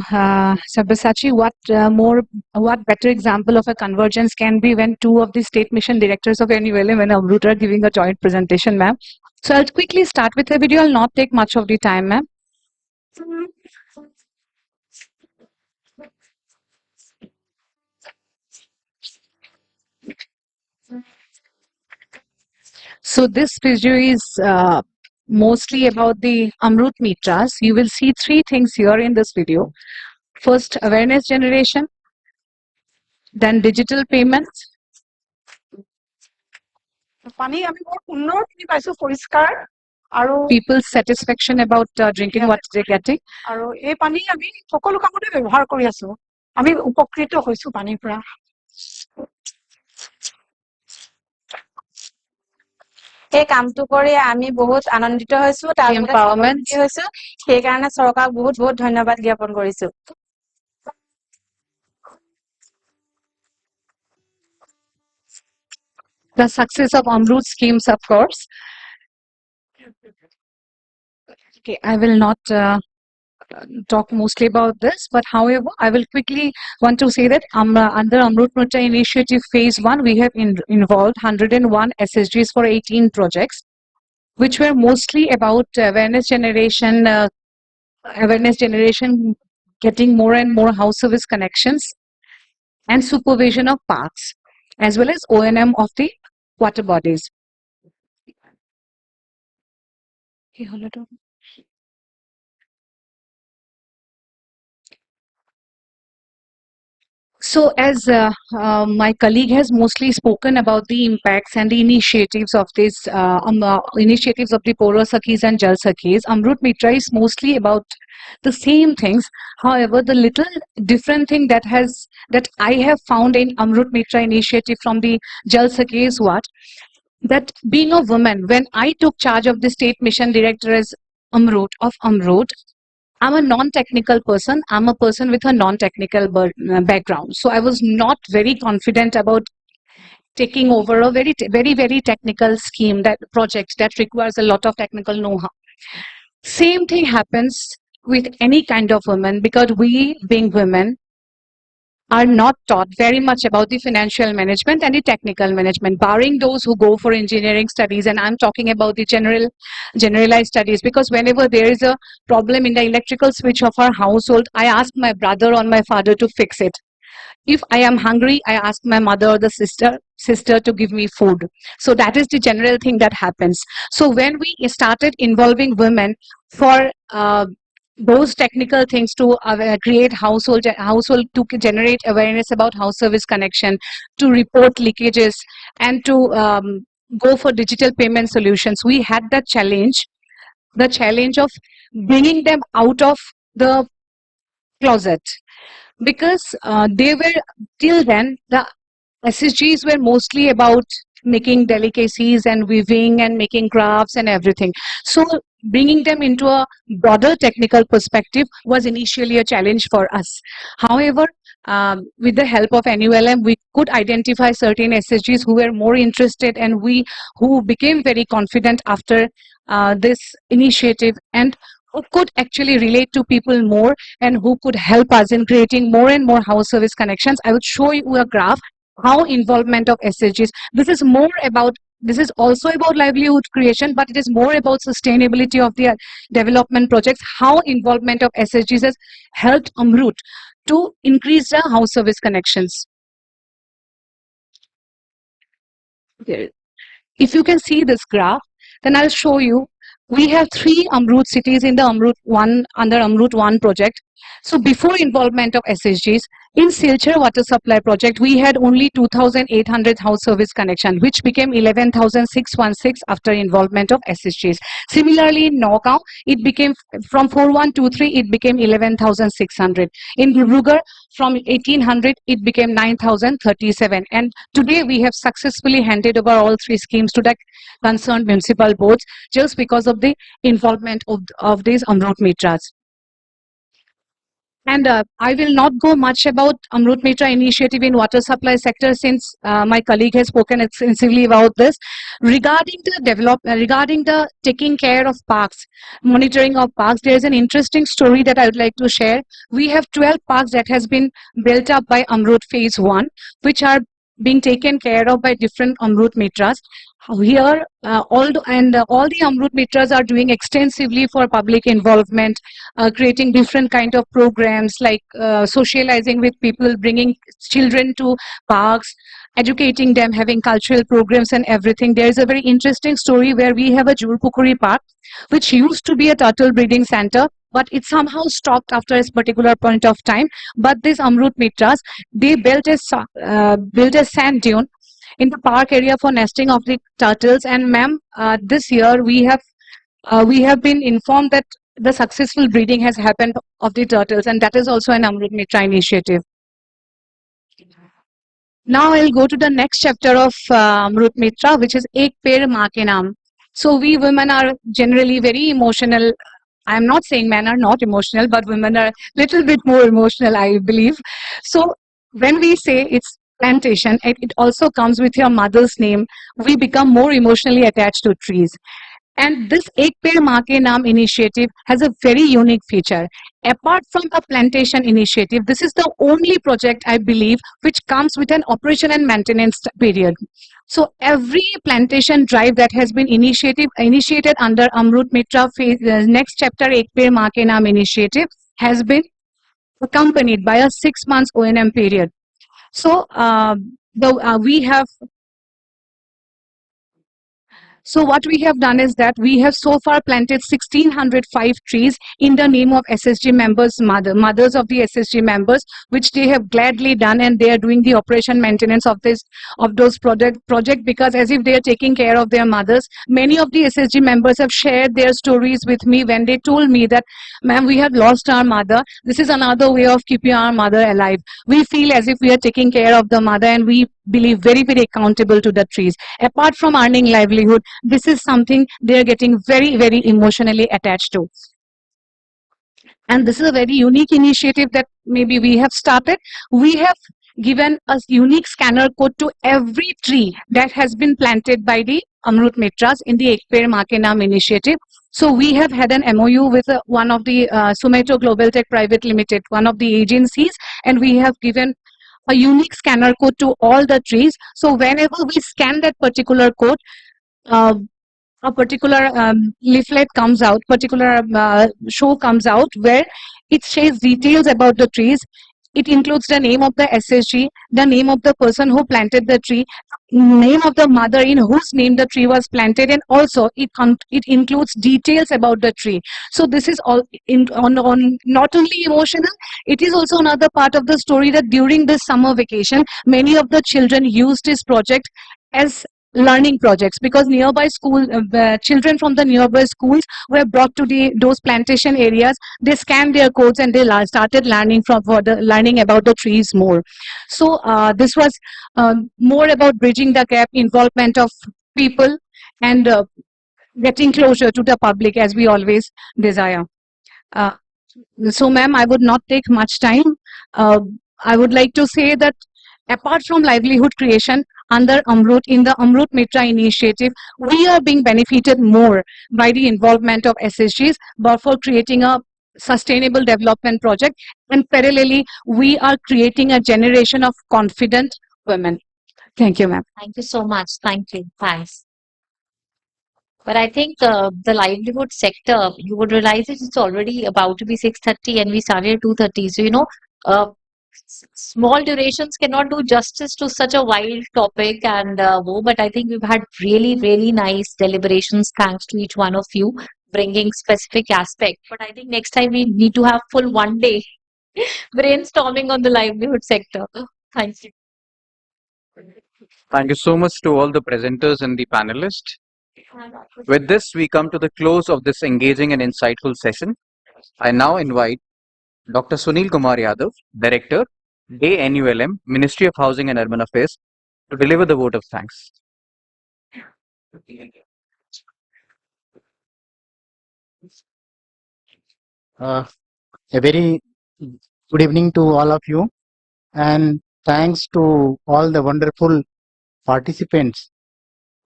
Sabyasachi. What better example of a convergence can be when 2 of the state mission directors of NULM and Amrut are giving a joint presentation, ma'am? So I'll quickly start with the video. I'll not take much of the time, ma'am. So this video is mostly about the Amrut Mitras. You will see three things here in this video. First, awareness generation, then digital payments. People's satisfaction about drinking what they're getting. এই কামটো কৰি আমি বহুত আনন্দিত হৈছো তাৰ Empowerment হৈছো সেই কাৰণে চৰকাৰক বহুত বহুত ধন্যবাদ জ্ঞাপন কৰিছো The success of Amrut schemes, of course. Okay, I will not talk mostly about this, but however, I will quickly want to say that under Amrut Mitra Initiative Phase 1, we have involved 101 SSGs for 18 projects, which were mostly about awareness generation, getting more and more house service connections, and supervision of parks, as well as O&M of the water bodies. So as my colleague has mostly spoken about the impacts and the initiatives of this initiatives of the Pora Sakhis and Jal Sakhis, Amrut Mitra is mostly about the same things. However, the little different thing that I have found in Amrut Mitra initiative from the Jal Sakhi is what? That being a woman, when I took charge of the state mission director as Amrut, I'm a non-technical person. I'm a person with a non-technical background. So I was not very confident about taking over a very technical scheme, that project that requires a lot of technical know-how. Same thing happens with any kind of women, because we, being women, are not taught very much about the financial management and the technical management, barring those who go for engineering studies. And I'm talking about the generalized studies, because whenever there is a problem in the electrical switch of our household, I ask my brother or my father to fix it. If I am hungry, I ask my mother or the sister to give me food. So that is the general thing that happens. So when we started involving women for those technical things to create household to generate awareness about house service connection, to report leakages, and to go for digital payment solutions, we had the challenge of bringing them out of the closet, because they were, till then, the SSGs were mostly about making delicacies and weaving and making crafts and everything. So bringing them into a broader technical perspective was initially a challenge for us. However, with the help of NULM, we could identify certain SSGs who were more interested, and who became very confident after this initiative, and who could actually relate to people more, and who could help us in creating more and more house service connections. I would show you a graph how involvement of SSGs, this is also about livelihood creation, but it is more about sustainability of the development projects, how involvement of SSGs has helped Amrut to increase the house service connections. If you can see this graph, then I'll show you. We have 3 Amrut cities in the under Amrut 1 project. So before involvement of SSGs, in Silchar water supply project, we had only 2,800 house service connection, which became 11,616 after involvement of SSGs. Similarly, in Nagaon, it became from 4123, it became 11,600. In Dibrugarh, from 1,800, it became 9,037. And today we have successfully handed over all 3 schemes to the concerned municipal boards, just because of the involvement of these Amrut Mitras. And I will not go much about Amrut Mitra initiative in water supply sector, since my colleague has spoken extensively about this. Regarding the taking care of parks, monitoring of parks, there is an interesting story that I would like to share. We have 12 parks that has been built up by Amrut Phase 1, which are being taken care of by different Amrut Mitras. Here, all the Amrut Mitras are doing extensively for public involvement, creating different kind of programs like socializing with people, bringing children to parks, educating them, having cultural programs and everything. There is a very interesting story where we have a Jurpukuri Park, which used to be a turtle breeding center, but it somehow stopped after a particular point of time. But these Amrut Mitras, they built a sand dune in the park area for nesting of the turtles. And ma'am, this year we have been informed that the successful breeding has happened of the turtles, and that is also an Amrut Mitra initiative. Now I'll go to the next chapter of Amrut Mitra, which is Ek Peड़ Maa Ke Naam. So we women are generally very emotional. I'm not saying men are not emotional, but women are a little bit more emotional, I believe. So when we say it's plantation, it also comes with your mother's name. We become more emotionally attached to trees. And this Ek Peड़ Maa Ke Naam initiative has a very unique feature. Apart from the plantation initiative, this is the only project, I believe, which comes with an operation and maintenance period. So every plantation drive that has been initiated under Amrut Mitra phase, next chapter Ek Peड़ Maa Ke Naam initiative has been accompanied by a 6 months O&M period. So what we have done is that we have so far planted 1,605 trees in the name of SSG members, mothers of the SSG members, which they have gladly done, and they are doing the operation maintenance of those project because as if they are taking care of their mothers. Many of the SSG members have shared their stories with me when they told me that, ma'am, we have lost our mother. This is another way of keeping our mother alive. We feel as if we are taking care of the mother, and we believe very, very accountable to the trees. Apart from earning livelihood, this is something they are getting very, very emotionally attached to. And this is a very unique initiative that maybe we have started. We have given a unique scanner code to every tree that has been planted by the Amrut Mitras in the Ek Peड़ Maa Ke Naam initiative. So we have had an MOU with one of the Sumeto Global Tech Private Limited, one of the agencies, and we have given a unique scanner code to all the trees. So whenever we scan that particular code, a particular leaflet comes out, particular show comes out where it shares details about the trees. It includes the name of the SSG, the name of the person who planted the tree, name of the mother in whose name the tree was planted, and also it includes details about the tree. So this is all on not only emotional, it is also another part of the story that during this summer vacation, many of the children used this project as learning projects, because nearby school children from the nearby schools were brought to those plantation areas. They scanned their codes and they started learning learning about the trees more. So this was more about bridging the gap, involvement of people, and getting closer to the public, as we always desire. So ma'am, I would not take much time. I would like to say that apart from livelihood creation under Amrut, in the Amrut Mitra initiative, we are being benefited more by the involvement of SSGs, but for creating a sustainable development project, and parallelly we are creating a generation of confident women. Thank you, ma'am. Thank you so much. Thank you. Thanks. But I think the livelihood sector, you would realize it's already about to be 6:30 and we started at 2:30. So, small durations cannot do justice to such a wild topic, and but I think we've had really, really nice deliberations. Thanks to each one of you bringing specific aspect. But I think next time we need to have full 1 day brainstorming on the livelihood sector. Thank you. Thank you so much to all the presenters and the panelists. With this, we come to the close of this engaging and insightful session. I now invite Dr. Sunil Kumar Yadav, Director, ANULM, Ministry of Housing and Urban Affairs, to deliver the vote of thanks. A very good evening to all of you, and thanks to all the wonderful participants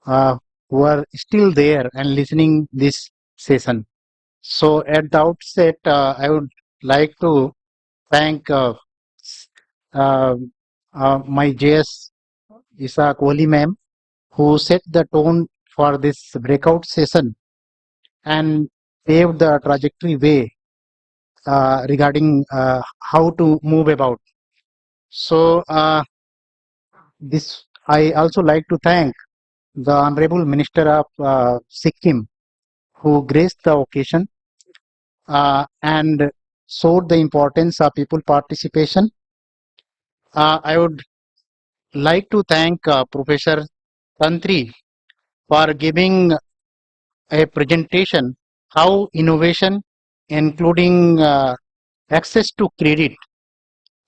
who are still there and listening this session. So at the outset, I would like to thank my JS Isa Kohli ma'am, who set the tone for this breakout session and paved the trajectory way regarding how to move about. So this I also like to thank the Honorable Minister of Sikkim, who graced the occasion and showed the importance of people participation. I would like to thank Professor Tantri for giving a presentation how innovation, including access to credit,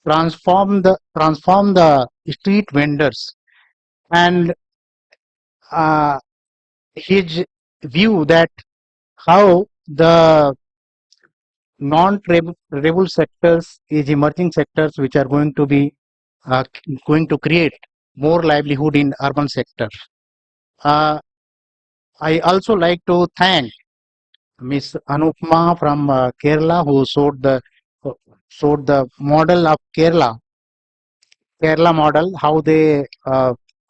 transform the street vendors, and his view that how the non-tribal sectors is emerging sectors which are going to be going to create more livelihood in urban sector. I also like to thank Miss Anupma from Kerala, who showed the model of Kerala model, how they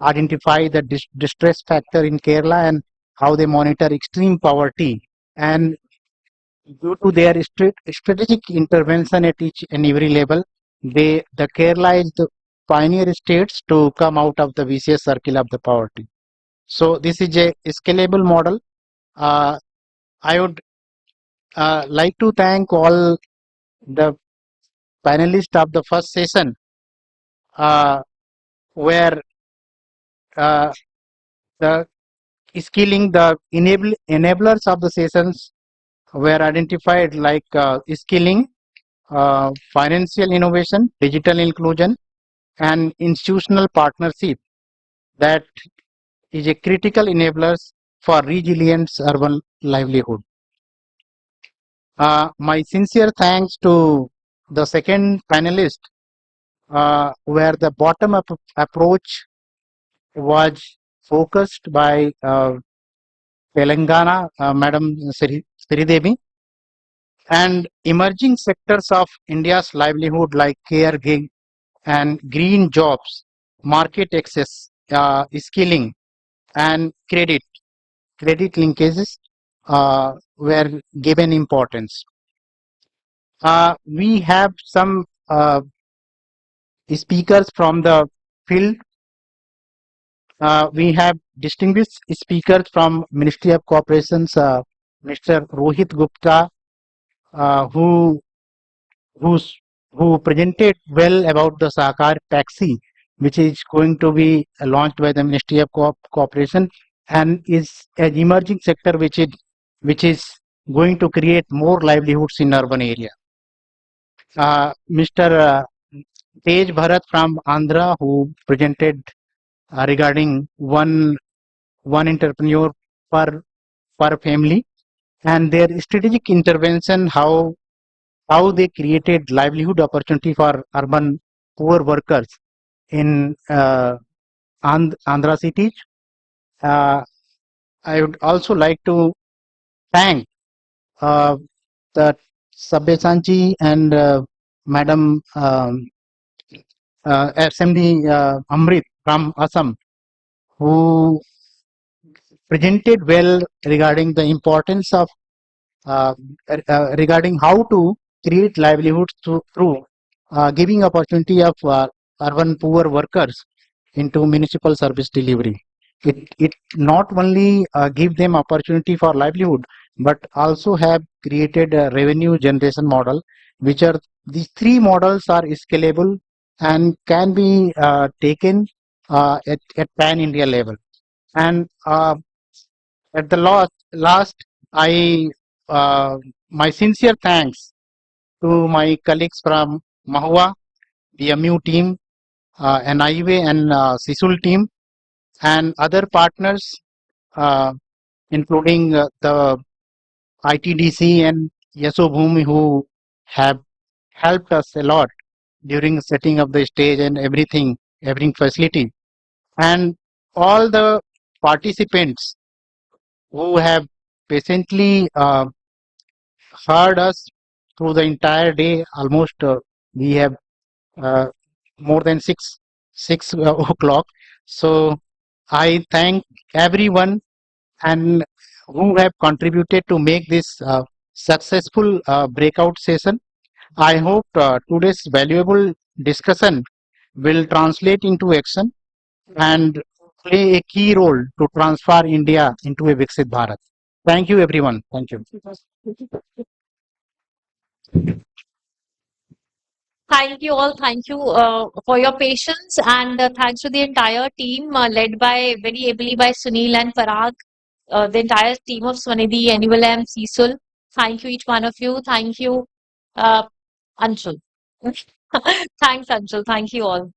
identify the distress factor in Kerala and how they monitor extreme poverty, and due to their strategic intervention at each and every level, the Kerala is the pioneer states to come out of the vicious circle of the poverty. So this is a scalable model. I would like to thank all the panelists of the first session, where the skilling, the enablers of the sessions were identified, like skilling, financial innovation, digital inclusion, and institutional partnership that is a critical enablers for resilient urban livelihood. My sincere thanks to the second panelist, where the bottom-up approach was focused by Telangana, Madam Sridevi, and emerging sectors of India's livelihood like care gig and green jobs, market access, skilling, and credit linkages were given importance. We have some speakers from the field. We have distinguished speakers from Ministry of Corporations, Mr. Rohit Gupta, who presented well about the Sahakar Taxi, which is going to be launched by the Ministry of Corporation and is an emerging sector which is going to create more livelihoods in urban area. Mr. Tej Bharat from Andhra, who presented regarding one entrepreneur per family and their strategic intervention, how they created livelihood opportunity for urban poor workers in Andhra cities. I would also like to thank the Sabyasanji and Madam SMD Amrit from Assam, who presented well regarding the importance of regarding how to create livelihoods through giving opportunity of urban poor workers into municipal service delivery. It not only give them opportunity for livelihood, but also have created a revenue generation model, which are these three models are scalable and can be taken at pan India level. And at the last, I my sincere thanks to my colleagues from Mahua, the MU team, NIWA and SISUL team, and other partners, including the ITDC and Yasobhumi, who have helped us a lot during setting of the stage and every facility, and all the participants who have patiently heard us through the entire day. Almost we have more than six o'clock. So I thank everyone and who have contributed to make this successful breakout session. I hope today's valuable discussion will translate into action and play a key role to transfer India into a Viksit Bharat. Thank you, everyone. Thank you. Thank you all. Thank you for your patience, and thanks to the entire team led by very ably by Sunil and Parag, the entire team of Swanidhi, NULM, Cecil. Thank you, each one of you. Thank you, Anshul. Thanks, Anshul. Thank you all.